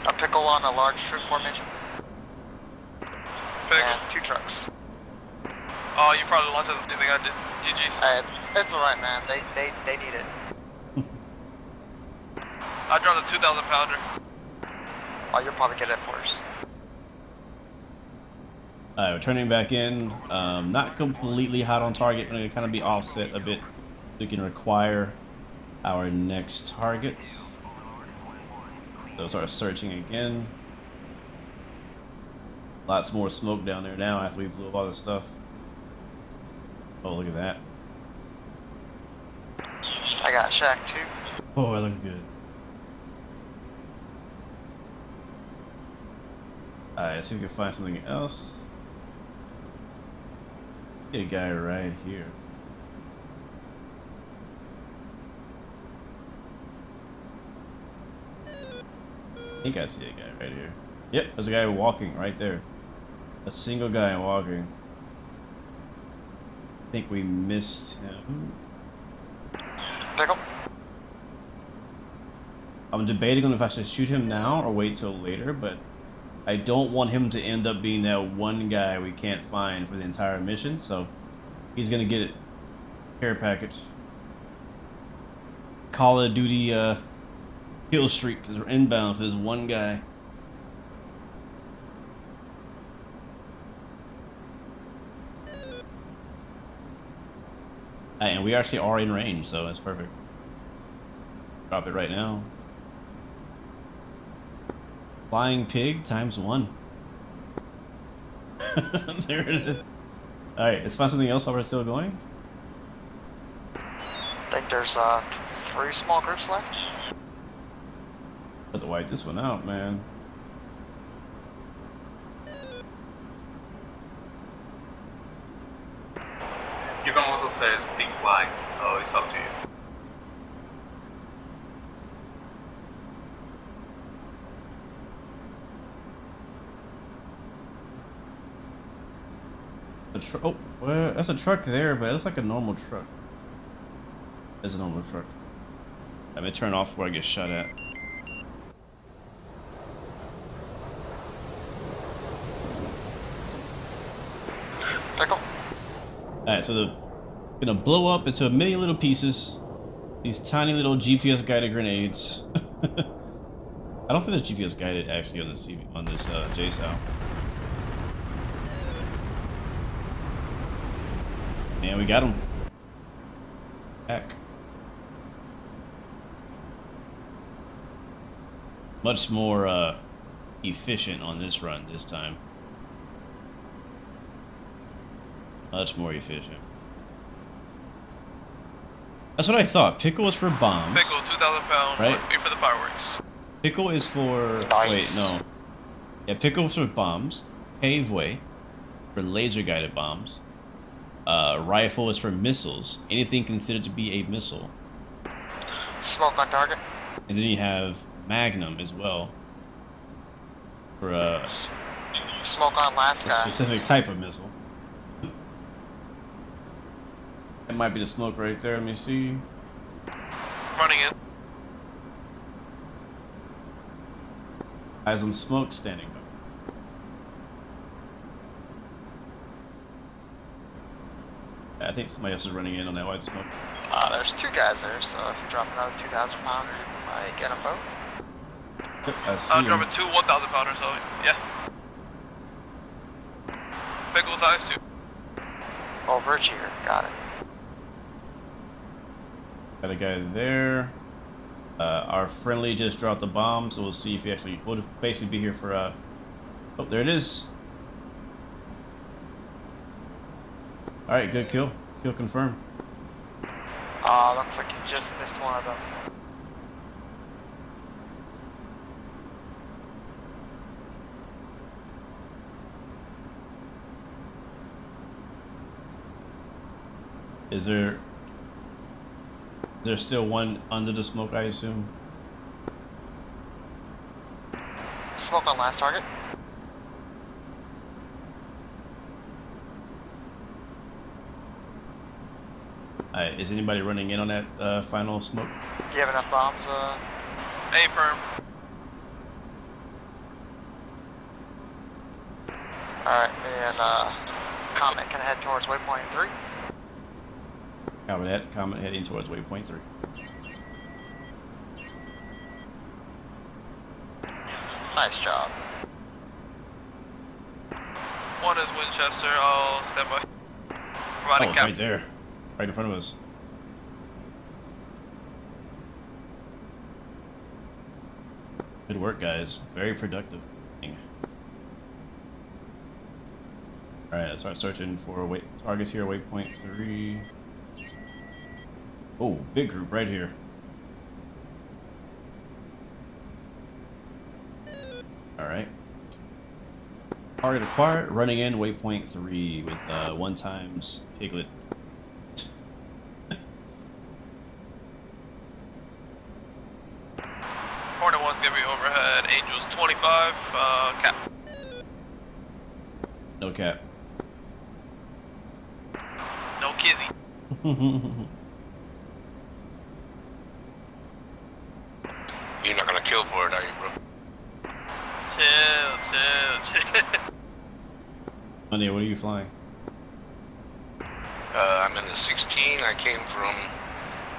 A pickle on a large troop formation. Pickle. And 2 trucks. Oh, you probably launched the same thing I did. GG's. It's alright, man. They need it. I dropped a 2,000 pounder. Oh, you'll probably get it first. Alright, we're turning back in. Not completely hot on target. We're gonna kind of be offset a bit so we can require our next target. So start searching again. Lots more smoke down there now after we blew up all this stuff. Oh, look at that. I got Shack too. Oh, that looks good. Alright, let's see if we can find something else. See a guy right here. I think I see a guy right here. Yep, there's a guy walking right there. A single guy walking. I think we missed him. Pickle. I'm debating on if I should shoot him now or wait till later, but I don't want him to end up being that one guy we can't find for the entire mission, so he's gonna get it. Care package. Call of Duty kill streak, because we're inbound for this one guy. And we actually are in range, so that's perfect. Drop it right now. Flying pig ×1. There it is. Alright, let's find something else while we're still going. I think there's 3 small groups left. Have to wipe this one out, man. You can also say big flag, so it's up to you. Oh, well, that's a truck there, but it's like a normal truck. It's a normal truck. Let me turn off before I get shot at. Pickle. Alright, so they're gonna blow up into a million little pieces. These tiny little GPS guided grenades. I don't think there's GPS guided actually on this JSOW. And we got him. Back. Much more efficient on this run this time. Much more efficient. That's what I thought. Pickle is for bombs. Pickle, 2,000 pounds. Right? Wait for the fireworks. Pickle is for... Wait, no. Yeah, pickle is for bombs. Paveway for laser guided bombs. Rifle is for missiles. Anything considered to be a missile. Smoke on target. And then you have Magnum as well. For Smoke on last a guy. specific type of missile. That might be the smoke right there. Let me see. Running in. Eyes on smoke standing by. I think somebody else is running in on that white smoke. There's 2 guys there, so if you drop another 2,000 pounders, you might get them both. Yep, I see Dropping him. 2 1,000 pounders, so yeah. Pickle ties 2. Oh, Virtue, got it. Got a guy there. Our friendly just dropped a bomb, so we'll see if he actually... We'll basically be here for... Oh, there it is. Alright, good kill. Kill confirmed. Looks like you just missed one of them. Is there still one under the smoke, I assume? Smoke on last target. Is anybody running in on that final smoke? Do you have enough bombs? A firm. Alright, and Comet can head towards waypoint 3. Copy that. Comet heading towards waypoint 3. Nice job. 1 is Winchester. I'll stand by. Providing Oh, it's cap. right there. Right in front of us. Good work, guys. Very productive. Alright, let's start searching for targets here, waypoint 3. Oh, big group right here. Alright. Target acquired, running in waypoint 3 with 1 times Piglet. Hornet 1's gonna be overhead, Angels 25, cap. No cap. No kizzy. You're not gonna kill for it, are you, bro? Chill. Money, what are you flying? I'm in the 16. I came from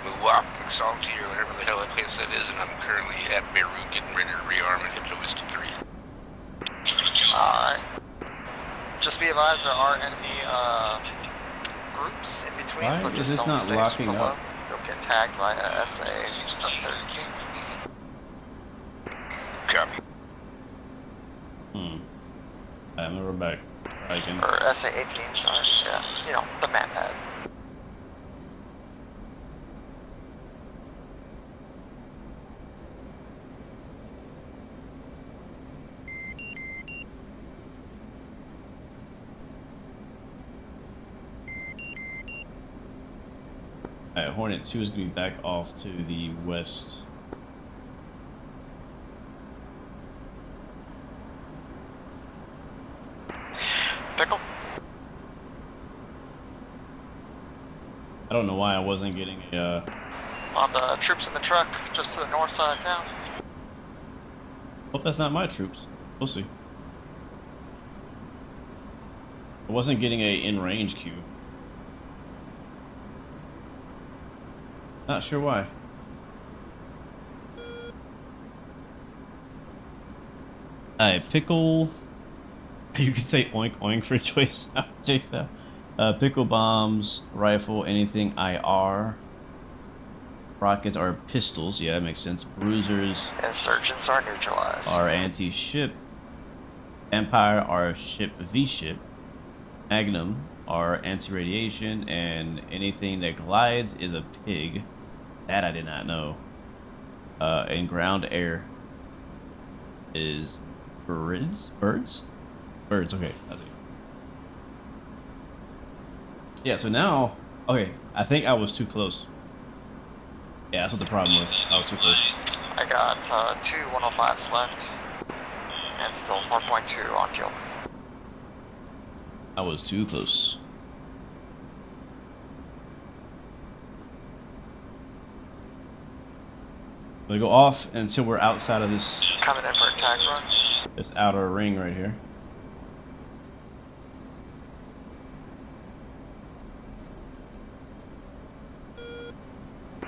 Milwaukee, Salty, or whatever the hell that place that is, and I'm currently at Beirut getting ready to rearm and hit the Whiskey 3. Alright. Just be advised there are enemy groups in between. Why so is just this don't not stay locking super up? low. You'll get tagged by a SA-13. Copy. I'm gonna go back. Again. Or SA-18, sorry. Yeah, you know, the man pad. Alright, Hornet 2 is gonna be back off to the west. Pickle? I don't know why I wasn't getting a On the troops in the truck, just to the north side of town. hope that's not my troops. We'll see. I wasn't getting a in-range queue. Not sure why. Alright, pickle. You could say oink oink for choice. Pickle bombs, rifle, anything IR. Rockets are pistols. Yeah, that makes sense. Bruisers Insurgents are neutralized. are anti-ship. Empire are ship V-ship. Magnum are anti-radiation, and anything that glides is a pig. That I did not know. And ground air is birds. Birds. Okay, that's it. Yeah. So now, okay. I think I was too close. Yeah, that's what the problem was. I was too close. I got 2 105s left. And still 4.2 on kill. I was too close. We go off until we're outside of this Coming in for a tag run. outer ring right here.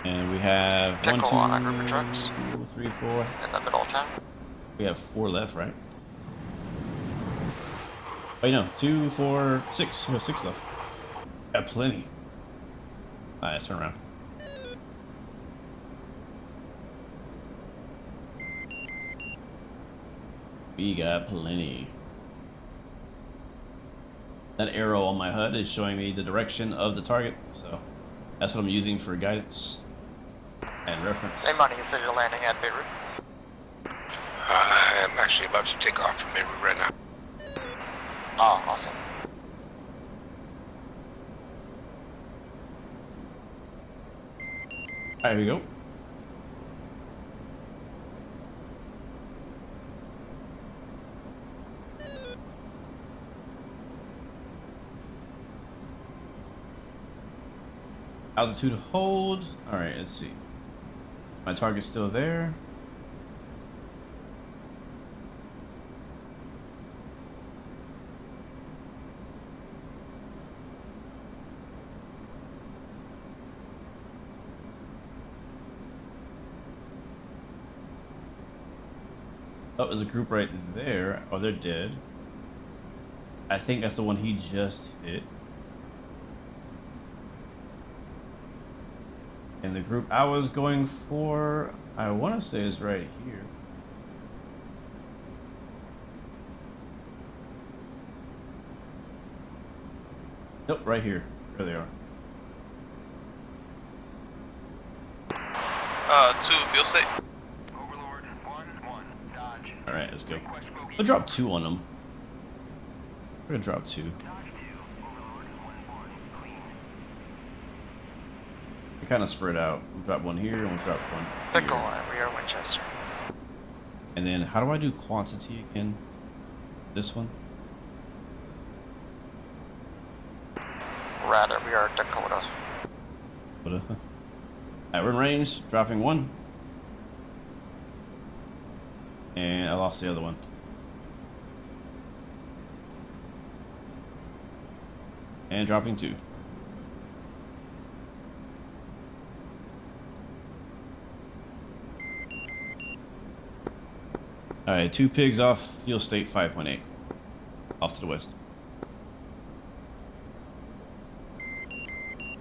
And we have Pickle 1, 2, on a group of trucks. 3, 4. In the middle of town. We have 4 left, right? Wait, no, 2, 4, 6. We have 6 left. Got plenty. Alright, let's turn around. We got plenty. That arrow on my HUD is showing me the direction of the target, so that's what I'm using for guidance and reference. Hey, Money, you said you're landing at Beirut. I'm actually about to take off from Beirut right now. Oh, awesome. Alright, here we go. Altitude hold. Alright, let's see. My target's still there. Oh, there's a group right there. Oh, they're dead. I think that's the one he just hit. And the group I was going for, I want to say is right here. Nope, right here. There they are. 2 field state. Overlord 1-1, Dodge. All right, let's go. Request bogey. We'll drop 2 on them. We're gonna drop 2. Dodge 2, Overlord 1-1, clean. We kind of spread out. We'll drop 1 here and we'll drop 1 Pickle, here. we are Winchester. And then how do I do quantity again? This one? Rather, we are Dakota. What? Alright, we're in range. Dropping 1. And I lost the other one. And dropping 2. Alright, 2 pigs off fuel state 5.8. Off to the west.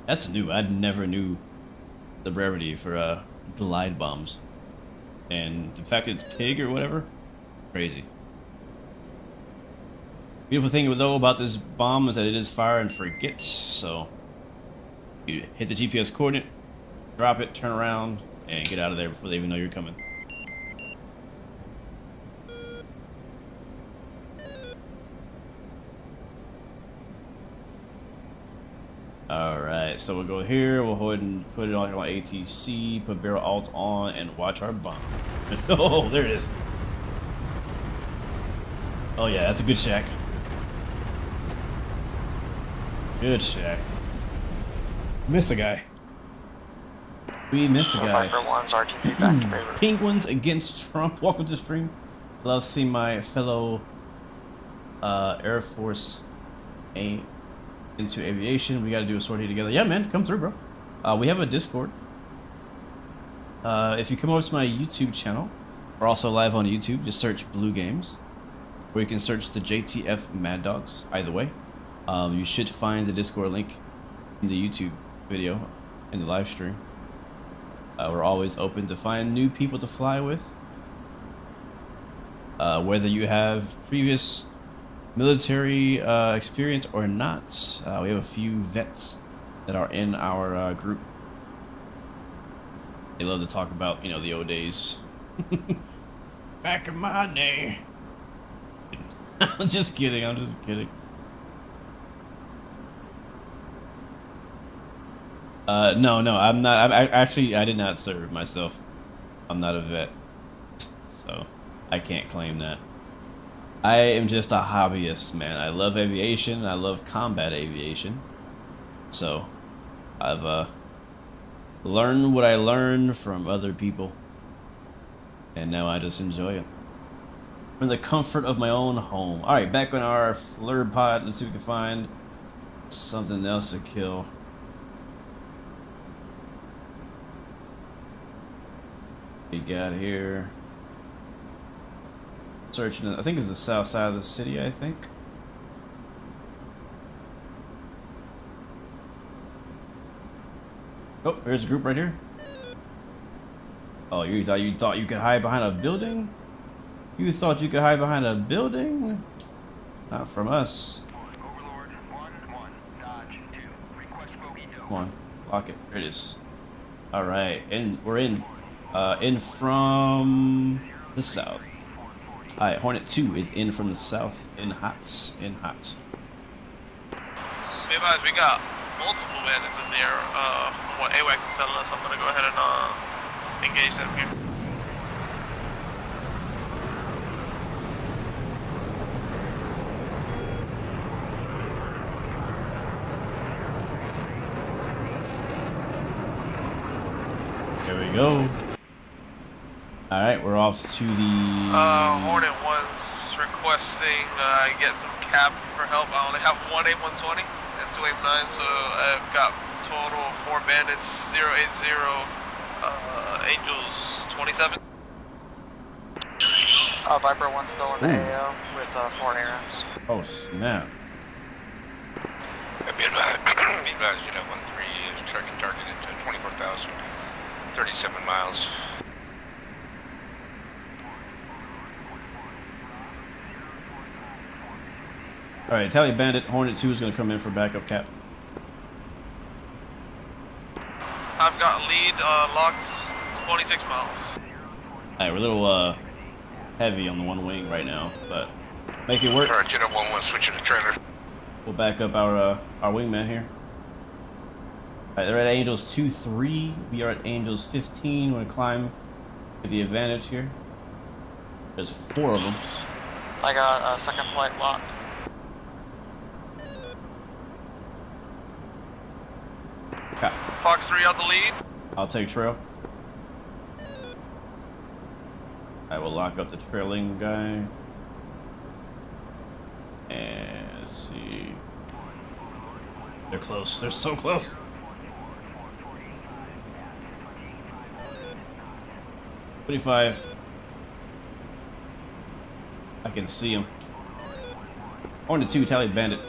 That's new. I never knew the brevity for glide bombs. And the fact that it's pig or whatever, crazy. Beautiful thing though about this bomb is that it is fire and forgets. So you hit the GPS coordinate, drop it, turn around, and get out of there before they even know you're coming. Alright, so we'll go here, we'll go ahead and put it on ATC, put barrel alt on, and watch our bomb. Oh, there it is. Oh yeah, that's a good shack. Good shack. Missed a guy. We missed a guy. Viper 1's RTP back to Beirut. Penguins against Trump. Welcome to the stream. Love seeing my fellow Air Force into aviation. We got to do a sortie together. Yeah, man, come through, bro. We have a Discord. If you come over to my YouTube channel, we're also live on YouTube. Just search Blue Games, or you can search the JTF Mad Dogs. Either way, you should find the Discord link in the YouTube video in the live stream. We're always open to find new people to fly with. Whether you have previous military experience or not, we have a few vets that are in our group. They love to talk about, you know, the old days. Back in my day. I'm just kidding. I'm just kidding. No, I'm not. I did not serve myself. I'm not a vet, so I can't claim that. I am just a hobbyist, man. I love aviation. I love combat aviation. So, I've learned what I learned from other people, and now I just enjoy it from the comfort of my own home. All right, back on our fleur pod. Let's see if we can find something else to kill. We got here. Searching, I think it's the south side of the city, I think. Oh, there's a group right here. Oh, you thought you could hide behind a building? You thought you could hide behind a building? Not from us. Overlord 1-1, Dodge 2, request bogey hill. Come on, lock it. There it is. All right, and we're in from the south. Alright, Hornet 2 is in from the south, in hot. Be advised, we got multiple bandits in there. From what AWACS is telling us, I'm gonna go ahead and engage them here. There we go. Alright, we're off to the... Hornet 1's requesting I get some cap for help. I only have one A120 and two A9, so I've got total 4 bandits, 080, Angels 27. Viper 1's still in the AO with 4 ARMs. Oh, snap. Be advised, Unit 13 is tracking target into 24,037 miles. Alright, Tally Bandit, Hornet 2 is going to come in for backup, Cap. I've got lead locked 26 miles. Alright, we're a little heavy on the one wing right now, but make it work. Alright, Jet 1-1, switching to trailer. We'll back up our wingman here. Alright, they're at Angels 2-3. We are at Angels 15. We're going to climb with the advantage here. There's 4 of them. I got a second flight locked. Fox 3 out the lead. I'll take trail. I will lock up the trailing guy. And let's see. They're close. They're so close. $25. I can see him. Hornet 2, Tally Bandit.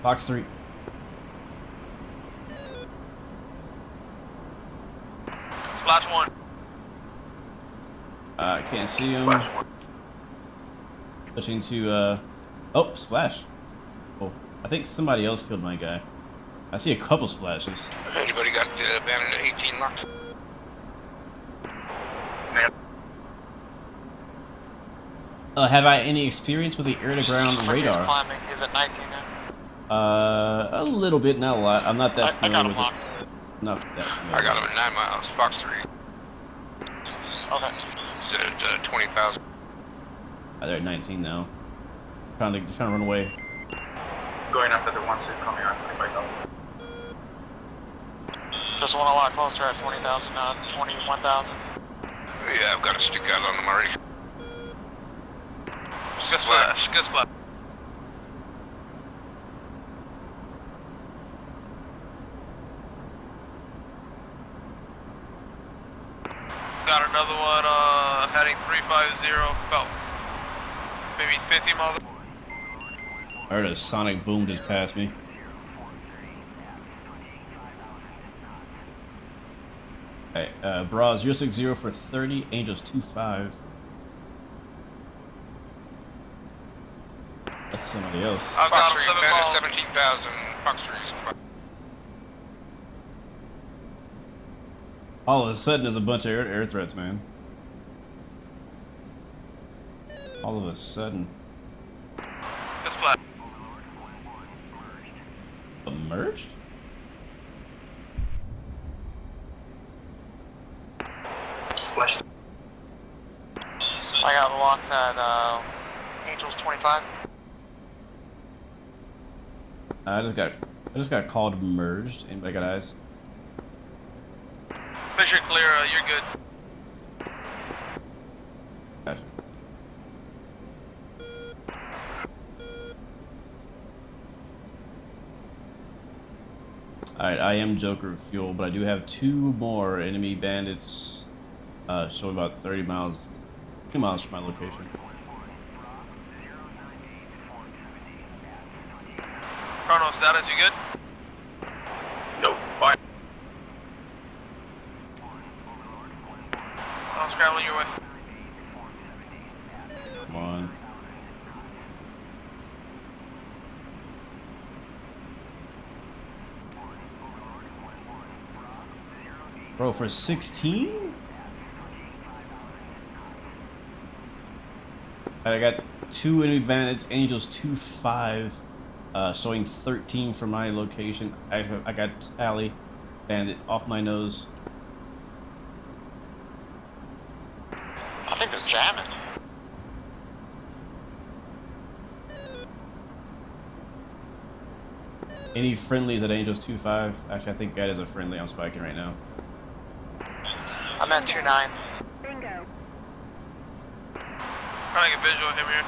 Fox 3. Splash 1. I can't see him. Switching to, oh, splash. Oh, I think somebody else killed my guy. I see a couple splashes. Anybody got the Bandit 18 locked? Have I any experience with the air-to-ground radar? Climbing. Is it 19 now? A little bit, not a lot. I'm not that I got familiar him with locked. it. Not that familiar. I got him at 9 miles, Fox 3. Okay. It's at 20,000. They're at 19 now. Trying to run away. Going after the ones who coming out 25,000. Just one a lot closer at 20,000 now. 21,000. Yeah, I've got a stick out on them already. Good splash. Good splash. Got another one heading 350 about maybe 50 miles. I heard a sonic boom just past me. Alright, Bra 060 for 30, Angels 25. That's somebody else. I've got Fox 3, him 7 Bandit miles. 17,000, Fox 3. All of a sudden, there's a bunch of air threats, man. All of a sudden. Good splash. Emerged? Splash. I got locked at Angels 25. I just got called merged. Anybody got eyes? Fisher clear, you're good. Gotcha. Alright, I am Joker fuel, but I do have 2 more enemy bandits showing about 30 miles, 2 miles from my location. Chrono status, you good? No, fine. I'm scrambling your way. Come on. Bro, for 16? I got 2 enemy bandits, Angels 2-5, showing 13 from my location. I got Tally Bandit off my nose. I think they're jamming. Any friendlies at Angels 2-5? Actually, I think that is a friendly I'm spiking right now. I'm at 2-9. Bingo. Trying to get visual of him here.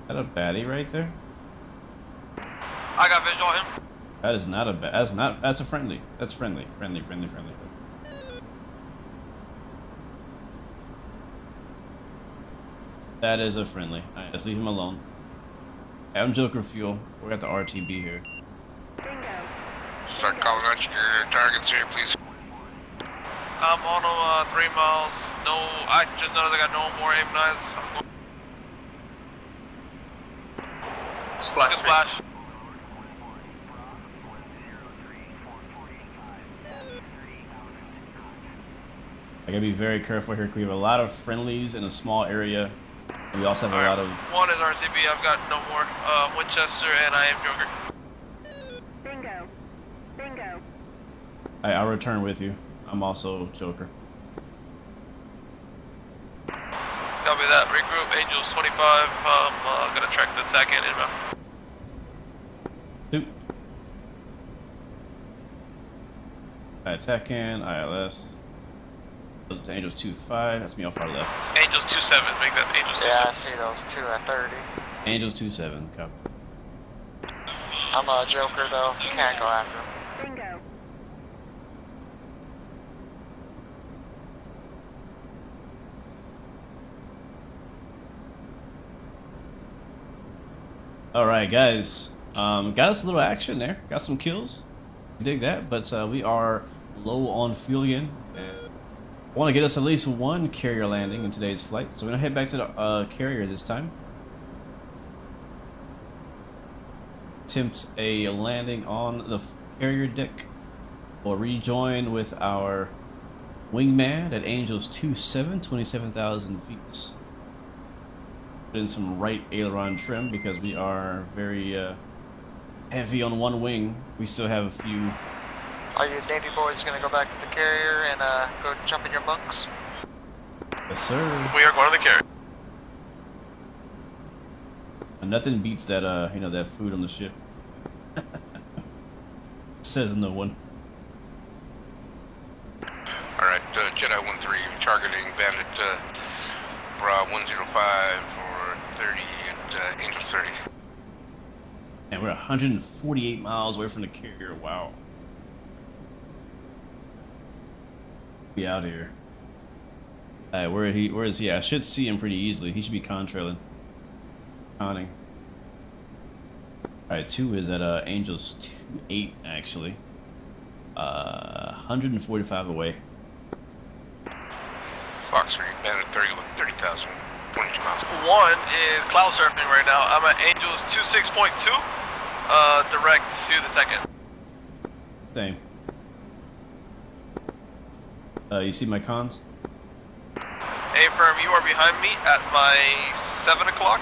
Is that a baddie right there? I got visual of him. That is not a bad. That's a friendly. That's friendly. Friendly. That is a friendly. Alright, let's leave him alone. I'm Joker fuel. We got the RTB here. Bingo. start calling out your targets here, please. I'm on 3 miles. No, I just noticed I got no more aim knives. I'm going. Splash. Splash. I gotta be very careful here because we have a lot of friendlies in a small area. And we also have a lot of... One is RCB, I've got no more. Winchester, and I am Joker. Bingo. Bingo. I'll return with you. I'm also Joker. Copy that. Regroup, Angels 25. I'm gonna track the attack in inbound. Two. Attack in, ILS. Those to Angels 2-5. That's me off our left. Angels 2-7. Make that Angels 2-7. Yeah, I see those 2 at 30. Angels 2-7. Copy. I'm a Joker though. You can't go after him. Bingo. Alright, guys. Got us a little action there. Got some kills. Dig that. But we are low on fuel again. I want to get us at least one carrier landing in today's flight. So we're going to head back to the carrier this time. Attempt a landing on the carrier deck. We'll rejoin with our wingman at Angels 27, 27,000 feet. Put in some right aileron trim because we are very heavy on one wing. We still have a few. Are you Navy boys gonna go back to the carrier and go jump in your bunks? Yes, sir. We are going to the carrier. And nothing beats that that food on the ship. Says no one. Alright, Jedi 1-3, targeting Bandit Bra 105 for 30 at Angels 30. And we're 148 miles away from the carrier. Wow. Be out here. Alright, where is he? I should see him pretty easily. He should be contrailing. Conning. Alright, 2 is at Angels 2-8 actually. 145 away. Fox 3, Bandit 30 with 30,000, 22 miles. 1 is cloud surfing right now. I'm at Angels 26.2. Direct to the second. Same. You see my cons? A-firm, you are behind me at my 7 o'clock.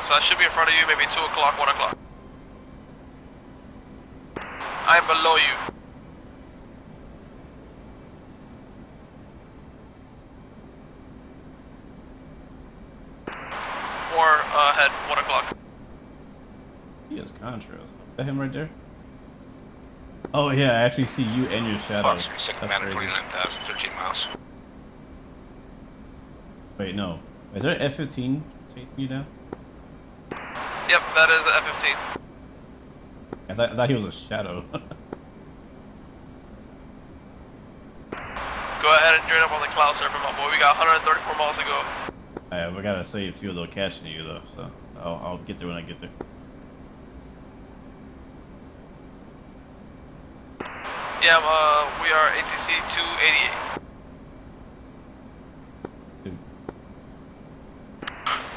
So I should be in front of you maybe 2 o'clock, 1 o'clock. I am below you. Or ahead, 1 o'clock. He has contrails. Is that him right there? Oh yeah, I actually see you and your shadow. Fox 3, second That's Bandit crazy. 29,000, 13 miles. Wait, no. Is there an F-15 chasing you down? Yep, that is the F-15. I thought he was a shadow. Go ahead and join up on the cloud surfing, my boy. We got 134 miles to go. Alright, we gotta save fuel though, catching you though, so I'll get there when I get there. Yeah, we are ATC 288.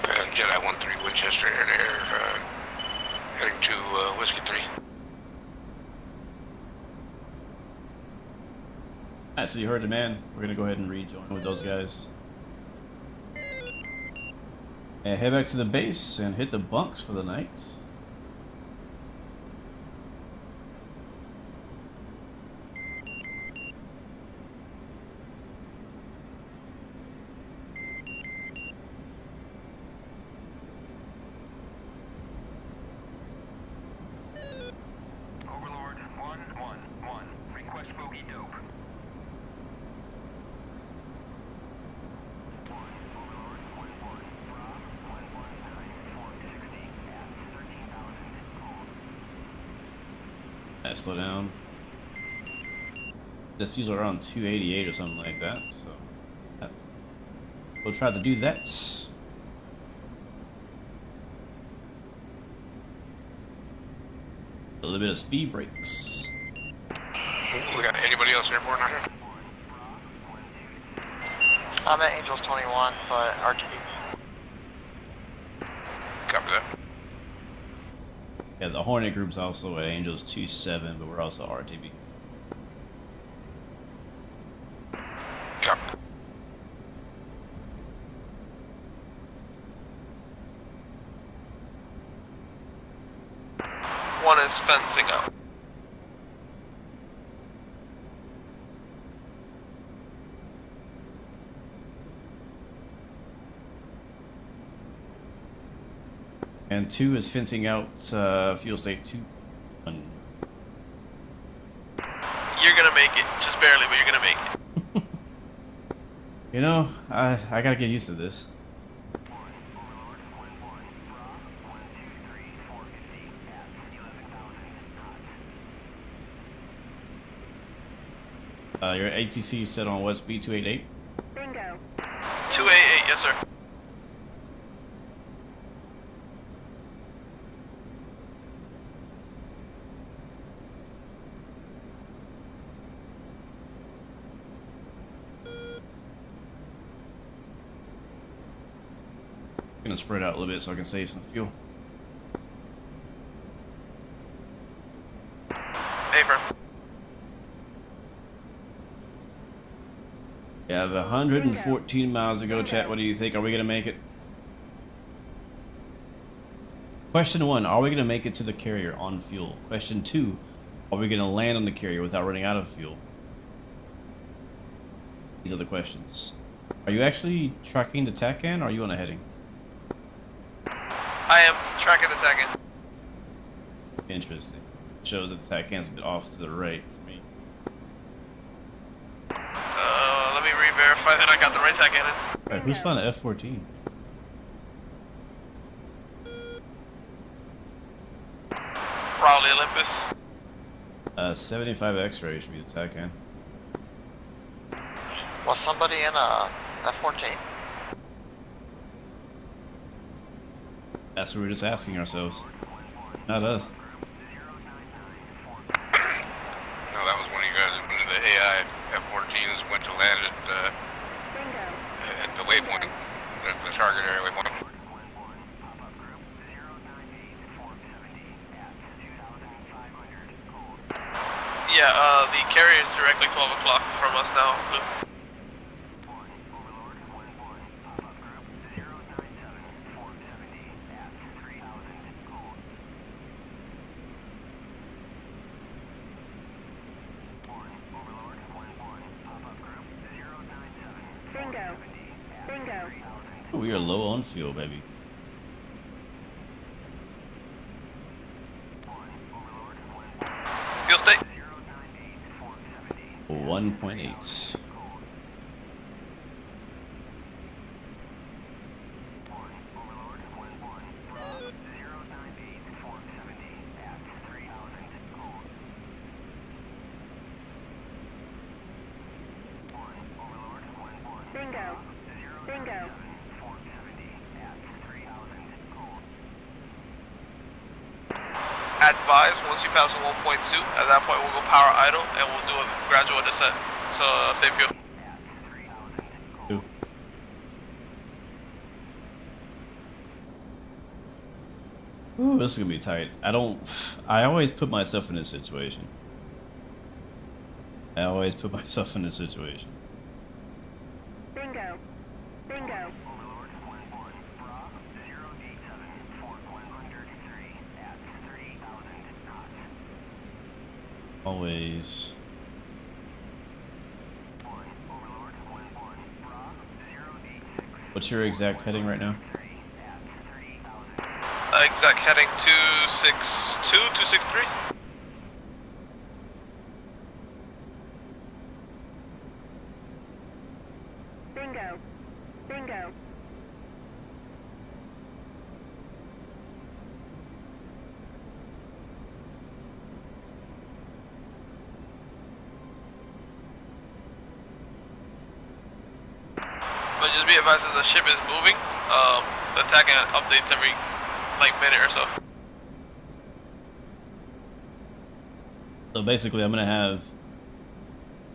And Jedi 1-3, Winchester air to air, heading to Whiskey 3. Alright, so you heard the man. We're gonna go ahead and rejoin with those guys. And head back to the base and hit the bunks for the night. Overlord 111. Request bogey dope. Overlord 11. Rob 119 460 at 13,000. Alright, slow down. This fuel's around 288 or something like that, so we'll try to do that. A little bit of speed brakes. We got anybody else airborne out here? I'm at Angels 21, but RTB. Copy that. Yeah, the Hornet group's also at Angels 27, but we're also RTB. Copy. One is fencing out. And 2 is fencing out fuel state 2. You're gonna make it, just barely, but you're gonna make it. You know, I gotta get used to this. Your ATC set on what speed? 288? Bingo. 288, yes sir. Gonna spread out a little bit so I can save some fuel. Affirm. Yeah, the 114 miles to go, chat. What do you think? Are we gonna make it? Question 1, are we gonna make it to the carrier on fuel? Question 2, are we gonna land on the carrier without running out of fuel? These are the questions. Are you actually tracking the TACAN or are you on a heading? I am tracking the TACAN. Interesting. Shows that the TACAN's a bit off to the right for me. Let me re-verify that I got the right TACAN in. Alright, who's flying an F-14? Raleigh Olympus. 75 X-ray should be the TACAN. Was somebody in a F-14? That's what we're just asking ourselves. Not us. No, that was one of you guys. One of the AI F-14s went to land at the waypoint, the target area waypoint. Yeah, the carrier is directly 12 o'clock from us now. Bingo. Bingo. We are low on fuel, baby. Fuel state. 1.8. Bingo. Bingo. Advise once you pass a 1.2, at that point we'll go power idle and we'll do a gradual descent. So save fuel. Ooh, this is gonna be tight. I always put myself in this situation. Bingo. Bingo. Always. What's your exact heading right now? Exact heading 262, 263. Bingo. Bingo. But just be advised that the ship is moving. The TACAN updates every minute or so. So basically, I'm gonna have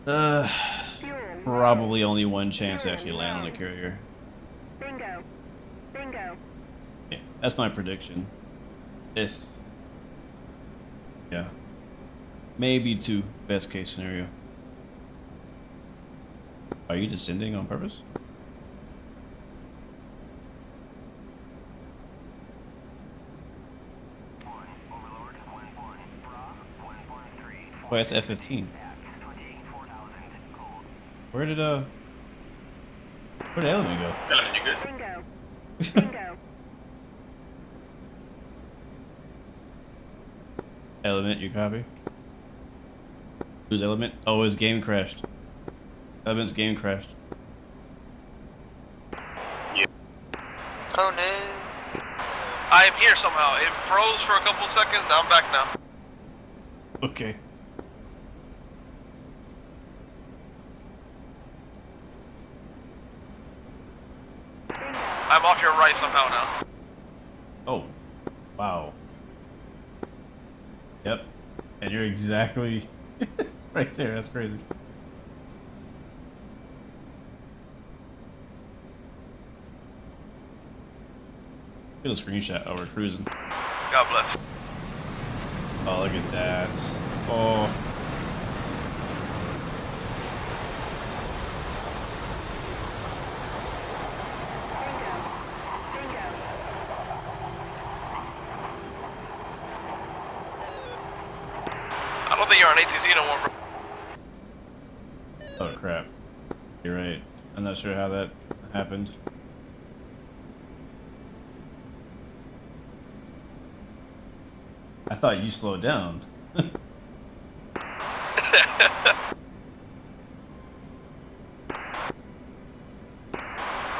Fuel. Probably only one chance to actually land on the carrier. Bingo. Bingo. Yeah, that's my prediction. If, yeah, maybe two, best case scenario. Are you descending on purpose? Oh, that's F-15. Where did Element go? Element, you good? Bingo. Bingo. Element, you copy? Who's Element? Oh, his game crashed. Element's game crashed. Oh no. I am here somehow. It froze for a couple seconds. I'm back now. Okay. I'm off your right somehow now. Oh, wow. Yep. And you're exactly right there. That's crazy. Get a screenshot. Oh, we're cruising. God bless. Oh, look at that. Oh. I don't think you're on ATC no more, bro. Oh, crap. You're right. I'm not sure how that happened. I thought you slowed down. I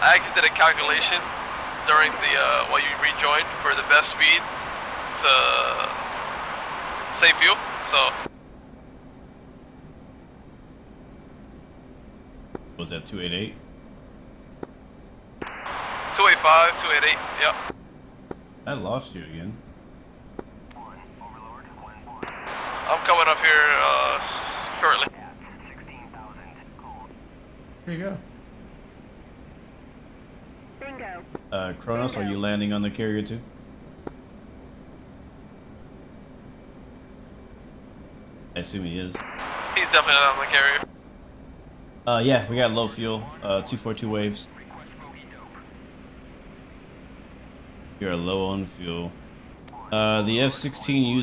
actually did a calculation during the while you rejoined for the best speed to save fuel. So Was that 288? 285, 288. Yep. I lost you again. I'm coming up here shortly. Here you go. Bingo. Kronos, are you landing on the carrier too? I assume he is. He's definitely not on the carrier. Yeah, we got low fuel. 242 waves. You're low on fuel. The F-16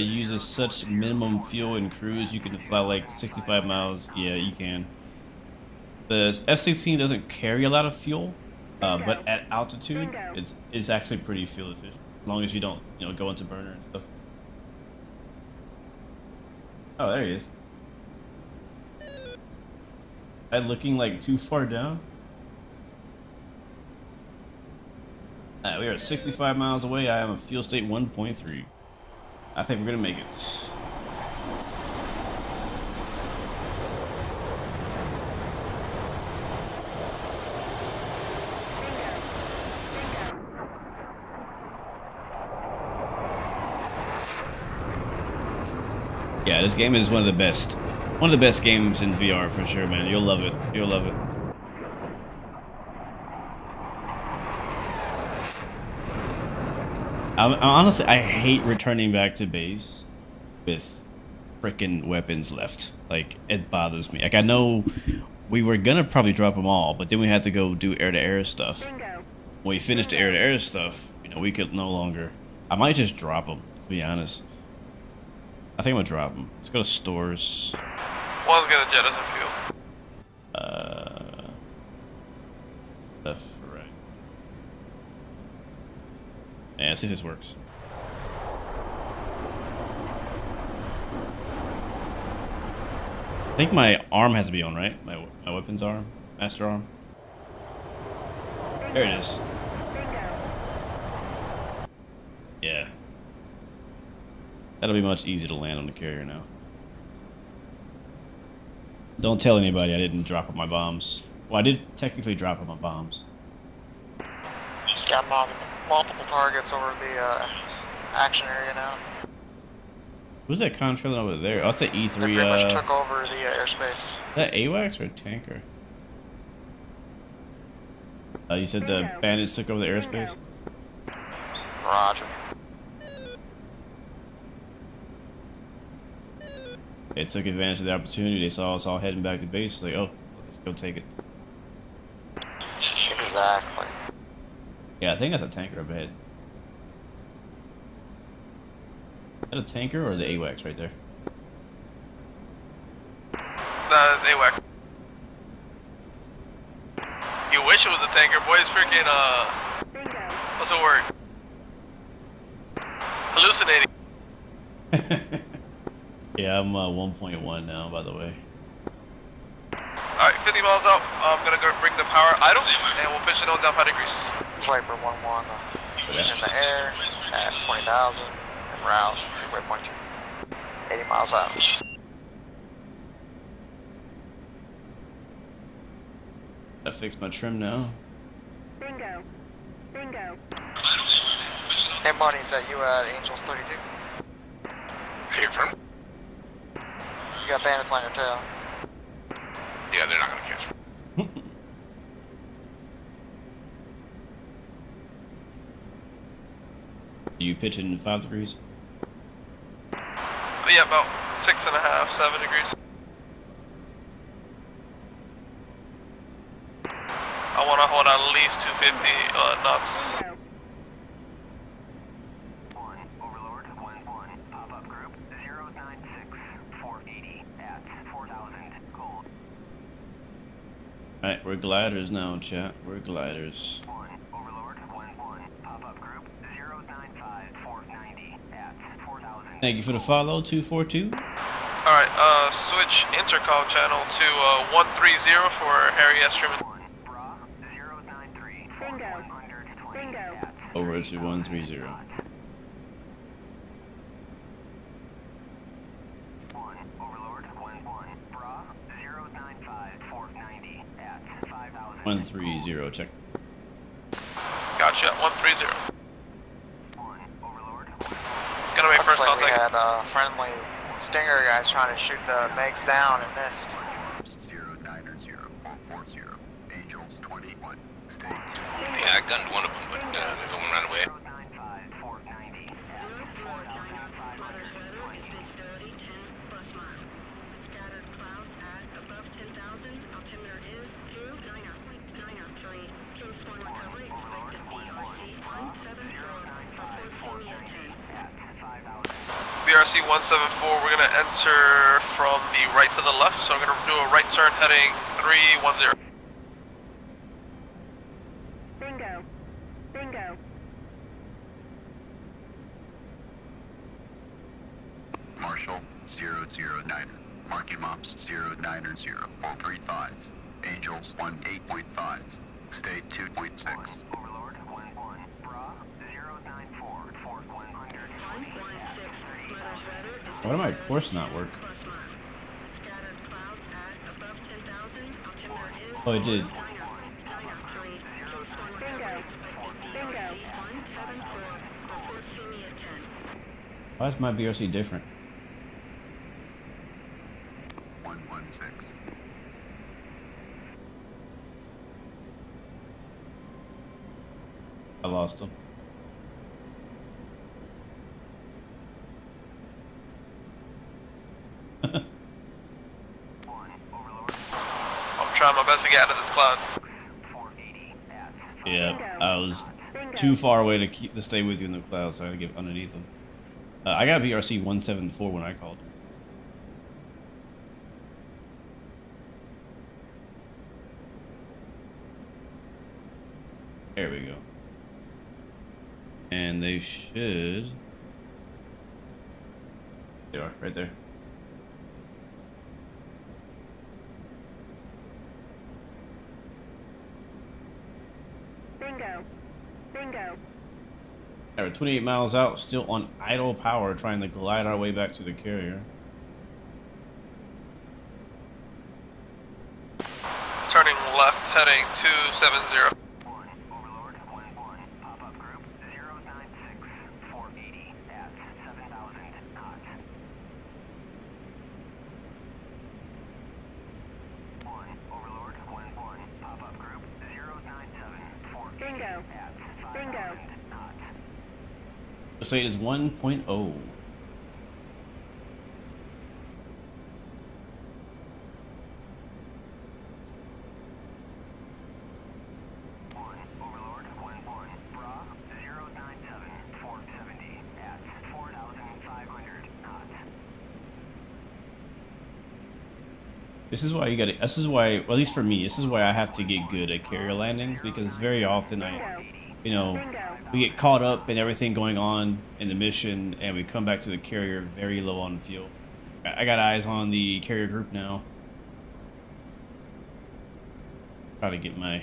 uses such minimum fuel in cruise. You can fly like 65 miles. Yeah, you can. The F-16 doesn't carry a lot of fuel, but at altitude, it's actually pretty fuel efficient. As long as you don't, go into burner and stuff. Oh, there he is. Am I looking like too far down? We are at 65 miles away. I am a fuel state 1.3. I think we're gonna make it. Yeah, this game is one of the best. One of the best games in VR for sure, man. You'll love it. You'll love it. Honestly, I hate returning back to base with frickin' weapons left. Like, it bothers me. Like, I know we were gonna probably drop them all, but then we had to go do air-to-air stuff. When we finished the air-to-air stuff, we could no longer. I might just drop them, to be honest. I think I'm gonna drop them. Let's go to stores. One's gonna jettison fuel. Left, right. Yeah, let's see if this works. I think my arm has to be on, right? My weapons arm, master arm. There it is. Yeah. That'll be much easier to land on the carrier now. Don't tell anybody I didn't drop all my bombs. Well, I did technically drop all my bombs. Just got multiple targets over the action area now. Who's that contrail over there? Oh, it's the E3. They pretty much took over the airspace. Is that AWACS or a tanker? You said the Bingo. bandits took over the airspace? Roger. They took advantage of the opportunity. They saw us all heading back to base. Like, oh, let's go take it. Exactly. Yeah, I think that's a tanker up ahead. Is that a tanker or the AWACS right there? That is AWAC. You wish it was a tanker, boy. It's freaking, Bingo. what's the word? Hallucinating. Yeah, I'm 1.1 now, by the way. Alright, 50 miles out. I'm gonna go bring the power idle, and we'll pitch it on down 5 degrees. Viper 1-1 in the air at 20,000 and route waypoint 2. 80 miles out. I fixed my trim now. Bingo. Bingo. Hey, buddy, is that you at Angels 32? Here from? You got bandits on your tail. Yeah, they're not gonna catch me. You pitching 5 degrees? But yeah, about 6.5, 7 degrees. I want to hold at least 250 knots. Bingo. 1, Overlord, 1-1, pop-up group, 096, 480 at 4,000, cold. Alright, we're gliders now, chat. We're gliders. 1, Overlord, 1-1, pop-up group, 095, 490 at 4,000. Thank you for the follow, 242. Alright, switch intercom channel to 130 for Harry S. Truman. 1, Bra, 093, Bingo. 120 Bingo. at Over to 130. 1, Overlord, 1-1, Bra, 095, 490 at 5,000. 130, check. Gotcha, 130. 1, Overlord, Gonna make first Looks like we contact. had friendly Stinger guys trying to shoot the MiGs down and missed. 090-440, Angels 21, stay Yeah, I gunned one of them, but the other one ran away. 095, 490 at 4,520. Scattered clouds at above 10,000. Altimeter is 29.903. Case 1 recovery expected BRC 174. Report Syria 10. At 5,000. BRC 174, we're gonna enter from the right to the left, so I'm gonna do a right turn heading 310. Bingo. Bingo. Marshall 009, marking mops 090, 435, Angels 18.5, state 2.6. Overlord 1-1, Bra 094, Fort 120 at 35. Why did my course not work? Scattered clouds at above 10,000. Altimeter is Oh, it did. 903. Case 1 recovery expected BRC 174. Report Syria 10. Why is my BRC different? 116. I lost them. I'm trying my best to get out of this cloud. 480 at Yeah, I was Bingo. too far away to stay with you in the clouds, so I had to get underneath them. I got BRC 174 when I called. There we go. And they should... They are, right there. Bingo. Bingo. We're 28 miles out, still on idle power, trying to glide our way back to the carrier. Turning left heading 270. 1, Overlord 1-1, pop-up group 096, 480 at 7,000 knots. State is 1.0. Overlord, 1-1. Bra, 097, 470 at 4,500 knots. This is why you gotta, this is why, well, at least for me, this is why I have to get good at carrier landings, because very often you know, we get caught up in everything going on in the mission and we come back to the carrier very low on fuel. I got eyes on the carrier group now. Try to get my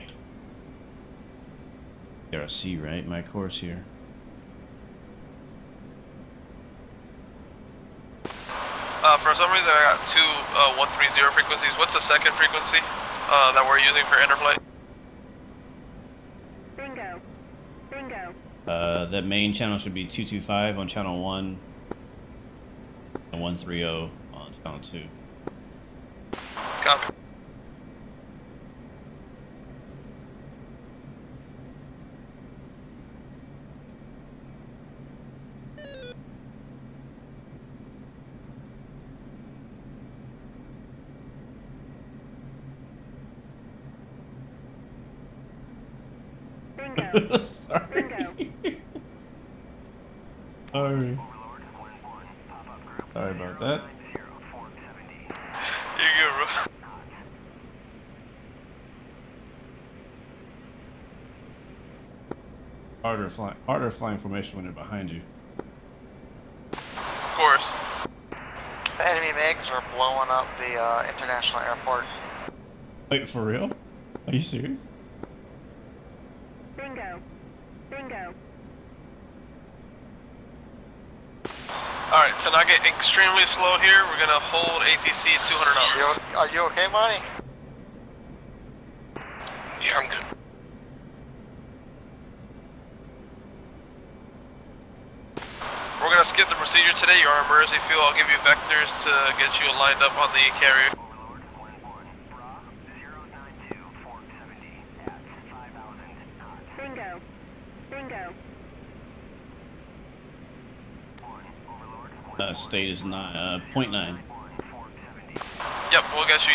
RC right, my course here. For some reason I got two 130 frequencies. What's the second frequency that we're using for interflight? Bingo. Bingo. That main channel should be 225 on channel 1 and 130 on channel 2. Copy. Bingo. Sorry. Bingo. Sorry. Sorry about that. You're good, bro. Harder flying formation when they're behind you. Of course. The enemy MiGs are blowing up the international airport. Wait, for real? Are you serious? Bingo. Bingo. Alright, to not get extremely slow here, we're gonna hold ATC 200 hours. Are you okay, Marty? Yeah, I'm good. We're gonna skip the procedure today. You're on emergency fuel. I'll give you vectors to get you lined up on the carrier. Overlord, 1-1. Bra, 092, 470 at 5,000 knots. Bingo. Bingo. State is 0.9. Yep, we'll get you.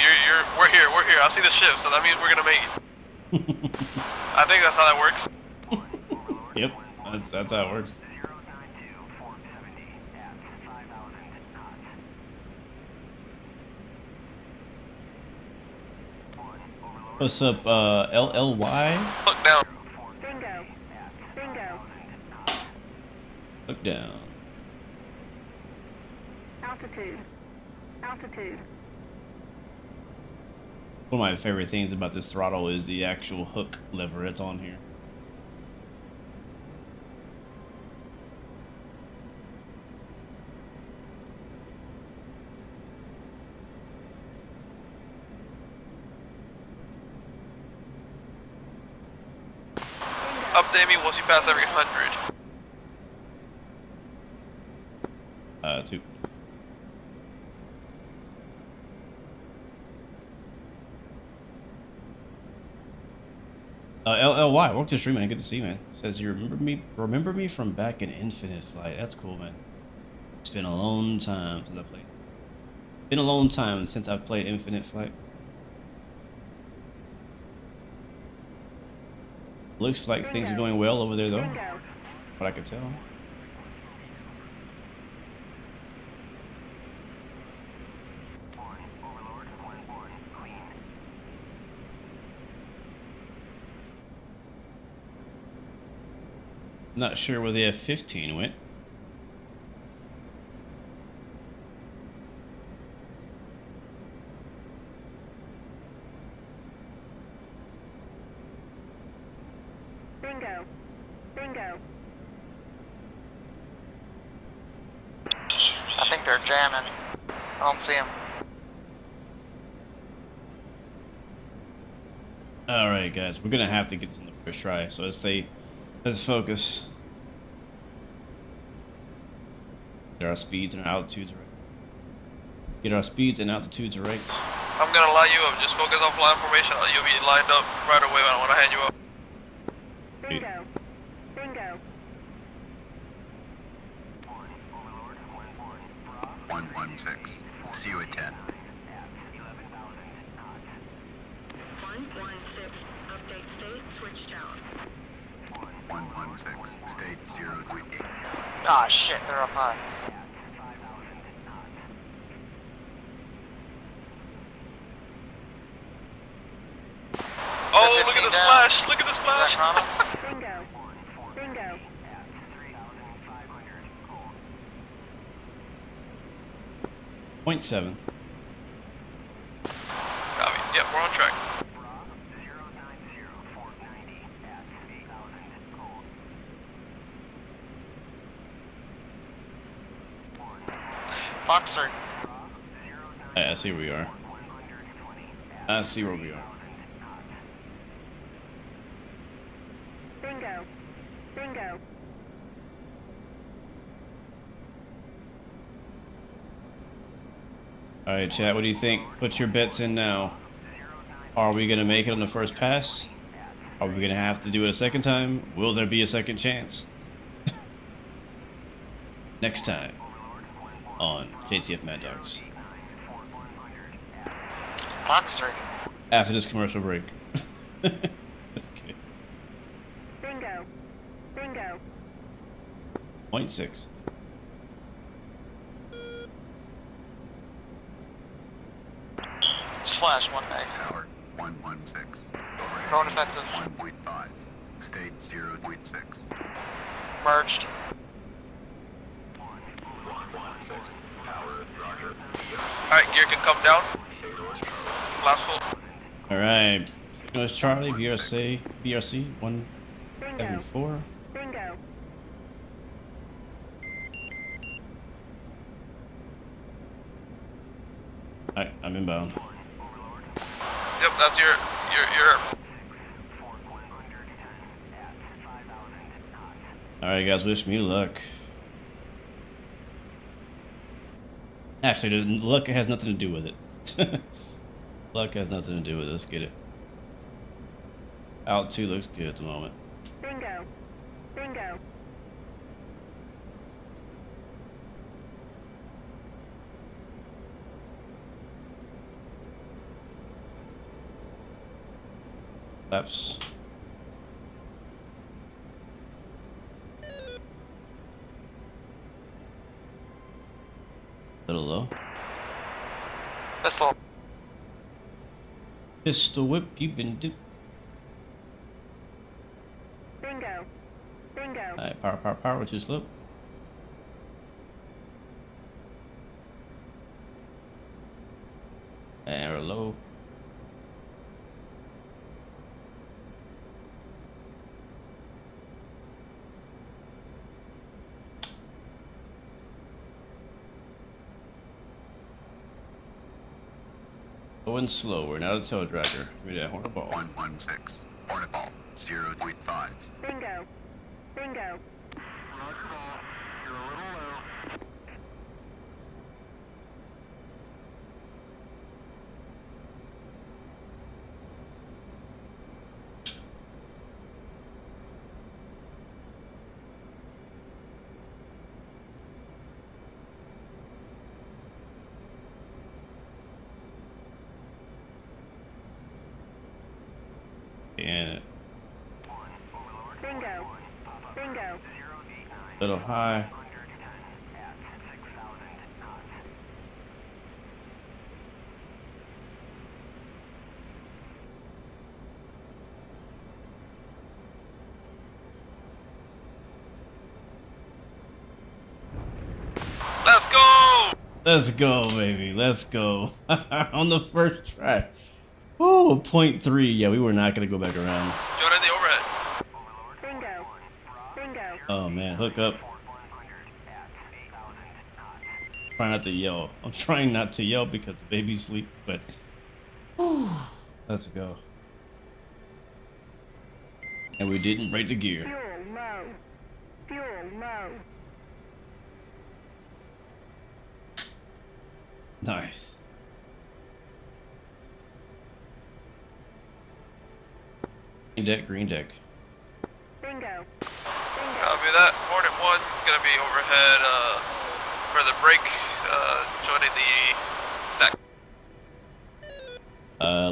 We're here. I see the ship, so that means we're gonna make it. I think that's how that works. Yep, that's how it works. 092, 470 at 5,000 knots. What's up, LLY? Look down. Bingo. Bingo. Look down. Altitude. Altitude. One of my favorite things about this throttle is the actual hook lever that's on here. Update me once you pass every 100. 2. LLY, welcome to the stream, man. Good to see you, man. Says you remember me from back in Infinite Flight. That's cool, man. It's been a long time since I played. Been a long time since I've played Infinite Flight. Looks like things are going well over there, though. Bingo. What I could tell. Overlord, 1-1. Clean. Not sure where the F-15 went. Bingo. Bingo. I think they're jamming. I don't see them. All right, guys, we're gonna have to get this in the first try. So let's focus. Get our speeds and our altitudes right. Get our speeds and altitudes right. I'm gonna line you up. Just focus on flying formation. You'll be lined up right away when I hand you up. Bingo. Bingo. runway 10. 116, update state, switch tower. 116, state 0.8. Ah, shit, they're up high. Oh, look at the splash! Look at the Is splash! that Chrono? Bingo. Bingo. 0.7. Copy. Yep, we're on track. Foxer. I see where we are. I see where we are. Bingo. Bingo. Alright, chat, what do you think? Put your bets in now. Are we going to make it on the first pass? Are we going to have to do it a second time? Will there be a second chance? Next time on JTF Mad Dogs. Foxer. After this commercial break. Just kidding. Bingo. Bingo. 0.6. Splash, one bag. Tower 116. Drone defensive. 1.5. State 0.6. Merged. Alright, gear can come down. Last full. Alright. Signals Charlie, BRC 174. Bingo. Bingo. Alright, I'm inbound. Yep, that's your Alright guys, wish me luck. Actually, the luck has nothing to do with it. Luck has nothing to do with it. Let's get it. Out 2 looks good at the moment. Bingo. Bingo. Laps. Little low. Pistol. Pistol whip, you been do. Bingo. Bingo. Alright, power, too slow. And we're low. Low and slow, we're not a tail dragger. Give me that horn ball. 116. Hornet ball 0.5. Bingo. Bingo. And Bingo. Bingo. little high. Let's go! Let's go, baby. Let's go. On the first try. Oh, 0.3. Yeah, we were not going to go back around. Join in the overhead. Bingo. Bingo. Oh, man. Hook up. Try not to yell. I'm trying not to yell because the baby's asleep, but... Whew, let's go. And we didn't break the gear. Fuel low. Fuel low. Nice. Green deck, green deck. Bingo. Bingo. Copy that. Hornet 1 is going to be overhead for the break, joining the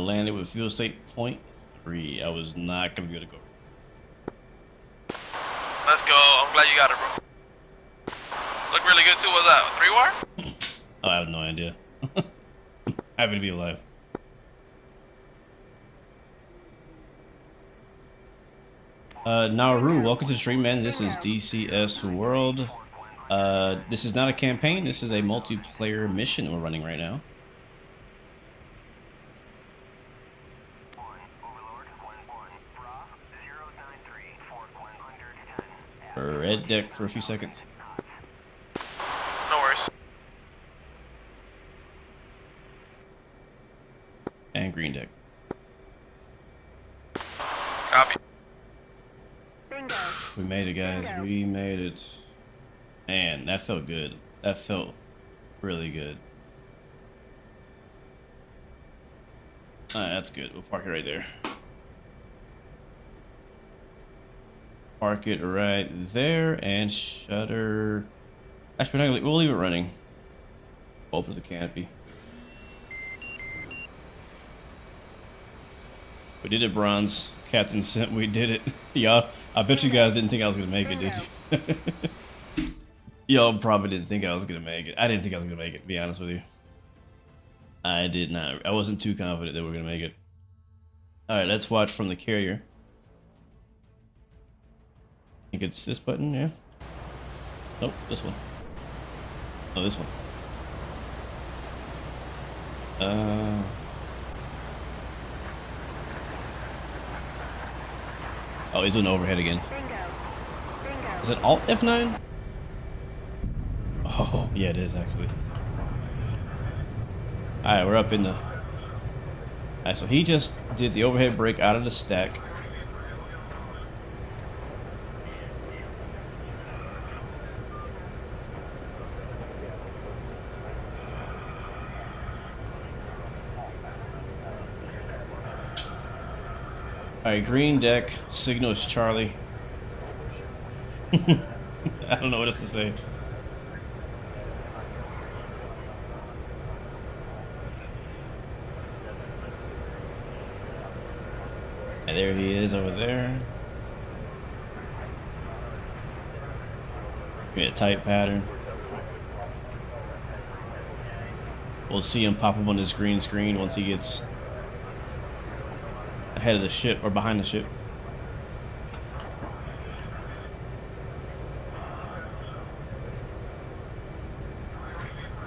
landed with fuel state 0.3. I was not gonna be able to go. Let's go. I'm glad you got it, bro. Look really good too. What's that? 3-wire? Oh, I have no idea. Happy to be alive. Nauru, welcome to the stream, man. This is DCS World. This is not a campaign. This is a multiplayer mission we're running right now. Red deck for a few seconds. No worries. And green deck. Copy. Bingo. We made it, guys. We made it. Man, that felt good. That felt really good. Alright, that's good. We'll park it right there. Park it right there and shutter. Actually, we're not gonna, we'll leave it running. Open the canopy. We did it, Bronze. Captain Sim, we did it. Y'all, I bet you guys didn't think I was gonna make it, did you? Y'all probably didn't think I was gonna make it. I didn't think I was gonna make it, to be honest with you. I did not. I wasn't too confident that we were gonna make it. Alright, let's watch from the carrier. I think it's this button, yeah? Nope, this one. Oh, this one. Oh, he's doing overhead again. Bingo. Bingo. Is it Alt F9? Oh, yeah, it is actually. Alright, we're up in the... Alright, so he just did the overhead brake out of the stack. Alright, green deck, signal is Charlie. I don't know what else to say. And there he is over there. Get a tight pattern. We'll see him pop up on this green screen once he gets ahead of the ship or behind the ship.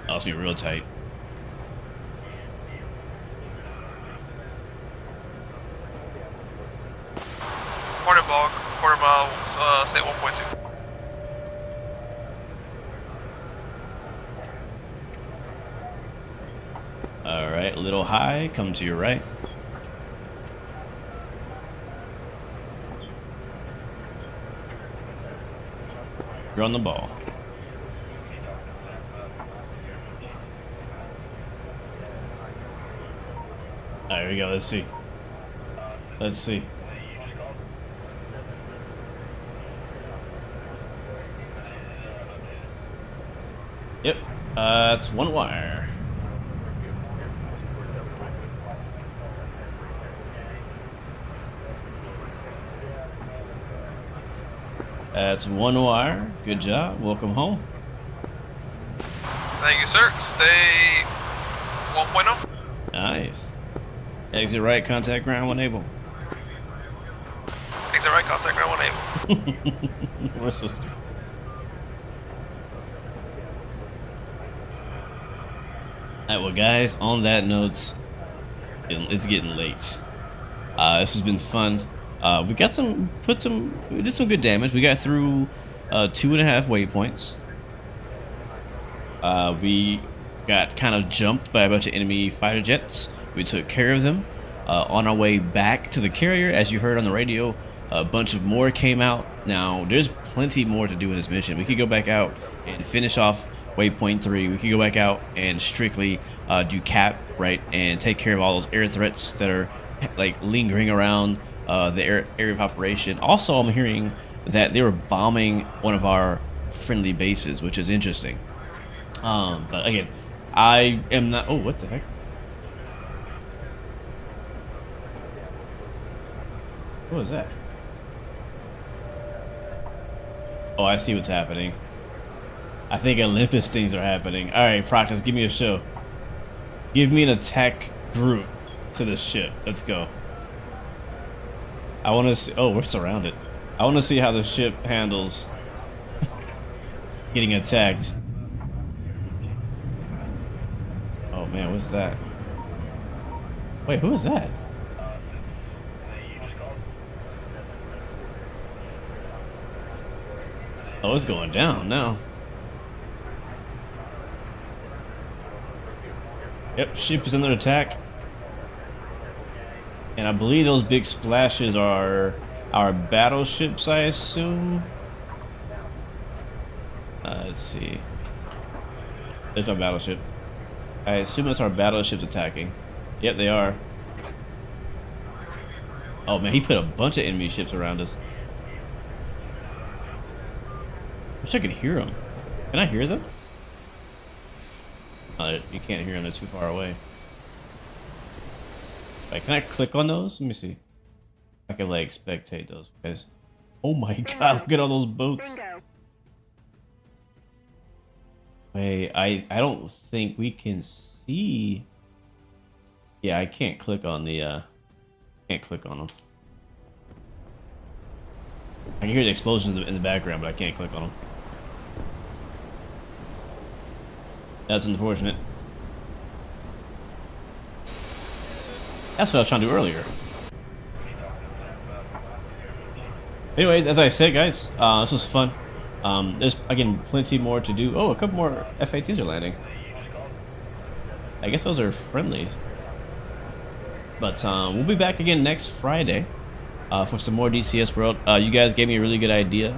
Oh, it's gonna be real tight. Quarter ball, quarter mile, state 1.2. All right, a little high, come to your right. You're on the ball. All right, here we go. Let's see. Let's see. Yep, it's one wire. That's one wire. Good job. Welcome home. Thank you, sir. Stay 1.0. Nice. Exit right, contact ground when able. Exit right, contact ground when able. We're so stupid. Alright, well guys, on that note, it's getting late. This has been fun. We got we did some good damage. We got through 2.5 waypoints. We got kind of jumped by a bunch of enemy fighter jets. We took care of them. On our way back to the carrier, as you heard on the radio, a bunch of more came out. Now, there's plenty more to do in this mission. We could go back out and finish off waypoint 3. We could go back out and strictly do cap, right, and take care of all those air threats that are like lingering around the area of operation. Also, I'm hearing that they were bombing one of our friendly bases, which is interesting. But again, I am not... Oh, what the heck? What was that? Oh, I see what's happening. I think Olympus things are happening. Alright, Proctus, give me a show. Give me an attack group to the ship. Let's go. I want to see... Oh, we're surrounded. I want to see how the ship handles getting attacked. Oh man, what's that? Wait, who is that? Oh, it's going down now. Yep, ship is under attack. And I believe those big splashes are our battleships, I assume. Let's see. There's our battleship. I assume that's our battleships attacking. Yep, they are. Oh man, he put a bunch of enemy ships around us. Wish I could hear them. Can I hear them? You can't hear them, they're too far away. Like, can I click on those? Let me see. I can like spectate those guys. Oh my god, look at all those boats. Wait, I don't think we can see. Yeah, I can't click on the can't click on them. I can hear the explosions in the background, but I can't click on them. That's unfortunate. That's what I was trying to do earlier. Anyways, as I said, guys, this was fun. There's, again, plenty more to do. Oh, a couple more F-18s are landing. I guess those are friendlies. But we'll be back again next Friday for some more DCS World. You guys gave me a really good idea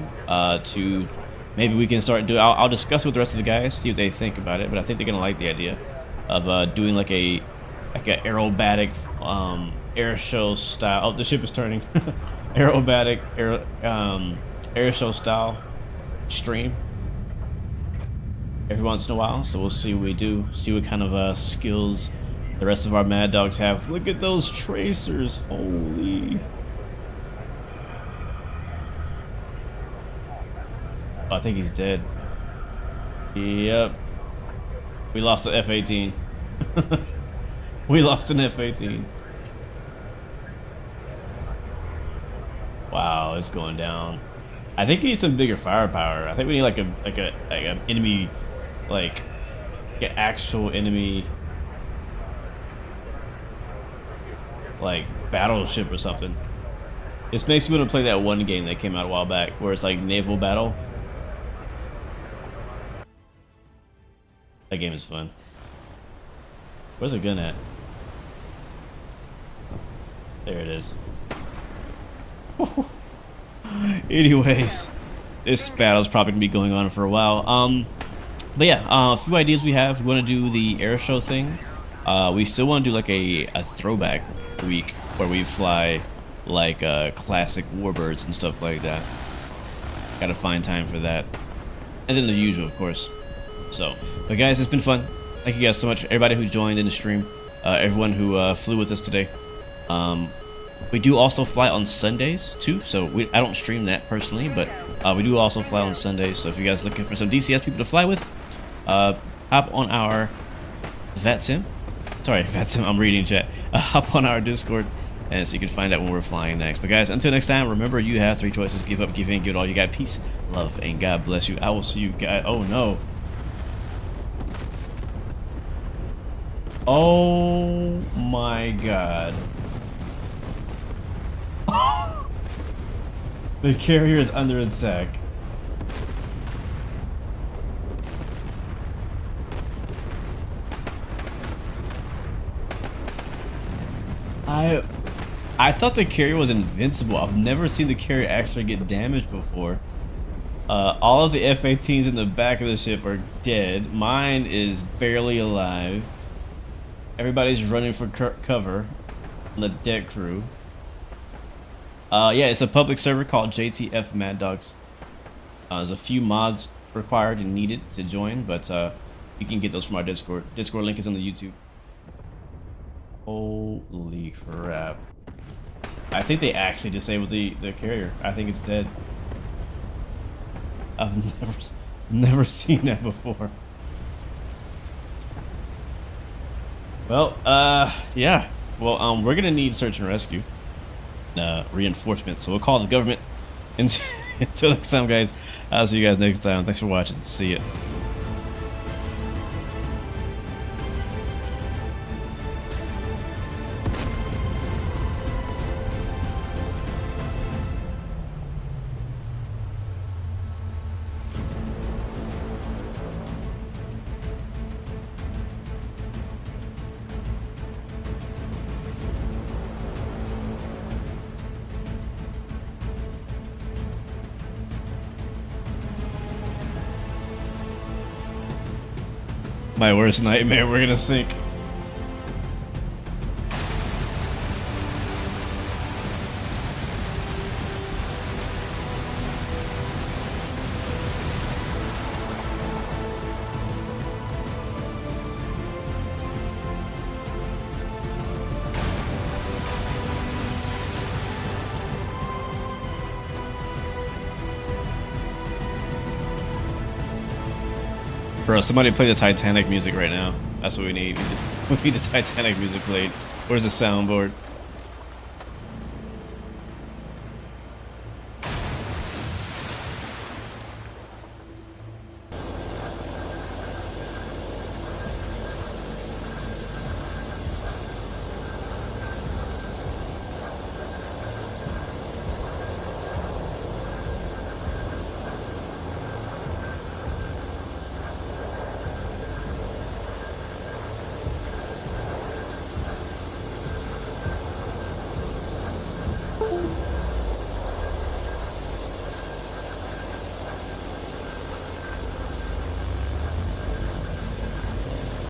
to maybe we can start doing. I'll discuss it with the rest of the guys, see what they think about it. But I think they're gonna like the idea of doing like a aerobatic air show style. Oh, the ship is turning. Aerobatic air show style stream every once in a while. So we'll see what we do. See what kind of skills the rest of our Mad Dogs have. Look at those tracers. Holy. Oh, I think he's dead. Yep. We lost the F-18. We lost an F-18. Wow, it's going down. I think we need some bigger firepower. I think we need like an enemy, like an actual enemy, like battleship or something. This makes me want to play that one game that came out a while back where it's like naval battle. That game is fun. Where's the gun at? There it is. Anyways, this battle's probably gonna be going on for a while. But yeah, a few ideas we have. We want to do the air show thing. We still want to do like a throwback week where we fly like classic warbirds and stuff like that. Gotta find time for that, and then the usual, of course. So, but guys, it's been fun. Thank you guys so much. Everybody who joined in the stream, everyone who flew with us today. We do also fly on Sundays too, so I don't stream that personally, but we do also fly on Sundays. So if you guys are looking for some DCS people to fly with, hop on our VATSIM. Sorry, VATSIM, I'm reading chat. Hop on our Discord, and so you can find out when we're flying next. But guys, until next time, remember you have 3 choices: give up, give in, give it all you got. Peace, love, and God bless you. I will see you guys. Oh no. Oh my God. The carrier is under attack. I thought the carrier was invincible. I've never seen the carrier actually get damaged before. All of the F-18s in the back of the ship are dead. Mine is barely alive. Everybody's running for cover on the deck crew. Yeah, it's a public server called JTF Mad Dogs. There's a few mods required and needed to join, but you can get those from our Discord. Discord link is on the YouTube. Holy crap. I think they actually disabled the carrier. I think it's dead. I've never seen that before. Well, yeah. Well, we're gonna need search and rescue reinforcements. So we'll call the government. Until next time, guys. I'll see you guys next time. Thanks for watching. See ya. My worst nightmare, we're gonna sink. Bro, somebody play the Titanic music right now. That's what we need. We need the Titanic music played. Where's the soundboard?